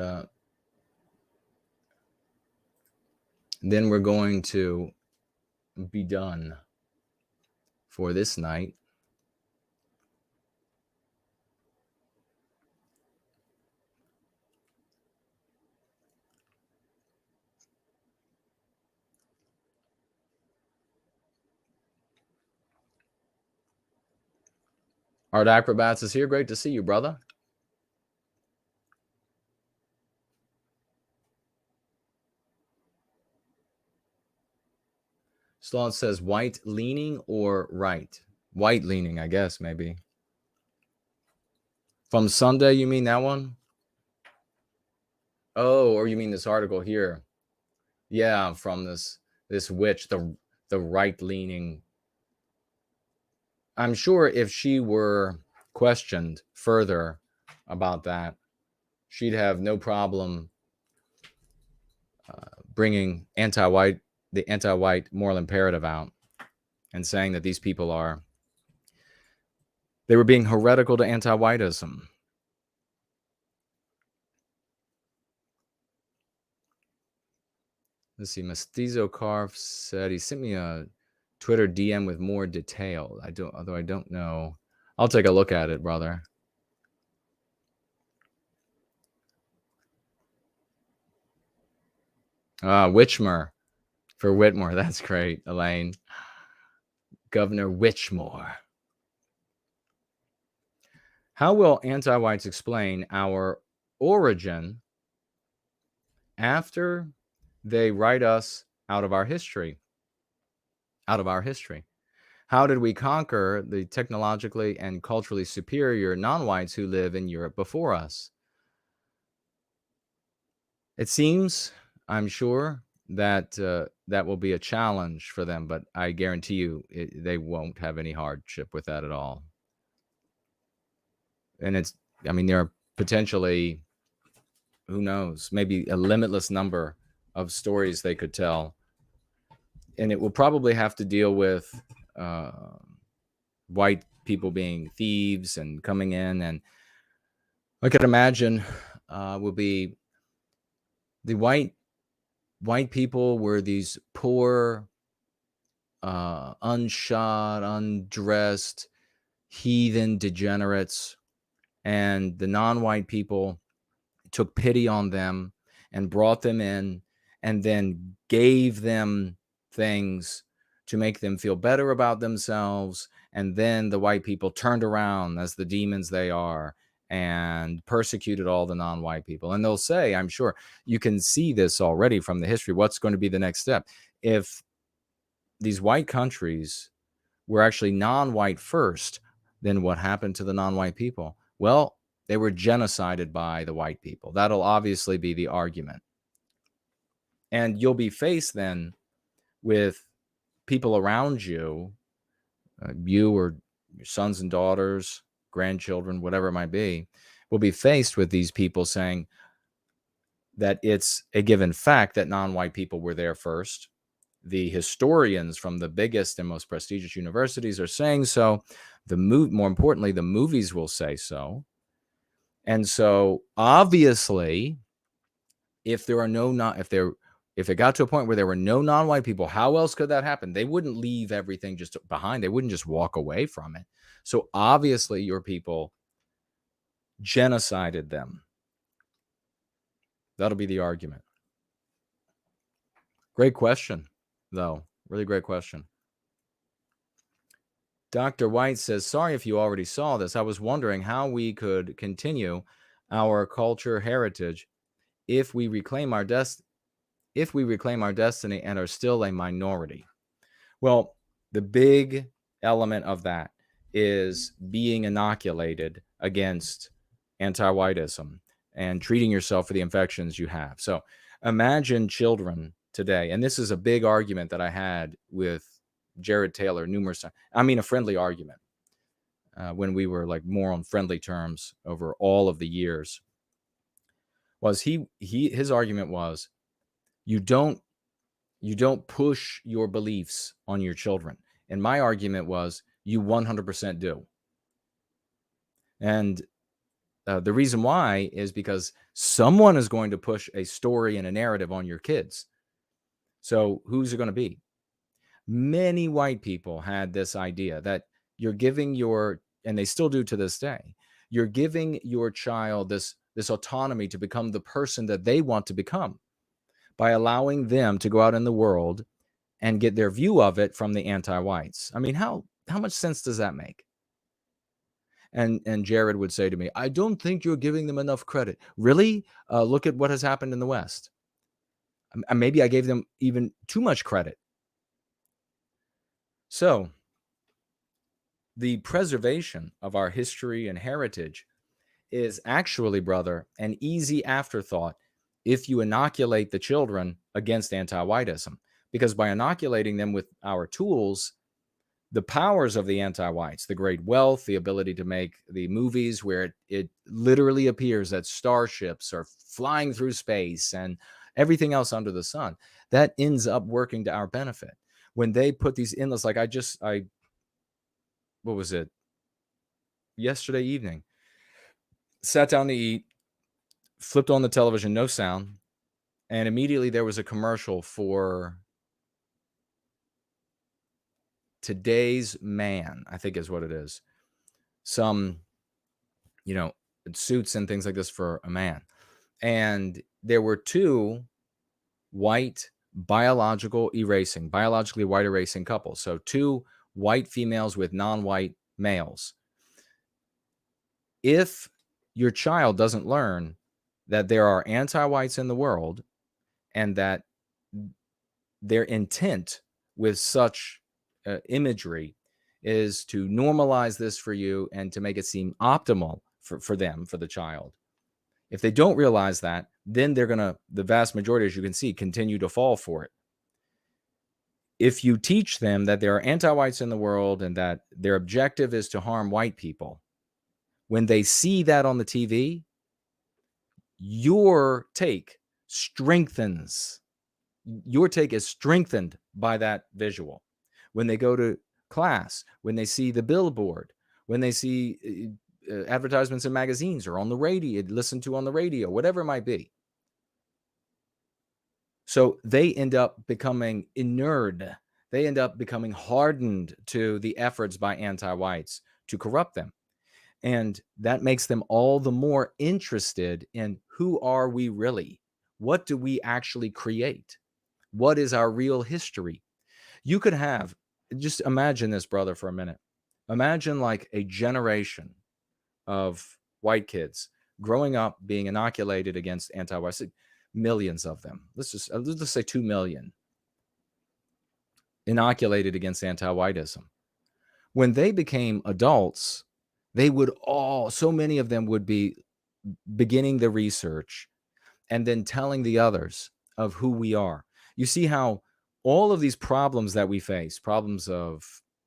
then we're going to be done for this night. Art Acrobats is here. Great to see you, brother. Sloan says white leaning or right? White leaning, I guess, maybe. From Sunday, you mean that one? Oh, or you mean this article here? Yeah, from this witch, the right leaning. I'm sure if she were questioned further about that, she'd have no problem bringing the anti-white moral imperative out and saying that these people they were being heretical to anti-whiteism. Let's see. Mestizo Carf said he sent me a Twitter DM with more detail. Although I don't know. I'll take a look at it, brother. Whitmore for Whitmore. That's great, Elaine. Governor Whitmore. How will anti-whites explain our origin after they write us out of our history? Out of our history. How did we conquer the technologically and culturally superior non-whites who live in Europe before us? It seems, I'm sure, that that will be a challenge for them, but I guarantee you they won't have any hardship with that at all. And there are potentially, who knows, maybe a limitless number of stories they could tell. And it will probably have to deal with white people being thieves and coming in. And I could imagine will be the white people were these poor, unshod, undressed, heathen degenerates. And the non-white people took pity on them and brought them in and then gave them things to make them feel better about themselves. And then the white people turned around as the demons they are and persecuted all the non-white people. And they'll say, I'm sure you can see this already from the history, what's going to be the next step. If these white countries were actually non-white first, then what happened to the non-white people? Well, they were genocided by the white people. That'll obviously be the argument. And you'll be faced then with people around you, you or your sons and daughters, grandchildren, whatever it might be, will be faced with these people saying that it's a given fact that non-white people were there first. The historians from the biggest and most prestigious universities are saying so. More importantly, the movies will say so. And so obviously if there are no not if it got to a point where there were no non-white people, how else could that happen? They wouldn't leave everything just behind. They wouldn't just walk away from it. So obviously your people genocided them. That'll be the argument. Great question, though. Really great question. Dr. White says, sorry if you already saw this. I was wondering how we could continue our culture heritage if we reclaim our destiny and are still a minority. Well, the big element of that is being inoculated against anti-whiteism and treating yourself for the infections you have. So imagine children today, and this is a big argument that I had with Jared Taylor numerous times. I mean, a friendly argument when we were like more on friendly terms over all of the years. Was his argument was, you don't push your beliefs on your children. And my argument was, you 100% do. And the reason why is because someone is going to push a story and a narrative on your kids. So who's it going to be? Many white people had this idea that you're giving and they still do to this day, you're giving your child this autonomy to become the person that they want to become by allowing them to go out in the world and get their view of it from the anti-whites. I mean, how much sense does that make? And Jared would say to me, I don't think you're giving them enough credit. Really? Look at what has happened in the West. Maybe I gave them even too much credit. So the preservation of our history and heritage is actually, brother, an easy afterthought if you inoculate the children against anti-whiteism. Because by inoculating them with our tools, the powers of the anti-whites, the great wealth, the ability to make the movies where it literally appears that starships are flying through space and everything else under the sun, that ends up working to our benefit. When they put these endless, like what was it? Yesterday evening, sat down to eat, flipped on the television, no sound, and immediately there was a commercial for Today's Man, I think is what it is. Some, suits and things like this for a man. And there were two white biologically white erasing couples. So two white females with non-white males. If your child doesn't learn that there are anti-whites in the world and that their intent with such imagery is to normalize this for you and to make it seem optimal for them, for the child. If they don't realize that, then they're going to, the vast majority, as you can see, continue to fall for it. If you teach them that there are anti-whites in the world and that their objective is to harm white people, when they see that on the TV, your take strengthens. Your take is strengthened by that visual. When they go to class, when they see the billboard, when they see advertisements in magazines or on the radio, listen to on the radio, whatever it might be. So they end up becoming inured. They end up becoming hardened to the efforts by anti-whites to corrupt them. And that makes them all the more interested in who are we really? What do we actually create? What is our real history? You could have, just imagine this, brother, for a minute. Imagine like a generation of white kids growing up being inoculated against anti-whites, millions of them. Let's just say 2 million inoculated against anti-whiteism. When they became adults, they would so many of them would be beginning the research and then telling the others of who we are. You see how all of these problems that we face, problems of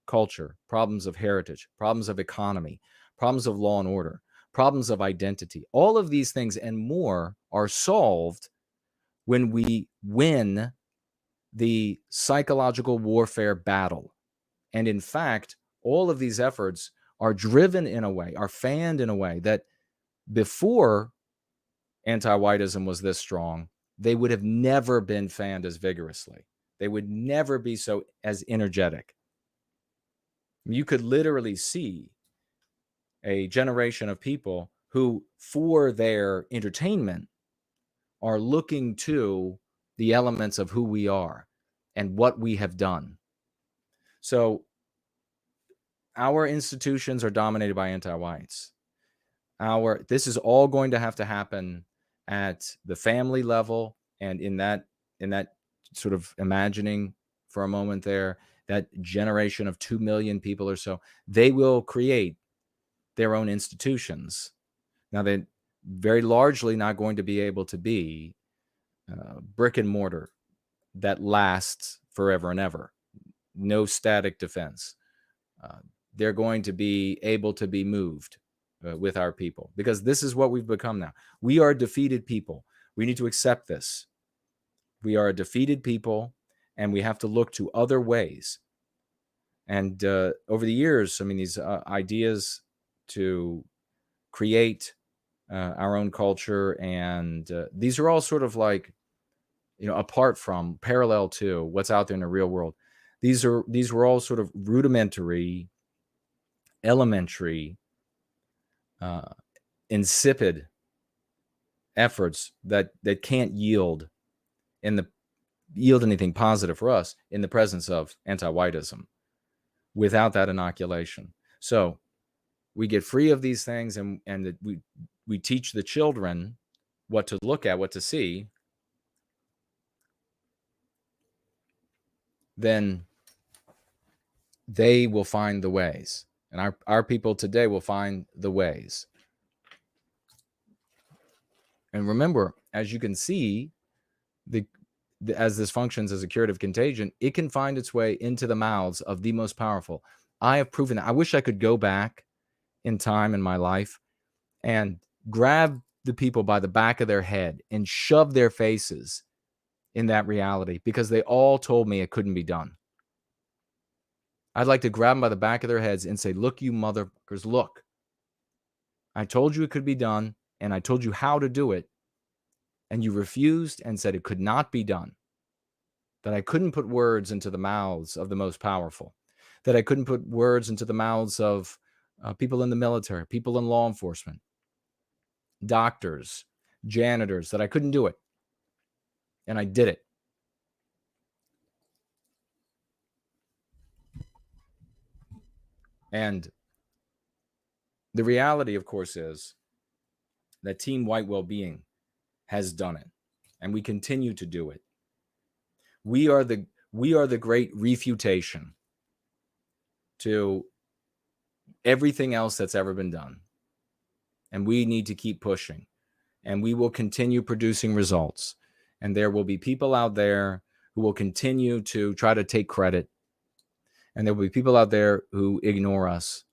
culture, problems of heritage, problems of economy, problems of law and order, problems of identity, all of these things and more are solved when we win the psychological warfare battle. And in fact, all of these efforts are driven in a way, are fanned in a way that before anti-whiteism was this strong, they would have never been fanned as vigorously. They would never be so as energetic. You could literally see a generation of people who, for their entertainment, are looking to the elements of who we are and what we have done. So our institutions are dominated by anti-whites. This is all going to have to happen at the family level, and in that sort of imagining for a moment there, that generation of 2 million people or so, they will create their own institutions. Now, they're very largely not going to be able to be brick and mortar that lasts forever and ever. No static defense. They're going to be able to be moved with our people, because this is what we've become now. We are a defeated people. We need to accept this. We are a defeated people, and we have to look to other ways. And over the years, I mean, these ideas to create our own culture, and these are all sort of like, apart from, parallel to what's out there in the real world. These were all sort of rudimentary, elementary, insipid efforts that can't yield anything positive for us in the presence of anti-whiteism without that inoculation. So we get free of these things, and we teach the children what to look at, what to see. Then they will find the ways. And our people today will find the ways. And remember, as you can see, as this functions as a curative contagion, it can find its way into the mouths of the most powerful. I have proven that. I wish I could go back in time in my life and grab the people by the back of their head and shove their faces in that reality, because they all told me it couldn't be done. I'd like to grab them by the back of their heads and say, look, you motherfuckers, look. I told you it could be done, and I told you how to do it, and you refused and said it could not be done. That I couldn't put words into the mouths of the most powerful. That I couldn't put words into the mouths of people in the military, people in law enforcement, doctors, janitors, that I couldn't do it. And I did it. And the reality, of course, is that Team White Wellbeing has done it, and we continue to do it. We are the great refutation to everything else that's ever been done. And we need to keep pushing, and we will continue producing results. And there will be people out there who will continue to try to take credit. And there will be people out there who ignore us.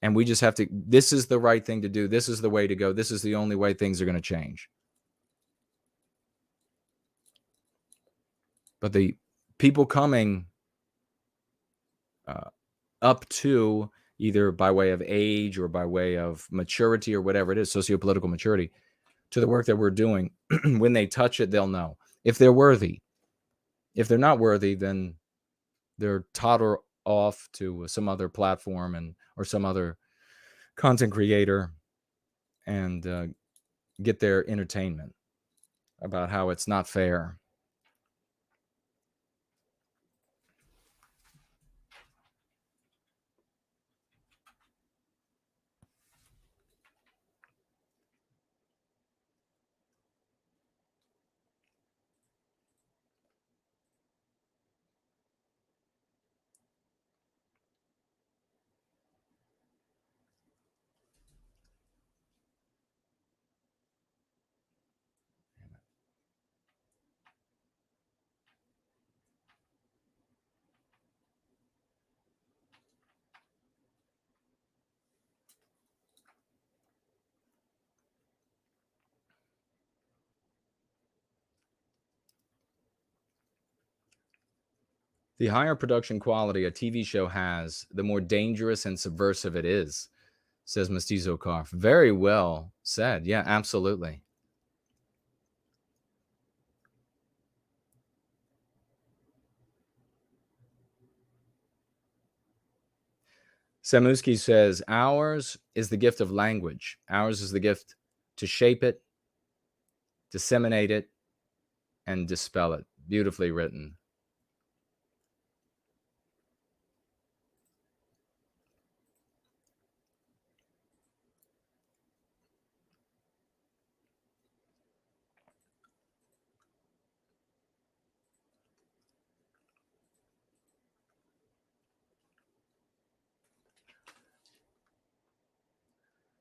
And we just have to, this is the right thing to do. This is the way to go. This is the only way things are going to change. But the people coming up to, either by way of age or by way of maturity or whatever it is, socio-political maturity, to the work that we're doing, when they touch it, they'll know if they're worthy. If they're not worthy, then they're totter off to some other platform or some other content creator and get their entertainment about how it's not fair. The higher production quality a TV show has, the more dangerous and subversive it is, says Mestizo Carf. Very well said. Yeah, absolutely. Samuski says, ours is the gift of language. Ours is the gift to shape it, disseminate it, and dispel it. Beautifully written.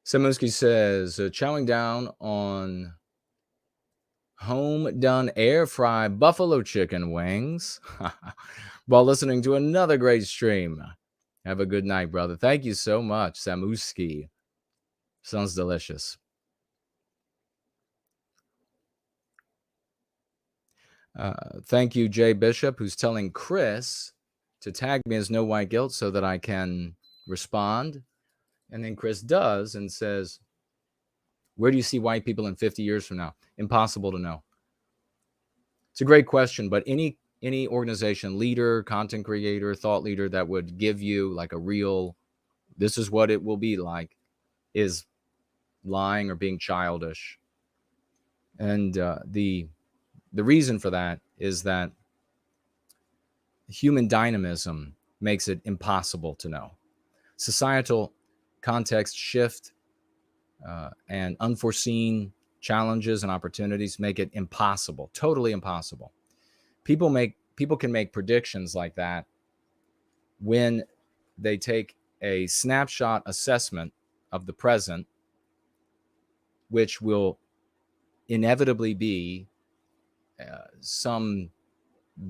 Samuski says, chowing down on home done air fry buffalo chicken wings while listening to another great stream. Have a good night, brother. Thank you so much, Samuski. Sounds delicious. Thank you, Jay Bishop, who's telling Chris to tag me as No White Guilt so that I can respond. And then Chris does and says, where do you see white people in 50 years from now? Impossible to know. It's a great question, but any organization, leader, content creator, thought leader that would give you like a real, this is what it will be like, is lying or being childish. And the reason for that is that human dynamism makes it impossible to know. Societal context shift and unforeseen challenges and opportunities make it impossible, totally impossible. People can make predictions like that when they take a snapshot assessment of the present, which will inevitably be some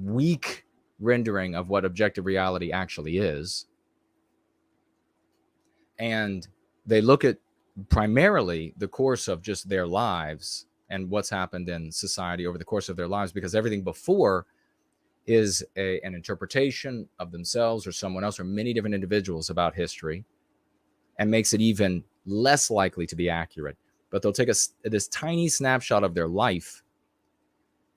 weak rendering of what objective reality actually is. And they look at primarily the course of just their lives and what's happened in society over the course of their lives, because everything before is an interpretation of themselves or someone else or many different individuals about history, and makes it even less likely to be accurate. But they'll take this tiny snapshot of their life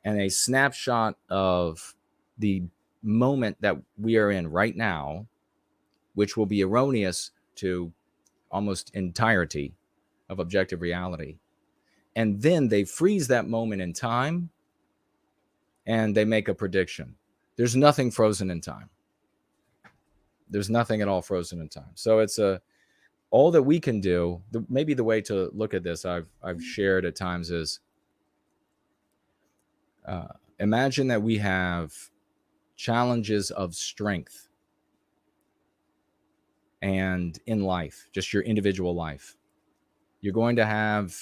and a snapshot of the moment that we are in right now, which will be erroneous to almost entirety of objective reality. And then they freeze that moment in time and they make a prediction. There's nothing frozen in time. There's nothing at all frozen in time. So it's all that we can do. Maybe the way to look at this, I've shared at times, is imagine that we have challenges of strength and in life, just your individual life. You're going to have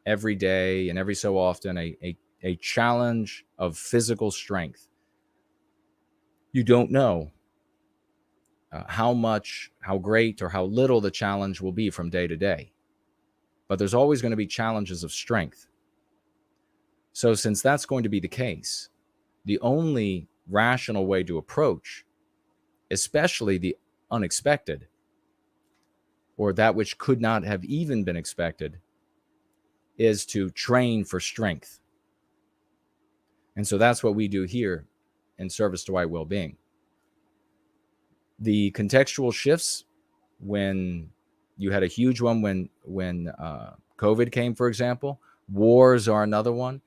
every day and every so often a challenge of physical strength. You don't know how much, how great, or how little the challenge will be from day to day. But there's always going to be challenges of strength. So since that's going to be the case, the only rational way to approach, especially the unexpected, or that which could not have even been expected, is to train for strength. And so that's what we do here in service to white well-being. The contextual shifts, when you had a huge one when COVID came, for example, wars are another one.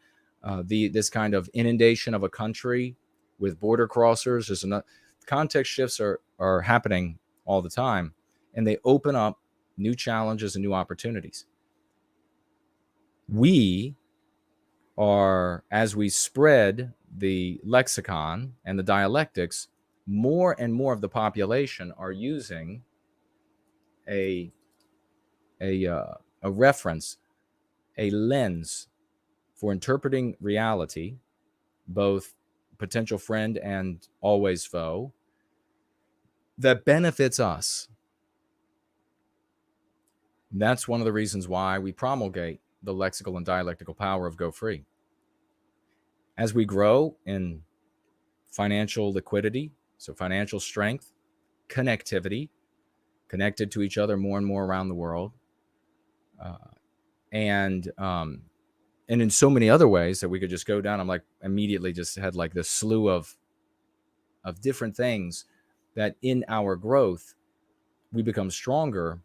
This kind of inundation of a country with border crossers is another. Context shifts are happening all the time, and they open up new challenges and new opportunities. We are, as we spread the lexicon and the dialectics, more and more of the population are using a reference, a lens for interpreting reality, both potential friend and always foe, that benefits us. That's one of the reasons why we promulgate the lexical and dialectical power of Go Free. As we grow in financial liquidity, so financial strength, connectivity, connected to each other more and more around the world, and in so many other ways that we could just go down. I'm like immediately just had like this slew of different things that in our growth we become stronger,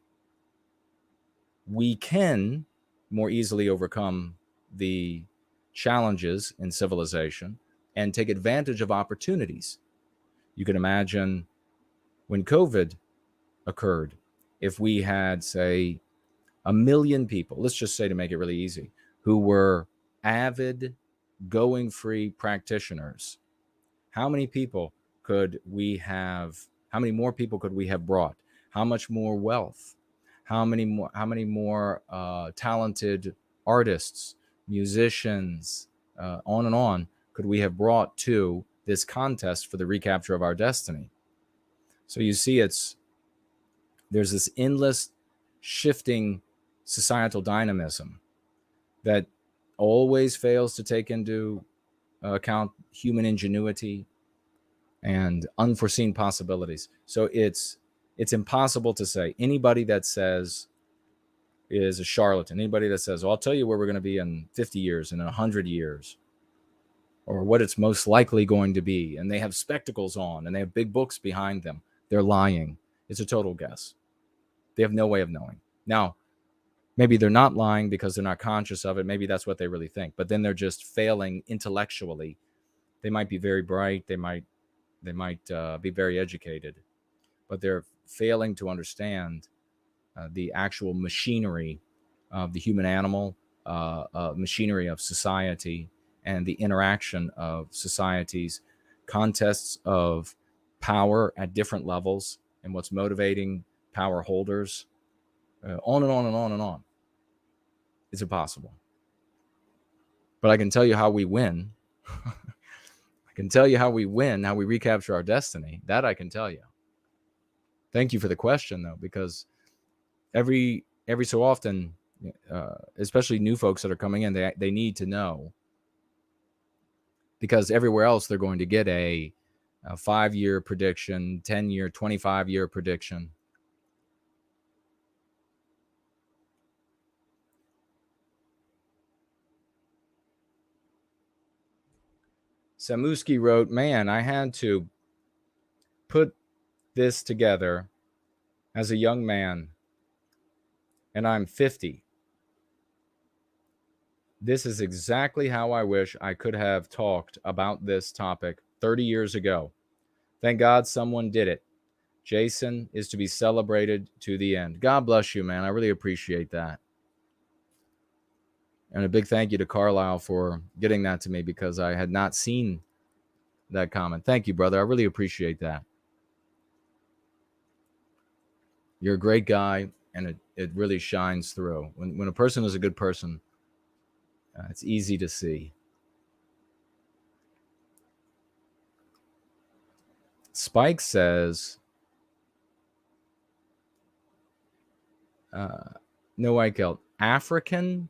we can more easily overcome the challenges in civilization and take advantage of opportunities. You can imagine when COVID occurred, if we had, say, 1 million people, let's just say to make it really easy, who were avid going free practitioners, how many people could we have, how many more people could we have brought? How much more wealth? How many more talented artists, musicians, on and on could we have brought to this contest for the recapture of our destiny? So you see, there's this endless shifting societal dynamism that always fails to take into account human ingenuity and unforeseen possibilities. So it's impossible to say. Anybody that says is a charlatan. Anybody that says, well, I'll tell you where we're going to be in 50 years and in 100 years, or what it's most likely going to be, and they have spectacles on and they have big books behind them, they're lying. It's a total guess. They have no way of knowing. Now, maybe they're not lying because they're not conscious of it. Maybe that's what they really think. But then they're just failing intellectually. They might be very bright. They might be very educated, but they're failing to understand the actual machinery of the human animal, machinery of society, and the interaction of societies, contests of power at different levels, and what's motivating power holders, on and on and on and on. It's impossible. But I can tell you how we win. I can tell you how we win, how we recapture our destiny. That I can tell you. Thank you for the question, though, because every so often, especially new folks that are coming in, they need to know, because everywhere else they're going to get a 5-year prediction, 10-year, 25-year prediction. Samuski wrote, man, I had to put this together as a young man, and I'm 50. This is exactly how I wish I could have talked about this topic 30 years ago. Thank God someone did it. Jason is to be celebrated to the end. God bless you, man. I really appreciate that. And a big thank you to Carlisle for getting that to me, because I had not seen that comment. Thank you, brother. I really appreciate that. You're a great guy, and it really shines through. When a person is a good person, it's easy to see. Spike says, no white guilt. African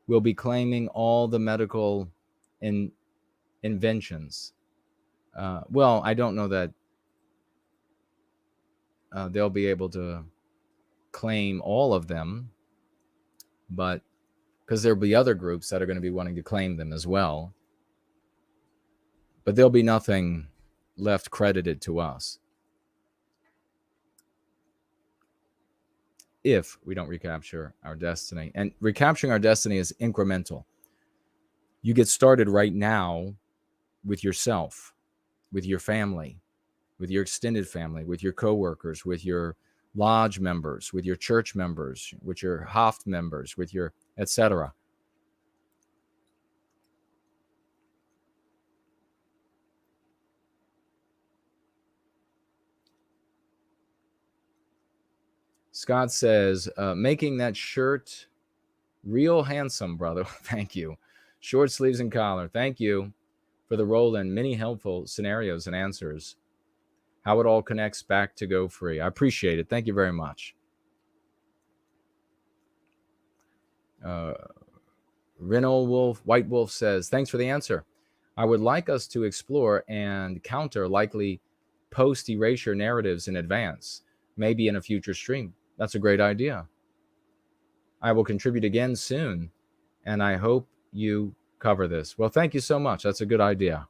will be claiming all the medical inventions. Well, I don't know that they'll be able to claim all of them, but because there'll be other groups that are going to be wanting to claim them as well. But there'll be nothing left credited to us if we don't recapture our destiny. And recapturing our destiny is incremental. You get started right now with yourself, with your family, with your extended family, with your coworkers, with your lodge members, with your church members, with your Haft members, with your etc. Scott says, making that shirt real handsome, brother. Thank you. Short sleeves and collar. Thank you for the role in many helpful scenarios and answers. How it all connects back to Go Free. I appreciate it. Thank you very much. Renault Wolf, White Wolf says, thanks for the answer. I would like us to explore and counter likely post-erasure narratives in advance, maybe in a future stream. That's a great idea. I will contribute again soon, and I hope you cover this. Well, thank you so much. That's a good idea.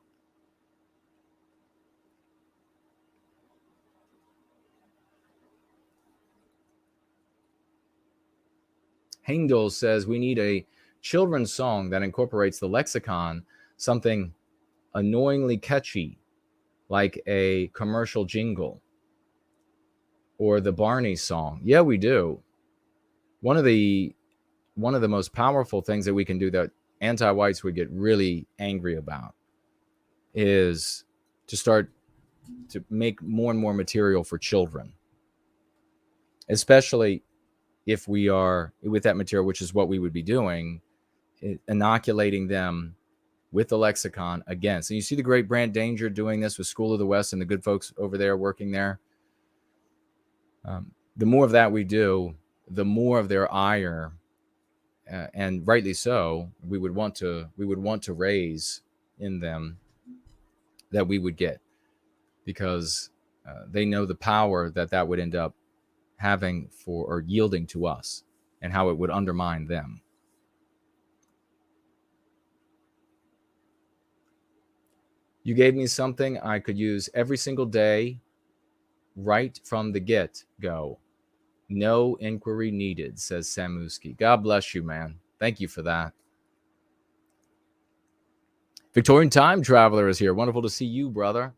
Hengel says we need a children's song that incorporates the lexicon, something annoyingly catchy, like a commercial jingle or the Barney song. Yeah, we do. One of the most powerful things that we can do that anti-whites would get really angry about is to start to make more and more material for children, especially if we are with that material, which is what we would be doing, inoculating them with the lexicon again. So you see the great Brant Danger doing this with School of the West and the good folks over there working there. The more of that we do, the more of their ire, and rightly so, we would want to raise in them, that we would get, because they know the power that would end up having for, or yielding to us, and how it would undermine them. You gave me something I could use every single day, right from the get-go. No inquiry needed, says Samuski. God bless you, man. Thank you for that. Victorian Time Traveler is here. Wonderful to see you, brother.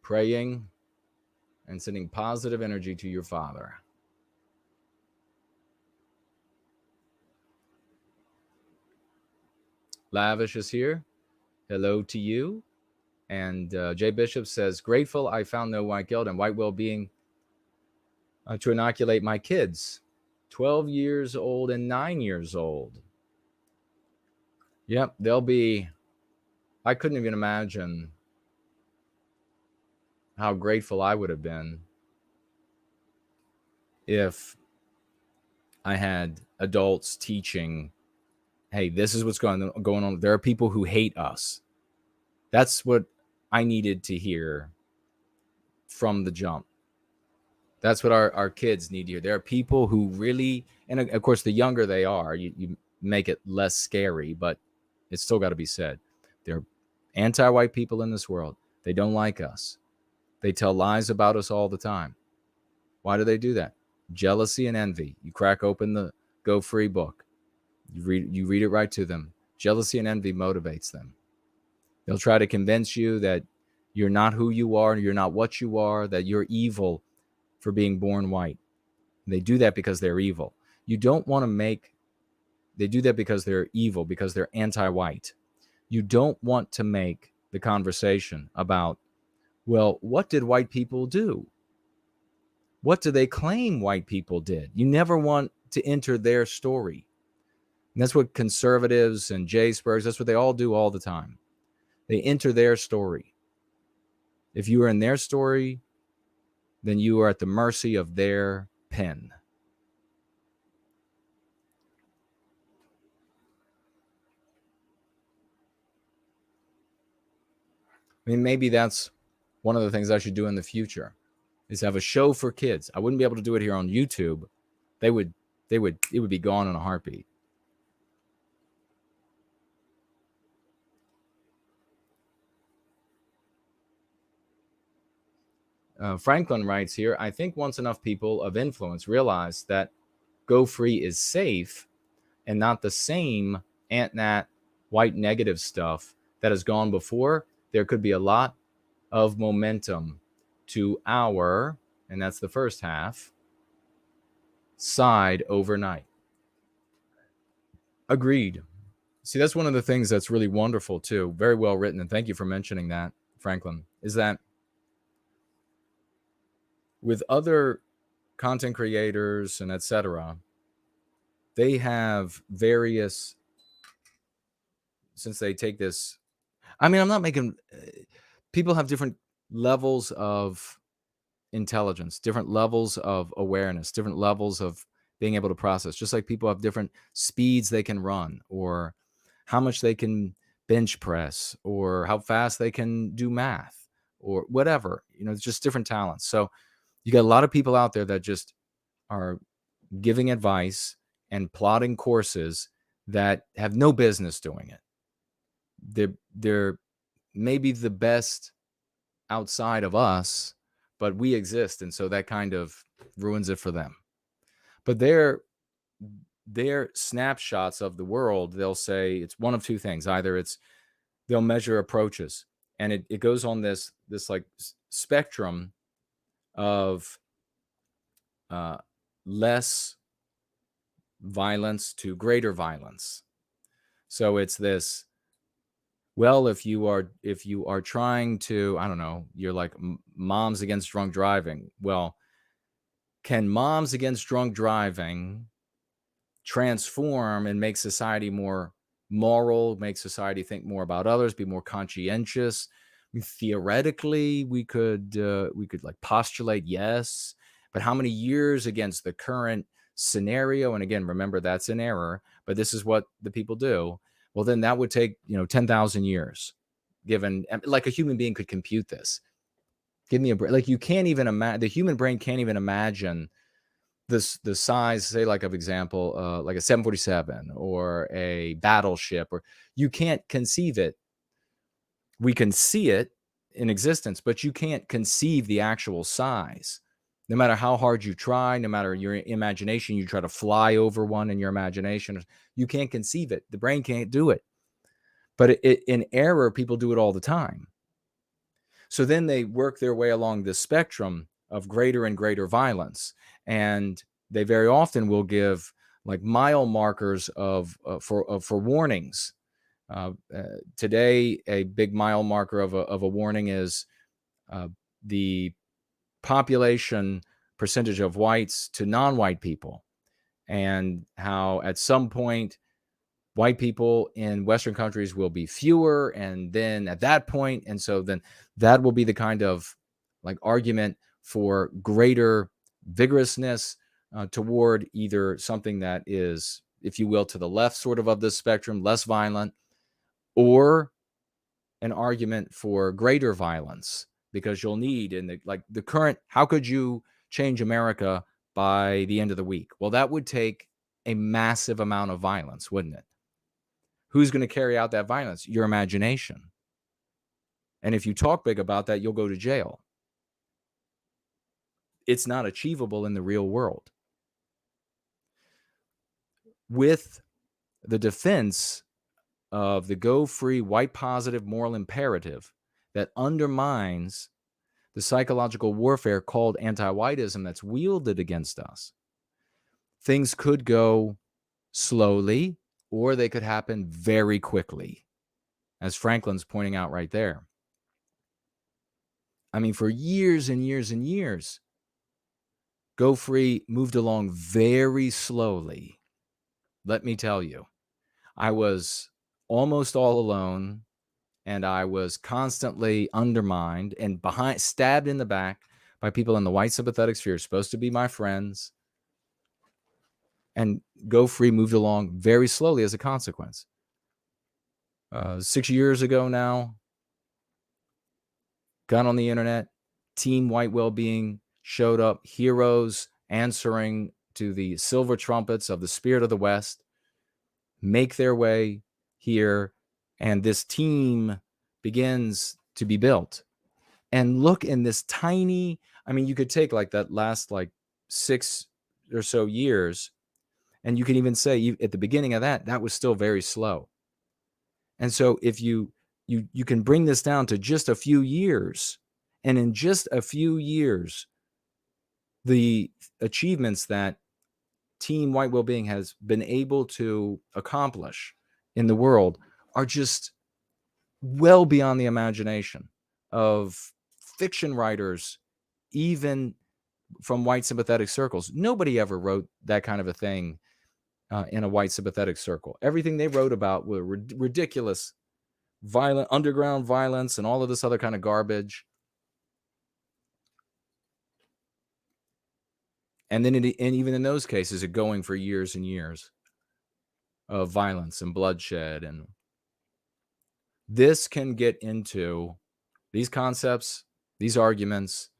Praying and sending positive energy to your father. Lavish is here. Hello to you. And Jay Bishop says, grateful I found no white guilt and white well-being to inoculate my kids, 12 years old and 9 years old. Yep, they'll be, I couldn't even imagine how grateful I would have been if I had adults teaching, hey, this is what's going on. There are people who hate us. That's what I needed to hear from the jump. That's what our kids need to hear. There are people who really, and of course, the younger they are, you make it less scary, but it's still got to be said. There are anti-white people in this world. They don't like us. They tell lies about us all the time. Why do they do that? Jealousy and envy. You crack open the Go Free book. You read it right to them. Jealousy and envy motivates them. They'll try to convince you that you're not who you are, you're not what you are, that you're evil for being born white. They do that because they're evil. You don't want to make, they do that because they're evil, because they're anti-white. You don't want to make the conversation about, well, what did white people do? What do they claim white people did? You never want to enter their story. And that's what conservatives and J-Spurs, that's what they all do all the time. They enter their story. If you are in their story, then you are at the mercy of their pen. I mean, maybe that's one of the things I should do in the future, is have a show for kids. I wouldn't be able to do it here on YouTube. It would be gone in a heartbeat. Franklin writes here, I think once enough people of influence realize that Go Free is safe and not the same ant-nat white negative stuff that has gone before, there could be a lot of momentum to our, and that's the first half, side overnight. Agreed. See, that's one of the things that's really wonderful too. Very well written. And thank you for mentioning that, Franklin, is that with other content creators and etc., they have various, since they take this, I mean, I'm not making, people have different levels of intelligence, different levels of awareness, different levels of being able to process, just like people have different speeds they can run, or how much they can bench press, or how fast they can do math, or whatever, it's just different talents. So you got a lot of people out there that just are giving advice and plotting courses that have no business doing it. They're maybe the best outside of us, but we exist, and so that kind of ruins it for them. But their snapshots of the world, they'll say it's one of two things. Either they'll measure approaches, and it goes on this like spectrum of less violence to greater violence. So it's this, well, if you are trying to, I don't know, you're like moms against drunk driving. Well, can moms against drunk driving transform and make society more moral, make society think more about others, be more conscientious? I mean, theoretically, we could like postulate yes, but how many years against the current scenario? And again, remember, that's an error, but this is what the people do. Well, then that would take 10,000 years, given, like, a human being could compute this. Give me a break. Like, you can't even imagine, the human brain can't even imagine the size, say, like, of example, like a 747 or a battleship, or you can't conceive it. We can see it in existence, but you can't conceive the actual size. No matter how hard you try, no matter your imagination, you try to fly over one in your imagination, you can't conceive it. The brain can't do it. But in error, people do it all the time. So then they work their way along this spectrum of greater and greater violence. And they very often will give like mile markers for warnings. Today, a big mile marker of a warning is the population percentage of whites to non-white people, and how at some point white people in Western countries will be fewer, and then at that point, and so then that will be the kind of like argument for greater vigorousness toward either something that is, if you will, to the left sort of this spectrum, less violent, or an argument for greater violence, because you'll need in the current, how could you change America by the end of the week? Well, that would take a massive amount of violence, wouldn't it? Who's going to carry out that violence? Your imagination. And if you talk big about that, you'll go to jail. It's not achievable in the real world. With the defense of the go free, white positive moral imperative that undermines the psychological warfare called anti-whiteism that's wielded against us, things could go slowly, or they could happen very quickly, as Franklin's pointing out right there. I mean, for years and years and years, Go Free moved along very slowly. Let me tell you, I was almost all alone, and I was constantly undermined and stabbed in the back by people in the white sympathetic sphere, supposed to be my friends. And Go Free moved along very slowly as a consequence. 6 years ago now, got on the internet, Team White Wellbeing showed up, heroes answering to the silver trumpets of the spirit of the West, make their way here, and this team begins to be built. And look, in this tiny, I mean, you could take like that last like 6 or so years, and you can even say at the beginning of that was still very slow. And so if you can bring this down to just a few years, and in just a few years, the achievements that Team White Wellbeing has been able to accomplish in the world are just well beyond the imagination of fiction writers, even from white sympathetic circles. Nobody ever wrote that kind of a thing in a white sympathetic circle. Everything they wrote about were ridiculous, violent, underground violence, and all of this other kind of garbage. And then, and even in those cases, it going for years and years of violence and bloodshed. And this can get into these concepts, these arguments,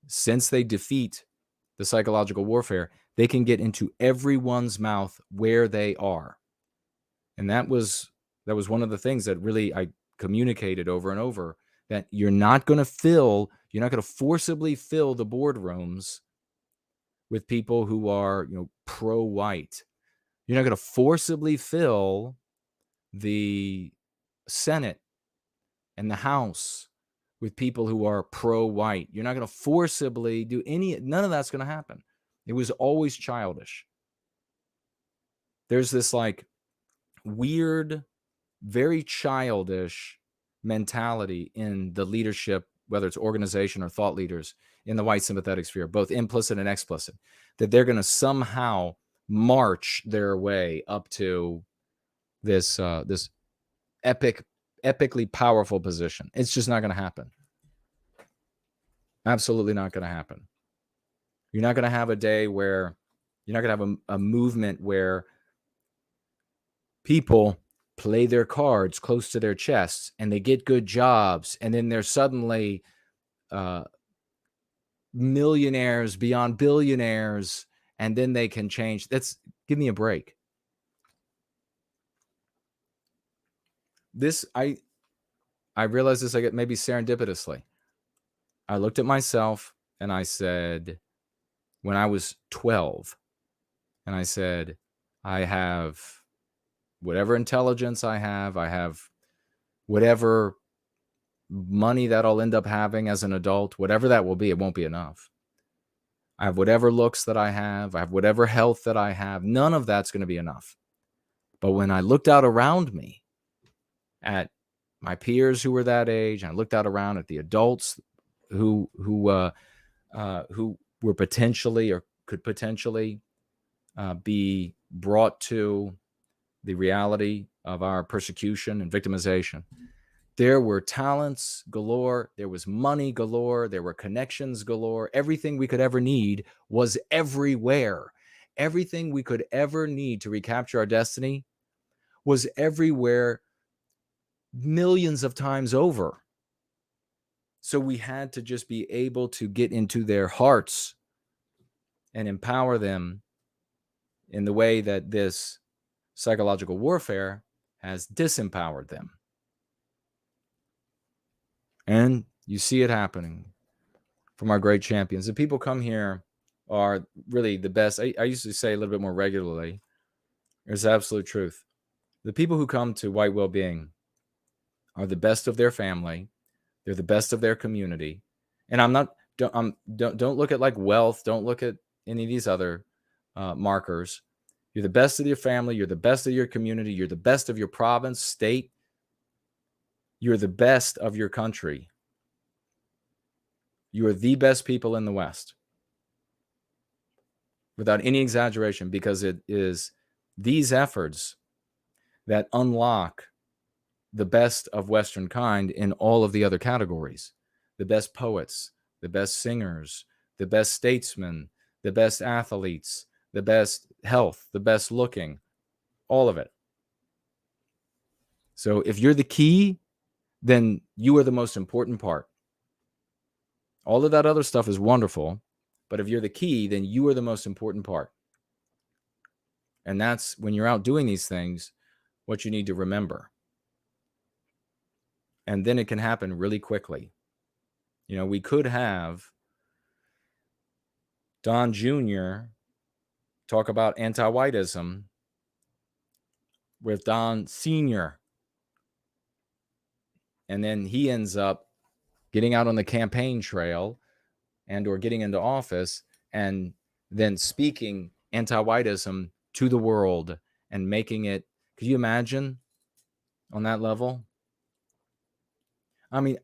since they defeat the psychological warfare, they can get into everyone's mouth where they are. And that was one of the things that really I communicated over and over, that you're not going to fill You're not going to forcibly fill the boardrooms with people who are, pro-white. You're not going to forcibly fill the Senate and the House with people who are pro-white. You're not going to forcibly do none of that's going to happen. It was always childish. There's this like weird, very childish mentality in the leadership, whether it's organization or thought leaders in the white sympathetic sphere, both implicit and explicit, that they're going to somehow march their way up to this epically powerful position. It's just not going to happen. Absolutely not going to happen. You're not going to have a day where you're not going to have a movement where people play their cards close to their chests and they get good jobs, and then they're suddenly millionaires beyond billionaires, and then they can change. Give me a break. I realized this, I get maybe serendipitously. I looked at myself and I said, when I was 12, and I said, I have whatever intelligence I have whatever money that I'll end up having as an adult, whatever that will be, it won't be enough. I have whatever looks that I have whatever health that I have. None of that's going to be enough. But when I looked out around me at my peers who were that age, and I looked out around at the adults who were potentially or could potentially be brought to the reality of our persecution and victimization, there were talents galore, there was money galore, there were connections galore. Everything we could ever need was everywhere. Everything we could ever need to recapture our destiny was everywhere, millions of times over. So we had to just be able to get into their hearts and empower them in the way that this psychological warfare has disempowered them. And you see it happening from our great champions. The people come here are really the best. I used to say a little bit more regularly, it's absolute truth. The people who come to White Wellbeing are the best of their family. They're the best of their community. And don't look at like wealth. Don't look at any of these other markers. You're the best of your family. You're the best of your community. You're the best of your province, state. You're the best of your country. You are the best people in the West. Without any exaggeration, because it is these efforts that unlock the best of Western kind in all of the other categories. The best poets, the best singers, the best statesmen, the best athletes, the best health, the best looking, all of it. So if you're the key, then you are the most important part. All of that other stuff is wonderful, but if you're the key, then you are the most important part. And that's when you're out doing these things, what you need to remember. And then it can happen really quickly. We could have Don Jr. talk about anti-whiteism with Don Sr. And then he ends up getting out on the campaign trail and or getting into office and then speaking anti-whiteism to the world and making it, could you imagine on that level? I mean,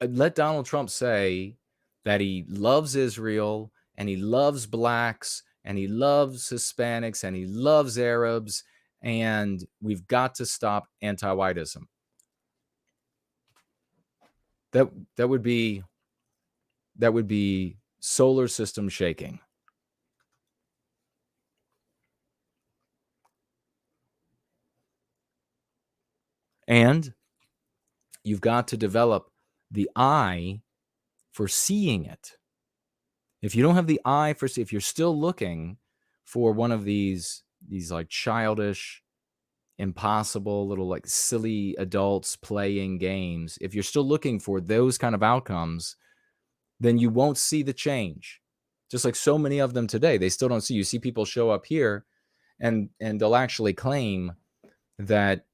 let Donald Trump say that he loves Israel and he loves blacks and he loves Hispanics and he loves Arabs, and we've got to stop anti-whiteism. That would be solar system shaking. And you've got to develop the eye for seeing it. If you don't have the eye for, if you're still looking for one of these like childish, impossible little like silly adults playing games, if you're still looking for those kind of outcomes, then you won't see the change. Just like so many of them today, they still don't see. You see people show up here and they'll actually claim that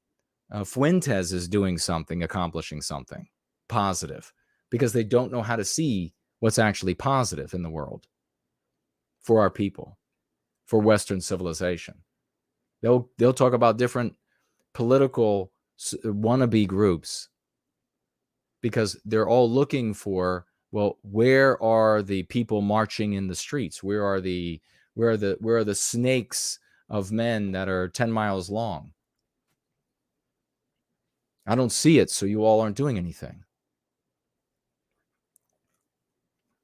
Fuentes is doing something, accomplishing something positive, because they don't know how to see what's actually positive in the world for our people, for Western civilization. They'll talk about different political wannabe groups because they're all looking for, well, where are the people marching in the streets? Where are the snakes of men that are 10 miles long? I don't see it, so you all aren't doing anything.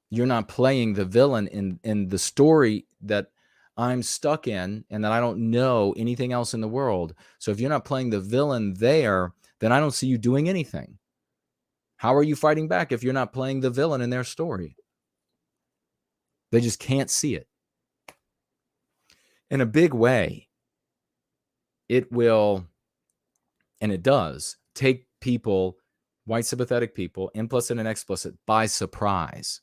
You're not playing the villain in the story that I'm stuck in and that I don't know anything else in the world. So if you're not playing the villain there, then I don't see you doing anything. How are you fighting back if you're not playing the villain in their story? They just can't see it. In a big way, it will, and it does, take people, white sympathetic people, implicit and explicit, by surprise.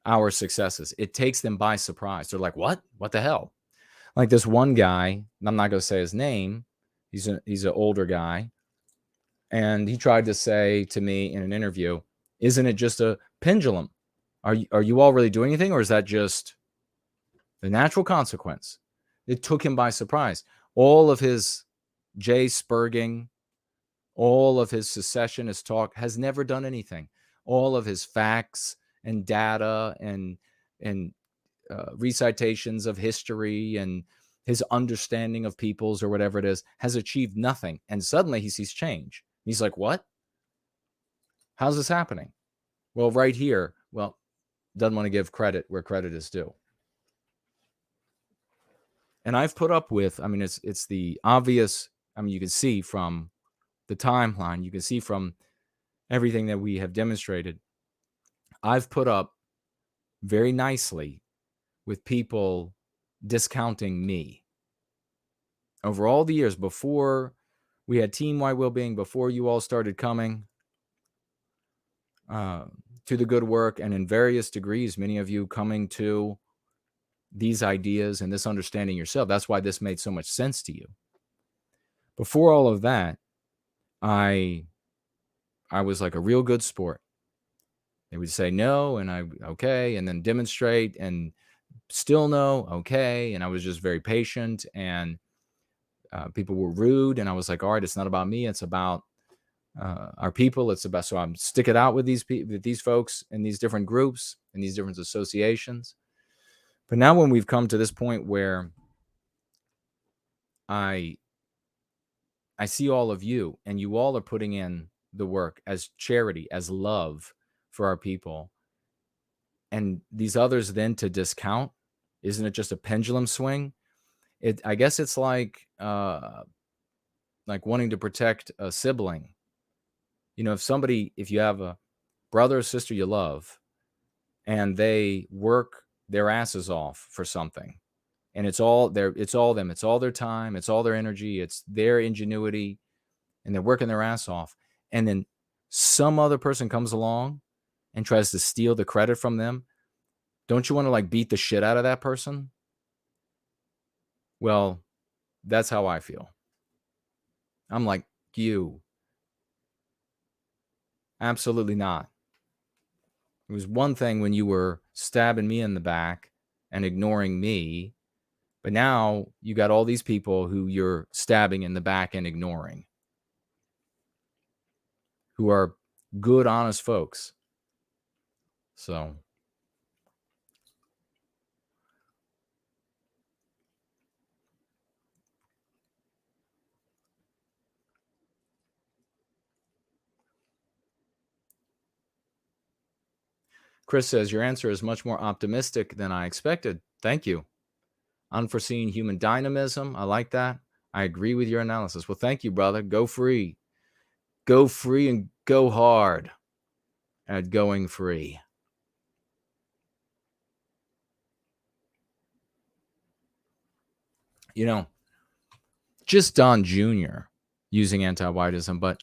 Our successes. It takes them by surprise. They're like, what? What the hell? Like this one guy, I'm not going to say his name. He's an older guy. And he tried to say to me in an interview, isn't it just a pendulum? Are you all really doing anything? Or is that just the natural consequence? It took him by surprise. All of his spurging, all of his secessionist talk has never done anything. All of his facts and data and recitations of history and his understanding of peoples or whatever it is has achieved nothing. And suddenly he sees change. He's like, what? How's this happening? Well, right here. Well, doesn't want to give credit where credit is due. And I've put up with, I mean, it's the obvious, I mean, you can see from the timeline, you can see from everything that we have demonstrated, I've put up very nicely with people discounting me. Over all the years, before we had Team White Wellbeing, before you all started coming to the good work, and in various degrees, many of you coming to these ideas and this understanding yourself. That's why this made so much sense to you. Before all of that, I was like a real good sport. They would say no, and okay, and then demonstrate, and still no, okay, and I was just very patient, and people were rude, and I was like, all right, it's not about me, it's about our people. It's about, so I'm stick it out with these folks in these different groups and these different associations. But now when we've come to this point where I see all of you, and you all are putting in the work as charity, as love for our people, and these others then to discount, isn't it just a pendulum swing? I guess it's like wanting to protect a sibling. You know, if you have a brother or sister you love, and they work their asses off for something, and it's all them, it's all their time, it's all their energy, it's their ingenuity, and they're working their ass off, and then some other person comes along and tries to steal the credit from them, don't you want to beat the shit out of that person? Well, that's how I feel. I'm like, you. Absolutely not. It was one thing when you were stabbing me in the back and ignoring me, but now you got all these people who you're stabbing in the back and ignoring, who are good, honest folks. So Chris says, your answer is much more optimistic than I expected. Thank you. Unforeseen human dynamism. I like that. I agree with your analysis. Well, thank you, brother. Go free. Go free and go hard at going free. You know, just Don Jr. using anti-whiteism, but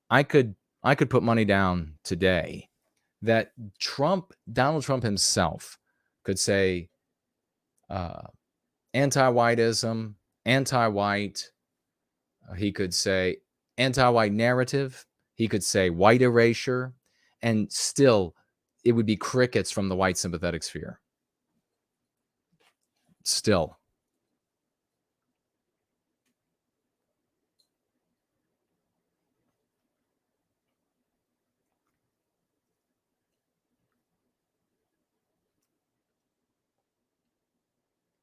I could put money down today that Donald Trump himself could say anti-whiteism, anti-white. He could say anti-white narrative. He could say white erasure, and still it would be crickets from the white sympathetic sphere. Still.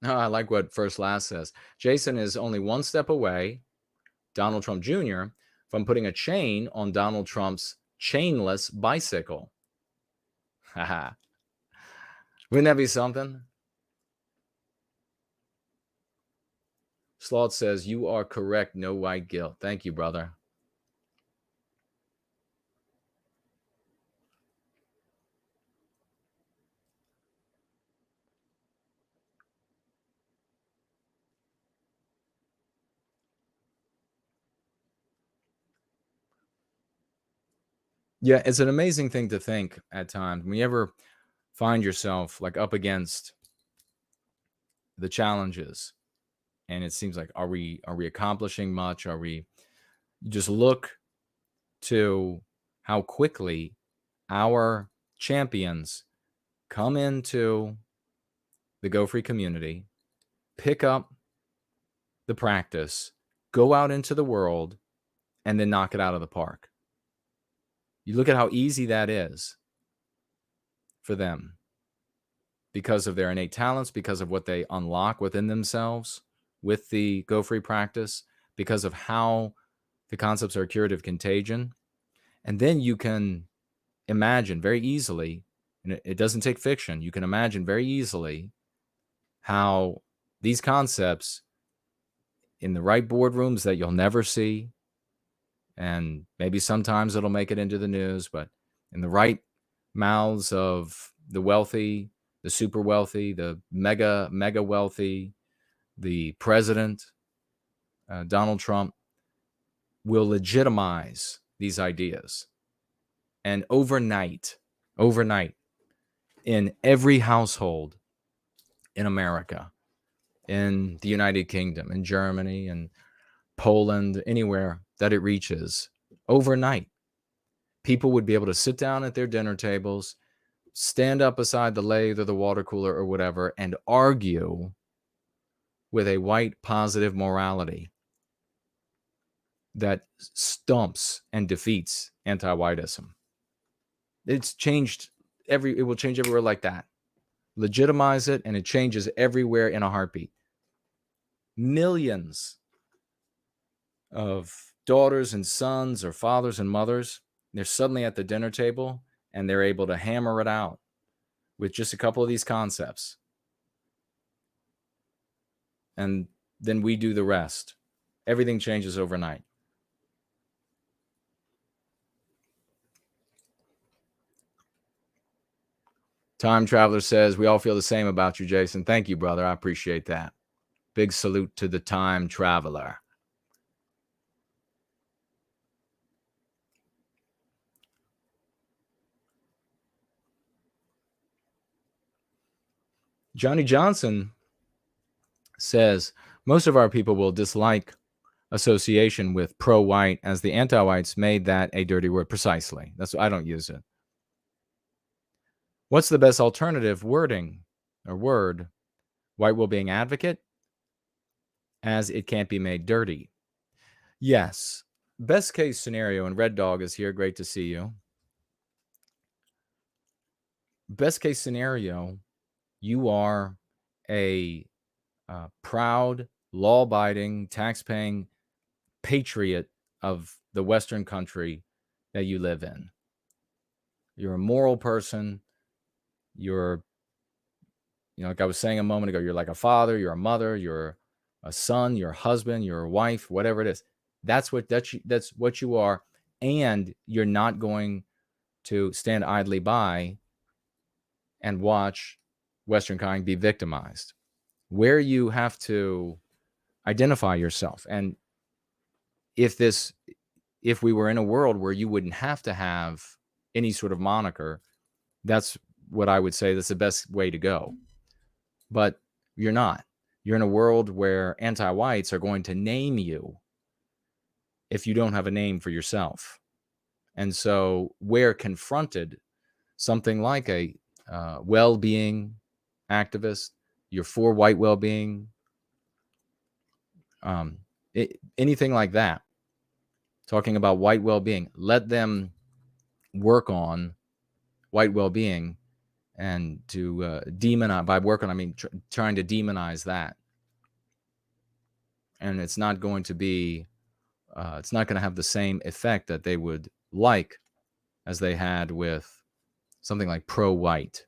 I like what First Last says. Jason is only one step away, Donald Trump Jr., from putting a chain on Donald Trump's chainless bicycle. Haha. Wouldn't that be something? Sloth says, you are correct. No white guilt. Thank you, brother. Yeah, it's an amazing thing to think at times. When you ever find yourself like up against the challenges, and it seems like, are we accomplishing much? You just look to how quickly our champions come into the Go Free community, pick up the practice, go out into the world, and then knock it out of the park. You look at how easy that is for them because of their innate talents, because of what they unlock within themselves with the Go Free practice, because of how the concepts are curative contagion. And then you can imagine very easily, and it doesn't take fiction, you can imagine very easily how these concepts in the right boardrooms that you'll never see, and maybe sometimes it'll make it into the news, but in the right mouths of the wealthy, the super wealthy, the mega wealthy, the president, Donald Trump, will legitimize these ideas. And overnight, in every household in America, in the United Kingdom, in Germany, and Poland, anywhere that it reaches, overnight, people would be able to sit down at their dinner tables, stand up beside the lathe or the water cooler or whatever, and argue with a white positive morality that stumps and defeats anti-whiteism. It's changed it will change everywhere like that. Legitimize it, and it changes everywhere in a heartbeat. Millions of daughters and sons, or fathers and mothers, they're suddenly at the dinner table and they're able to hammer it out with just a couple of these concepts. And then we do the rest. Everything changes overnight. Time Traveler says, we all feel the same about you, Jason. Thank you, brother. I appreciate that. Big salute to the Time Traveler. Johnny Johnson says, most of our people will dislike association with pro-white, as the anti-whites made that a dirty word. Precisely. That's why I don't use it. What's the best alternative wording or word? White well-being advocate, as it can't be made dirty. Yes. Best case scenario, and Red Dog is here. Great to see you. Best case scenario, you are a proud, law-abiding, tax-paying patriot of the Western country that you live in. You're a moral person. You're, like I was saying a moment ago, you're like a father, you're a mother, you're a son, you're a husband, you're a wife, whatever it is. That's what you are, and you're not going to stand idly by and watch Western kind be victimized. Where you have to identify yourself, and if we were in a world where you wouldn't have to have any sort of moniker, That's what I would say. That's the best way to go. But you're not. You're in a world where anti-whites are going to name you if you don't have a name for yourself. And so where confronted, something like a well-being activist, you're for white well-being, anything like that, talking about white well-being, let them work on white well-being, and to demonize, by work on, I mean trying to demonize that. And it's not going to be, it's not going to have the same effect that they would like as they had with something like pro-white.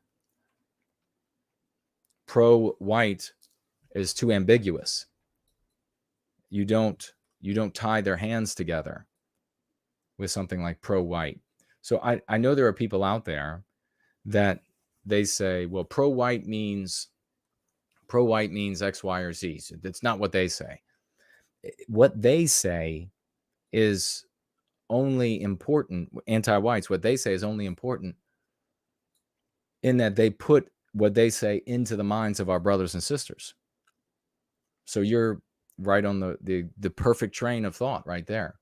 Pro-white is too ambiguous. You don't tie their hands together with something like pro-white. So I know there are people out there that they say, well, pro-white means X, Y, or Z. So that's not what they say. What they say is only important, anti-whites, what they say is only important in that they put what they say into the minds of our brothers and sisters. So you're right on the perfect train of thought right there.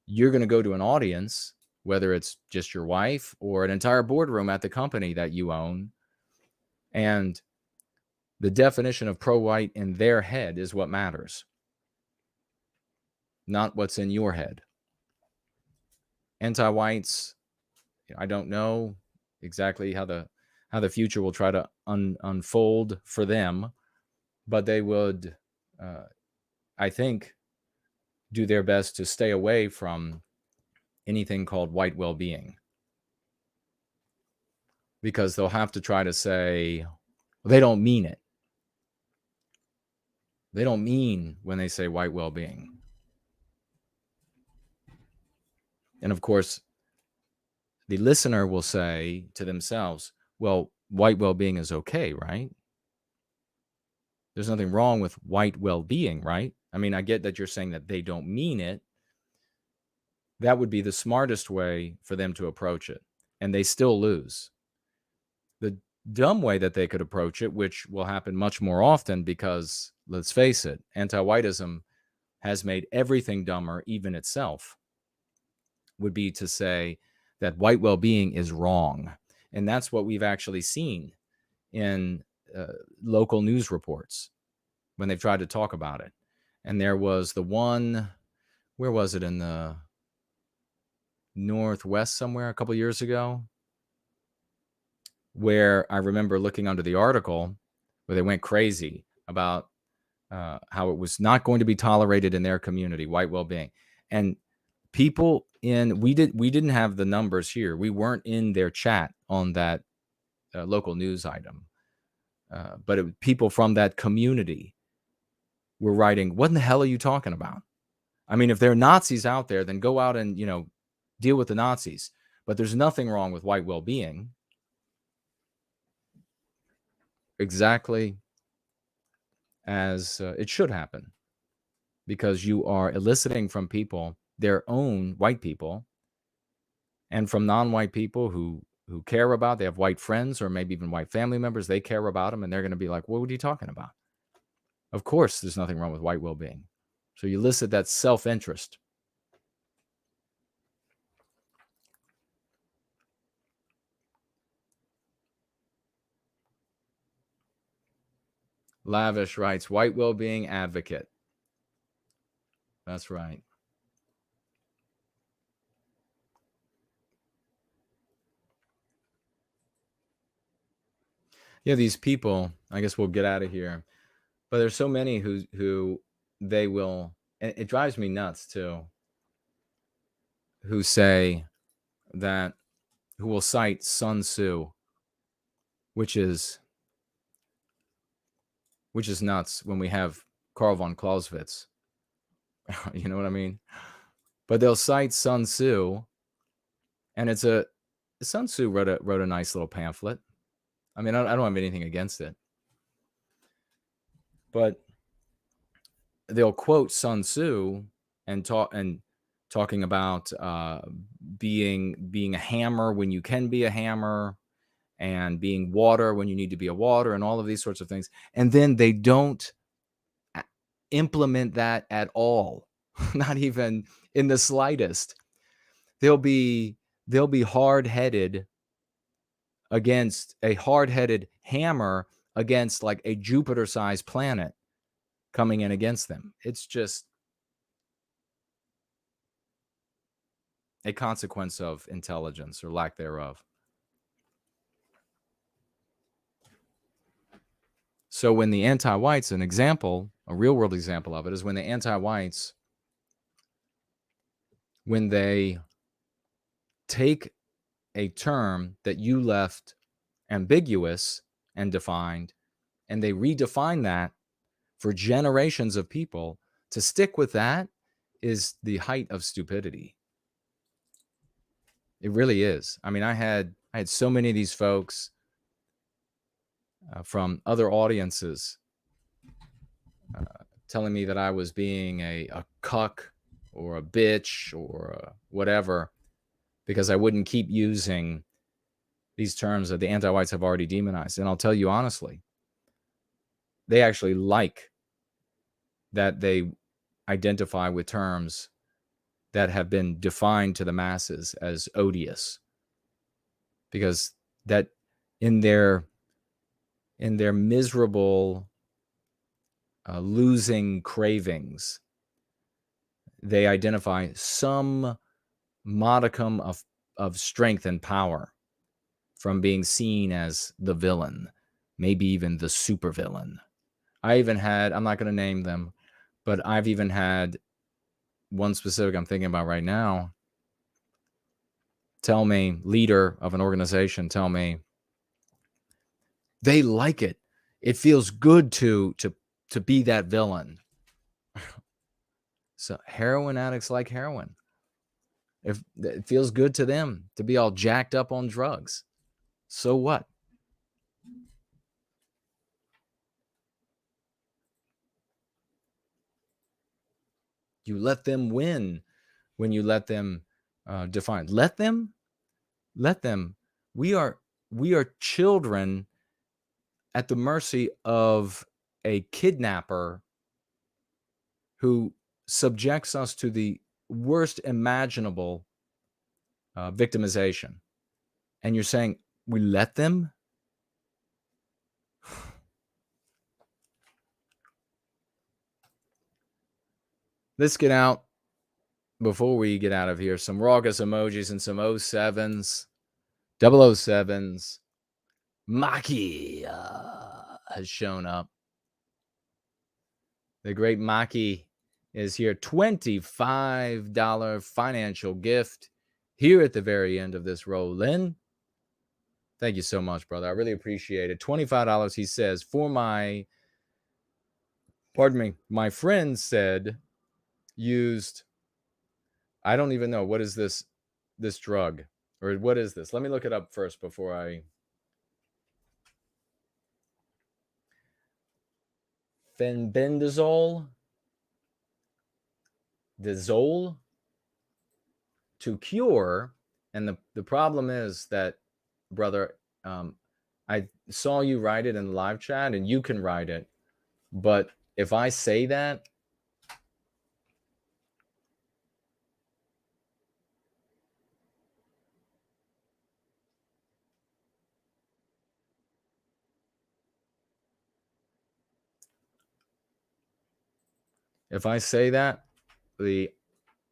You're going to go to an audience, whether it's just your wife or an entire boardroom at the company that you own, and the definition of pro-white in their head is what matters, not what's in your head. Anti-whites, I don't know exactly how the future will try to unfold for them, but they would, I think, do their best to stay away from anything called white well-being, because they'll have to try to say, well, they don't mean it. They don't mean when they say white well-being. And of course, the listener will say to themselves, well, white well-being is okay, right? There's nothing wrong with white well-being, right? I mean, I get that you're saying that they don't mean it. That would be the smartest way for them to approach it, and they still lose. The dumb way that they could approach it, which will happen much more often because, let's face it, anti-whiteism has made everything dumber, even itself, would be to say that white well-being is wrong. And that's what we've actually seen in local news reports when they've tried to talk about it. And there was the one, where was it, in the Northwest somewhere a couple years ago, where I remember looking under the article where they went crazy about how it was not going to be tolerated in their community, white well-being. And people we didn't have the numbers here. We weren't in their chat on that local news item. But people from that community were writing, what in the hell are you talking about? I mean, if there are Nazis out there, then go out and, deal with the Nazis. But there's nothing wrong with white well-being. Exactly as it should happen, because you are eliciting from people, their own white people, and from non-white people who care about, they have white friends or maybe even white family members, they care about them, and they're going to be like, what are you talking about? Of course, there's nothing wrong with white well-being. So you elicit that self-interest. Lavish writes, white well-being advocate. That's right. Yeah, these people, I guess we'll get out of here. But there's so many who they will, and it drives me nuts too, who say that, who will cite Sun Tzu, which is nuts when we have Karl von Clausewitz. You know what I mean? But they'll cite Sun Tzu, and Sun Tzu wrote a nice little pamphlet. I mean, I don't have anything against it. But they'll quote Sun Tzu and talking about being a hammer when you can be a hammer, and being water when you need to be a water and all of these sorts of things. And then they don't implement that at all, not even in the slightest. They'll be hard-headed against a hard-headed hammer against like a Jupiter-sized planet coming in against them. It's just a consequence of intelligence or lack thereof. So when the anti-whites, an example, a real-world example of it, is when the anti-whites, when they take a term that you left ambiguous and defined, and they redefine that for generations of people, to stick with that is the height of stupidity. It really is. I mean, I had so many of these folks from other audiences telling me that I was being a cuck or a bitch or whatever, because I wouldn't keep using these terms that the anti-whites have already demonized. And I'll tell you honestly, they actually like that they identify with terms that have been defined to the masses as odious, because that in their miserable losing cravings, they identify some modicum of strength and power from being seen as the villain, maybe even the supervillain. I even had, I'm not going to name them, but I've even had one specific I'm thinking about right now tell me, leader of an organization, tell me they like it. It feels good to be that villain. So heroin addicts like heroin. If it feels good to them to be all jacked up on drugs, so what? You let them win when you let them define. Let them. We are children at the mercy of a kidnapper who subjects us to the worst imaginable victimization. And you're saying we let them? Let's get out, before we get out of here, some raucous emojis and some 07s, 007s. Maki has shown up. The great Maki is here. $25 financial gift here at the very end of this roll-in. Thank you so much, brother. I really appreciate it. $25, he says, for my friend said, used, I don't even know, what is this drug? Or what is this? Let me look it up first before I... Fenbendazole? Dazole? To cure, and the problem is that, brother, I saw you write it in the live chat, and you can write it, but if I say that, the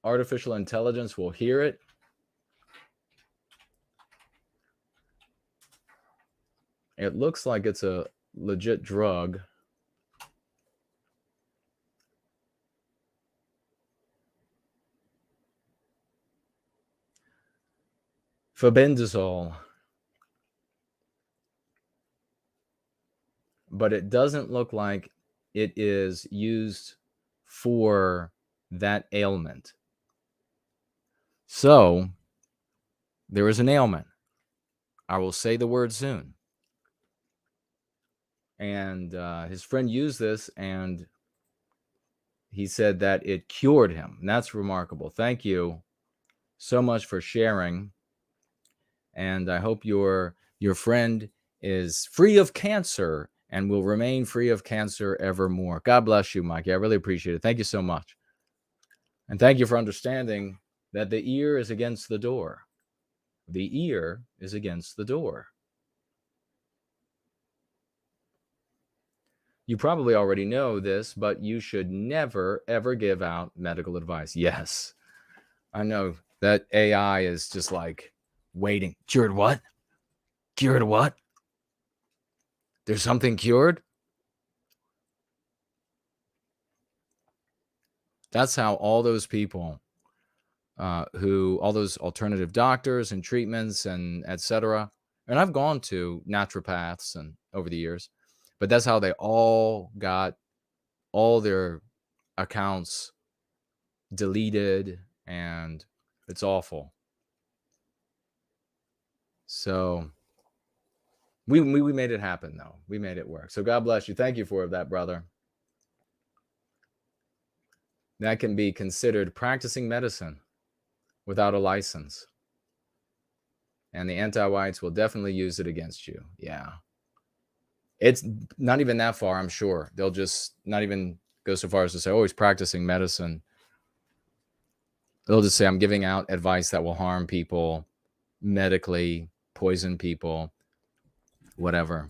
artificial intelligence will hear it. It looks like it's a legit drug. Fenbendazole. But it doesn't look like it is used for that ailment. So there is an ailment. I will say the word soon. And his friend used this, and he said that it cured him. And that's remarkable. Thank you so much for sharing. And I hope your Your friend is free of cancer and will remain free of cancer evermore. God bless you, Mikey. I really appreciate it. Thank you so much. And thank you for understanding that the ear is against the door. The ear is against the door. You probably already know this, but you should never, ever give out medical advice. Yes, I know that AI is just like waiting. Cured what? Cured what? There's something cured? That's how all those people all those alternative doctors and treatments and etc. And I've gone to naturopaths and over the years, but that's how they all got all their accounts deleted, and it's awful. So we made it happen, though. We made it work. So God bless you. Thank you for that, brother. That can be considered practicing medicine without a license. And the anti-whites will definitely use it against you. Yeah. It's not even that far, I'm sure. They'll just not even go so far as to say, oh, he's practicing medicine. They'll just say, I'm giving out advice that will harm people medically, poison people, whatever.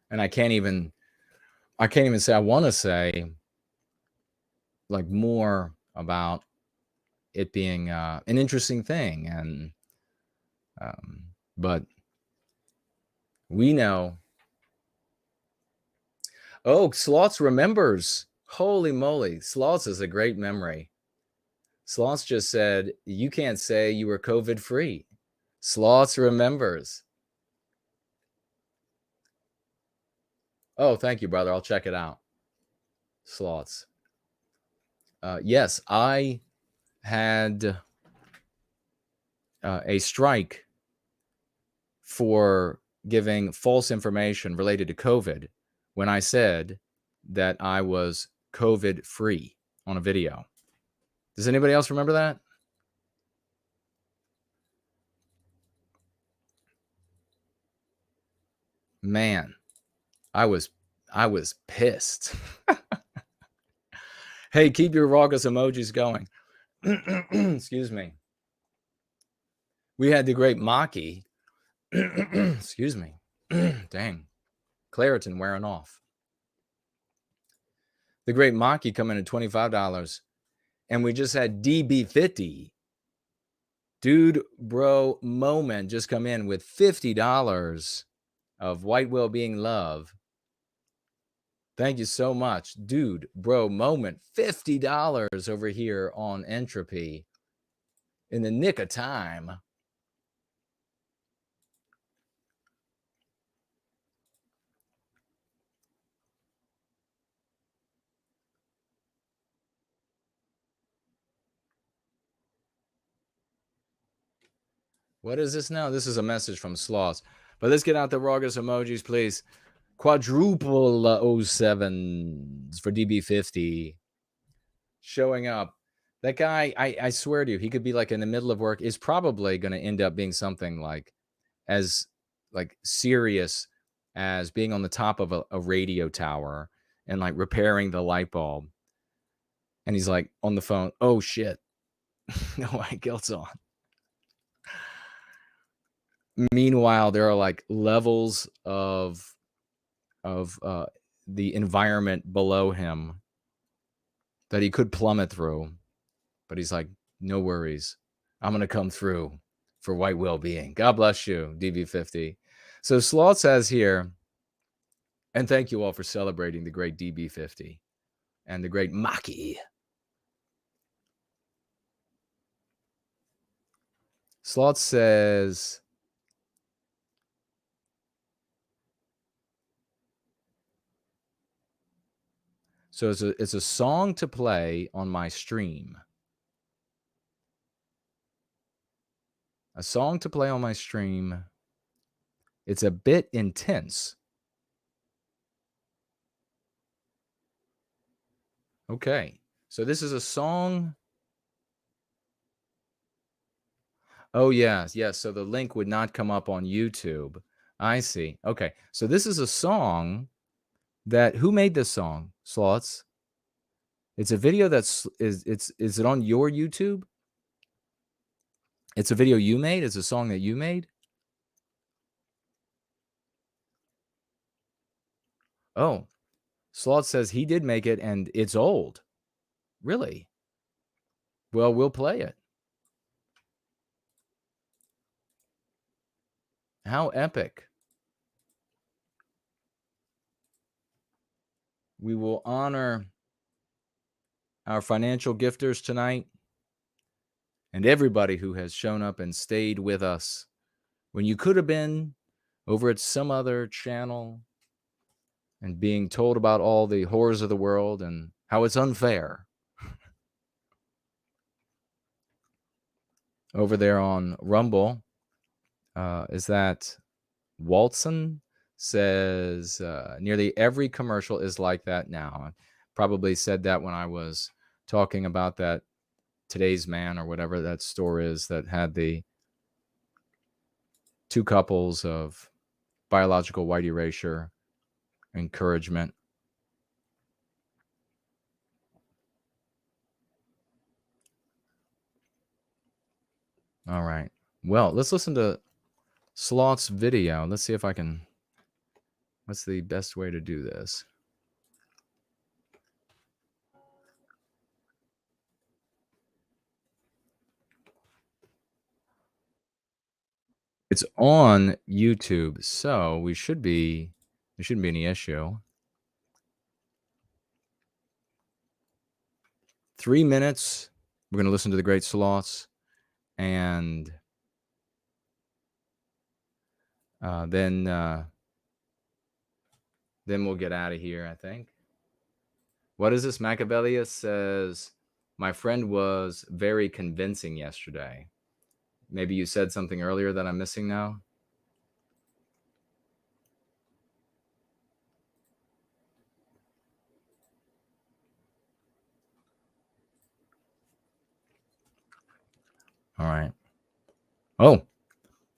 And I can't even say, I want to say like more about it being an interesting thing. And, but we know. Oh, Slots remembers. Holy moly. Slots is a great memory. Slots just said, you can't say you were COVID free. Slots remembers. Oh, thank you, brother. I'll check it out. Slots. Yes, I had a strike for giving false information related to COVID when I said that I was COVID free on a video. Does anybody else remember that? Man, I was pissed. Hey, keep your raucous emojis going. Excuse me. We had the great Maki. Excuse me. Dang. Claritin wearing off. The great Maki come in at $25. And we just had DB50. Dude, bro, moment just come in with $50 of white well-being love. Thank you so much. Dude, bro, moment, $50 over here on Entropy in the nick of time. What is this now? This is a message from Sloths. But let's get out the raucous emojis, please. Quadruple 07s for DB50 showing up. That guy, I swear to you, he could be like in the middle of work, is probably going to end up being something like as like serious as being on the top of a radio tower and like repairing the light bulb. And he's like on the phone, oh shit, no white guilt's on. Meanwhile, there are like levels of the environment below him that he could plummet through, but he's like, no worries, I'm gonna come through for white well-being. God bless you, DB50. So Sloth says here, and thank you all for celebrating the great DB50 and the great Maki. Sloth says, so it's a song to play on my stream. A song to play on my stream. It's a bit intense. Okay, so this is a song Oh, yes, yes. So the link would not come up on YouTube. I see. Okay. So this is a song that, who made this song, Slots? It's a video is it on your YouTube? It's a video you made? It's a song that you made? Oh, Slots says he did make it and it's old. Really? Well, we'll play it. How epic. We will honor our financial gifters tonight and everybody who has shown up and stayed with us when you could have been over at some other channel and being told about all the horrors of the world and how it's unfair. Over there on Rumble, is that Waltson says nearly every commercial is like that now. I probably said that when I was talking about that Today's Man or whatever that store is that had the two couples of biological white erasure encouragement. All right. Well, let's listen to Sloth's video. Let's see if I can. What's the best way to do this? It's on YouTube, so there shouldn't be any issue. 3 minutes. We're going to listen to the great Sloths, and then we'll get out of here, I think. What is this? Machiavellius says, my friend was very convincing yesterday. Maybe you said something earlier that I'm missing now. All right. Oh,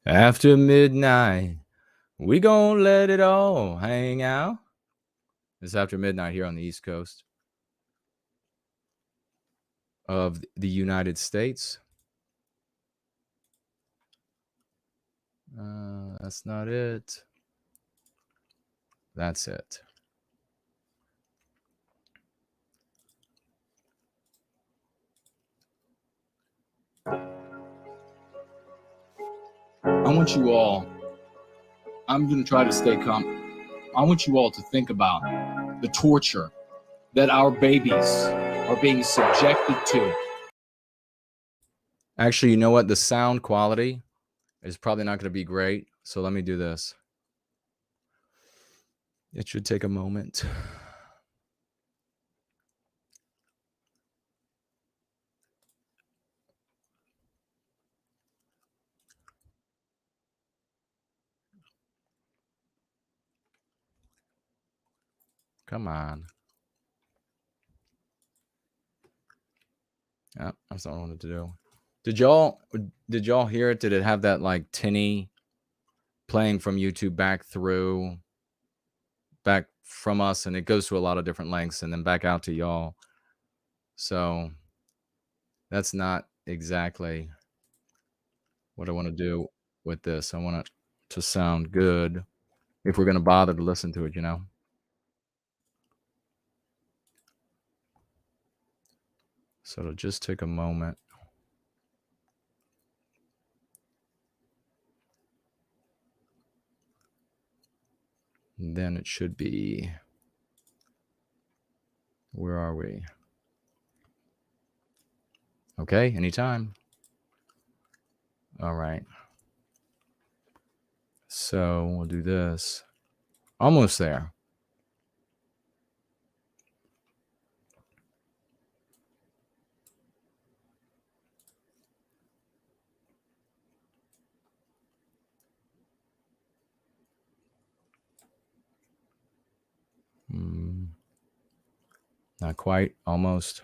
after midnight, we gonna let it all hang out. It's after midnight here on the East Coast of the United States. That's not it. That's it. I want you all, I'm going to try to stay calm. I want you all to think about the torture that our babies are being subjected to. Actually, you know what? The sound quality is probably not going to be great. So let me do this. It should take a moment. Come on. Yeah, that's not what I wanted to do. Did y'all hear it? Did it have that like tinny playing from YouTube back from us, and it goes to a lot of different lengths and then back out to y'all? So that's not exactly what I want to do with this. I want it to sound good if we're going to bother to listen to it, you know? So it'll just take a moment. And then it should be, where are we? Okay, anytime. All right. So we'll do this. Almost there. Not quite, almost.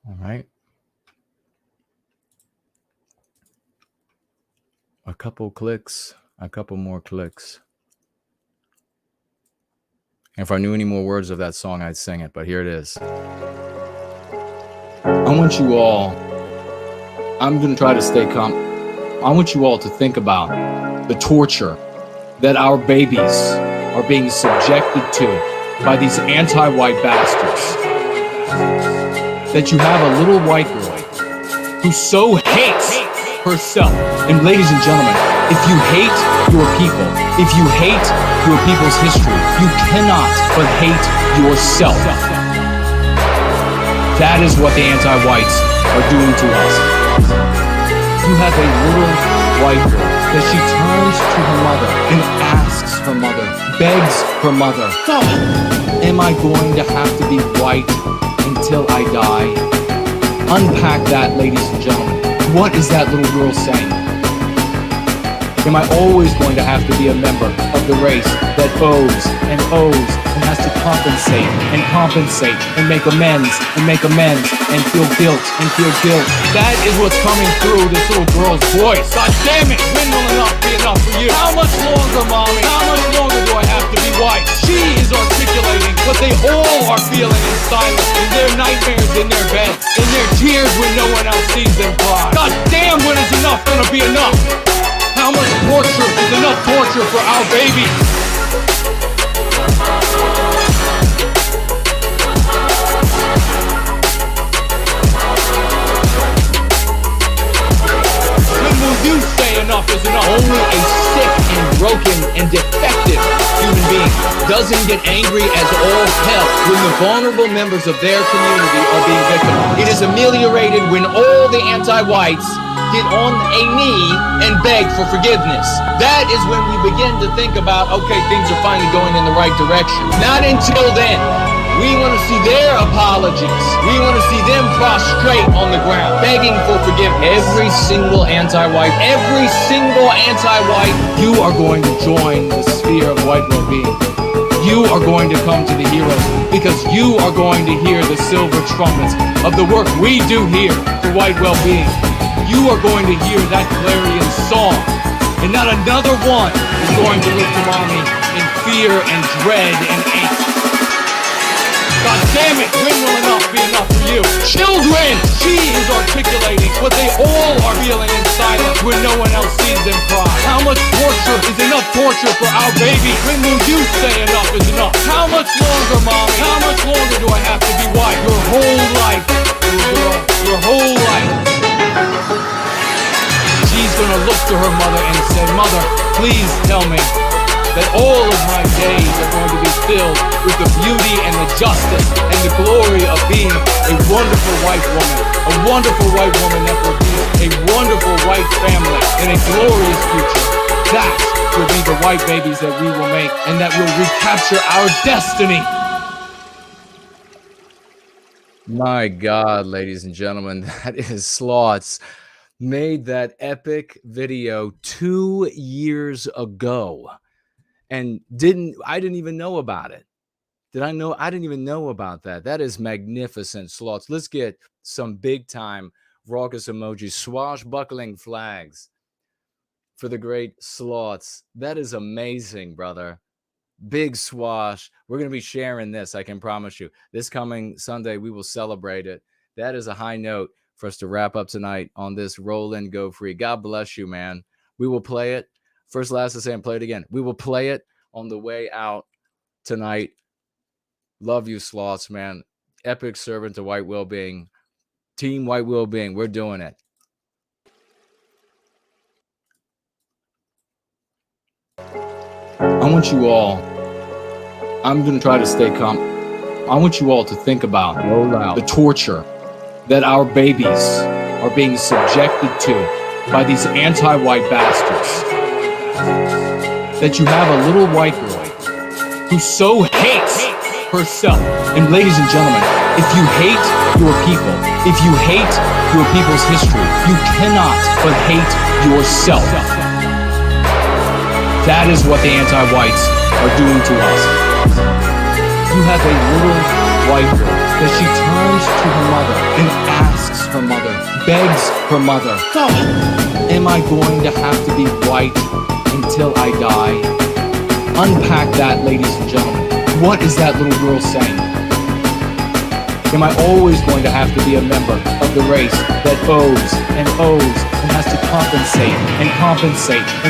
All right. A couple clicks, a couple more clicks. If I knew any more words of that song, I'd sing it, but here it is. I want you all, I'm going to try to stay calm. I want you all to think about the torture that our babies are being subjected to by these anti-white bastards. That you have a little white girl who so hates herself. And ladies and gentlemen, if you hate your people, if you hate your people's history, you cannot but hate yourself. That is what the anti-whites are doing to us. You have a little white girl that she turns to her mother and asks her mother, begs her mother, am I going to have to be white until I die? Unpack that, ladies and gentlemen. What is that little girl saying? Am I always going to have to be a member of the race that owes and has to compensate and make amends and feel guilt? That is what's coming through this little girl's voice. God damn it, when will enough be enough for you? How much longer, mommy? How much longer do I have to be white? She is articulating what they all are feeling in silence, in their nightmares, in their beds, in their tears when no one else sees them cry. God damn, when is enough gonna be enough? How much torture is enough torture for our babies? When will you say enough is enough? Only a sick and broken and defective human being doesn't get angry as all hell when the vulnerable members of their community are being victimized. It is ameliorated when all the anti-whites get on a knee and beg for forgiveness. That is when we begin to think about, okay, things are finally going in the right direction. Not until then. We want to see their apologies. We want to see them prostrate on the ground, begging for forgiveness. Every single anti-white, you are going to join the sphere of white well-being. You are going to come to the heroes because you are going to hear the silver trumpets of the work we do here for white well-being. You are going to hear that clarion song, and not another one is going to look to mommy in fear and dread and angst. God damn it, when will enough be enough for you? Children, she is articulating what they all are feeling in silence when no one else sees them cry. How much torture is enough torture for our baby? When will you say enough is enough? How much longer, mommy? How much longer do I have to be white? Your whole life, little girl, your whole life. She's gonna look to her mother and say, Mother, please tell me that all of my days are going to be filled with the beauty and the justice and the glory of being a wonderful white woman that will be a wonderful white family and a glorious future. That will be the white babies that we will make and that will recapture our destiny. My God, ladies and gentlemen, that is Slots. Made that epic video 2 years ago and I didn't even know about it. I didn't even know about that. That is magnificent, Slots. Let's get some big time raucous emojis, swashbuckling flags for the great Slots. That is amazing, brother. Big swash. We're going to be sharing this, I can promise you. This coming Sunday, we will celebrate it. That is a high note for us to wrap up tonight on this Roll and Go Free. God bless you, man. We will play it. First, last to say, and play it again. We will play it on the way out tonight. Love you, Sloths, man. Epic servant to white well-being. Team white well-being. We're doing it. I want you all, I'm going to try to stay calm. I want you all to think about the torture that our babies are being subjected to by these anti-white bastards. That you have a little white girl who so hates herself. And ladies and gentlemen, if you hate your people, if you hate your people's history, you cannot but hate yourself. That is what the anti-whites are doing to us. You have a little white girl that she turns to her mother and asks her mother, begs her mother, am I going to have to be white until I die? Unpack that, ladies and gentlemen. What is that little girl saying? Am I always going to have to be a member of the race that owes and has to compensate and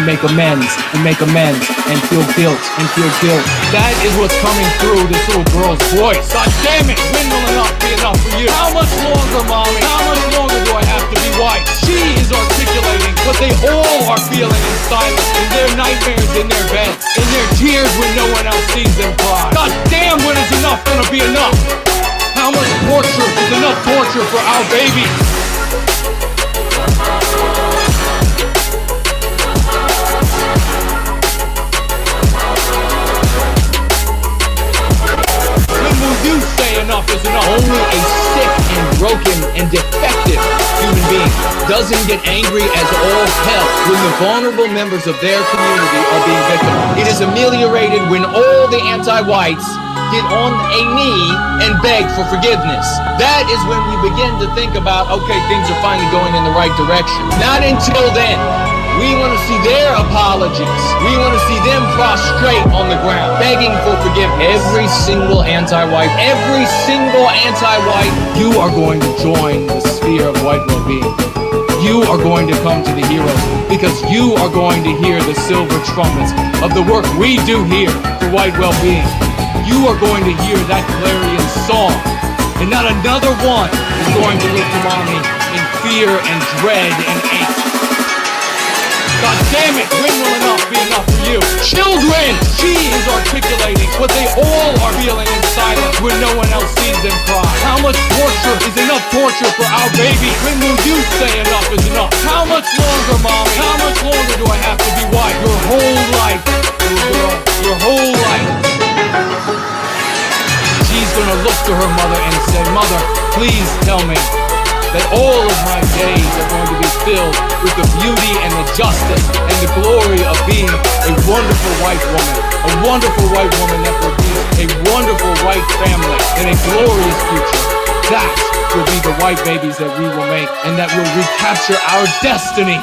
make amends and feel guilt That is what's coming through this little girl's voice. God damn it, when will enough be enough for you? How much longer, mommy? How much longer do I have to be white? She is articulating what they all are feeling in silence, in their nightmares, in their beds, in their tears when no one else sees them cry. God damn, when is enough gonna be enough? How much torture is enough torture for our baby? When will you say enough is enough? Only a sick and broken and defective human being doesn't get angry as all hell when the vulnerable members of their community are being victimized. It is ameliorated when all the anti-whites get on a knee and beg for forgiveness. That is when we begin to think about, okay, things are finally going in the right direction. Not until then. We want to see their apologies. We want to see them prostrate on the ground, begging for forgiveness. Every single anti-white, you are going to join the sphere of white well-being. You are going to come to the heroes because you are going to hear the silver trumpets of the work we do here for white well-being. You are going to hear that clarion song, and not another one is going to look to mommy in fear and dread and angst. God damn it, when will enough be enough for you? Children, she is articulating what they all are feeling in silence when no one else sees them cry. How much torture is enough torture for our baby? When will you say enough is enough? How much longer, mommy? How much longer do I have to be white? Your whole life, little girl, your whole life. She's gonna look to her mother and say, Mother, please tell me that all of my days are going to be filled with the beauty and the justice and the glory of being a wonderful white woman that will be a wonderful white family and a glorious future. That will be the white babies that we will make and that will recapture our destiny.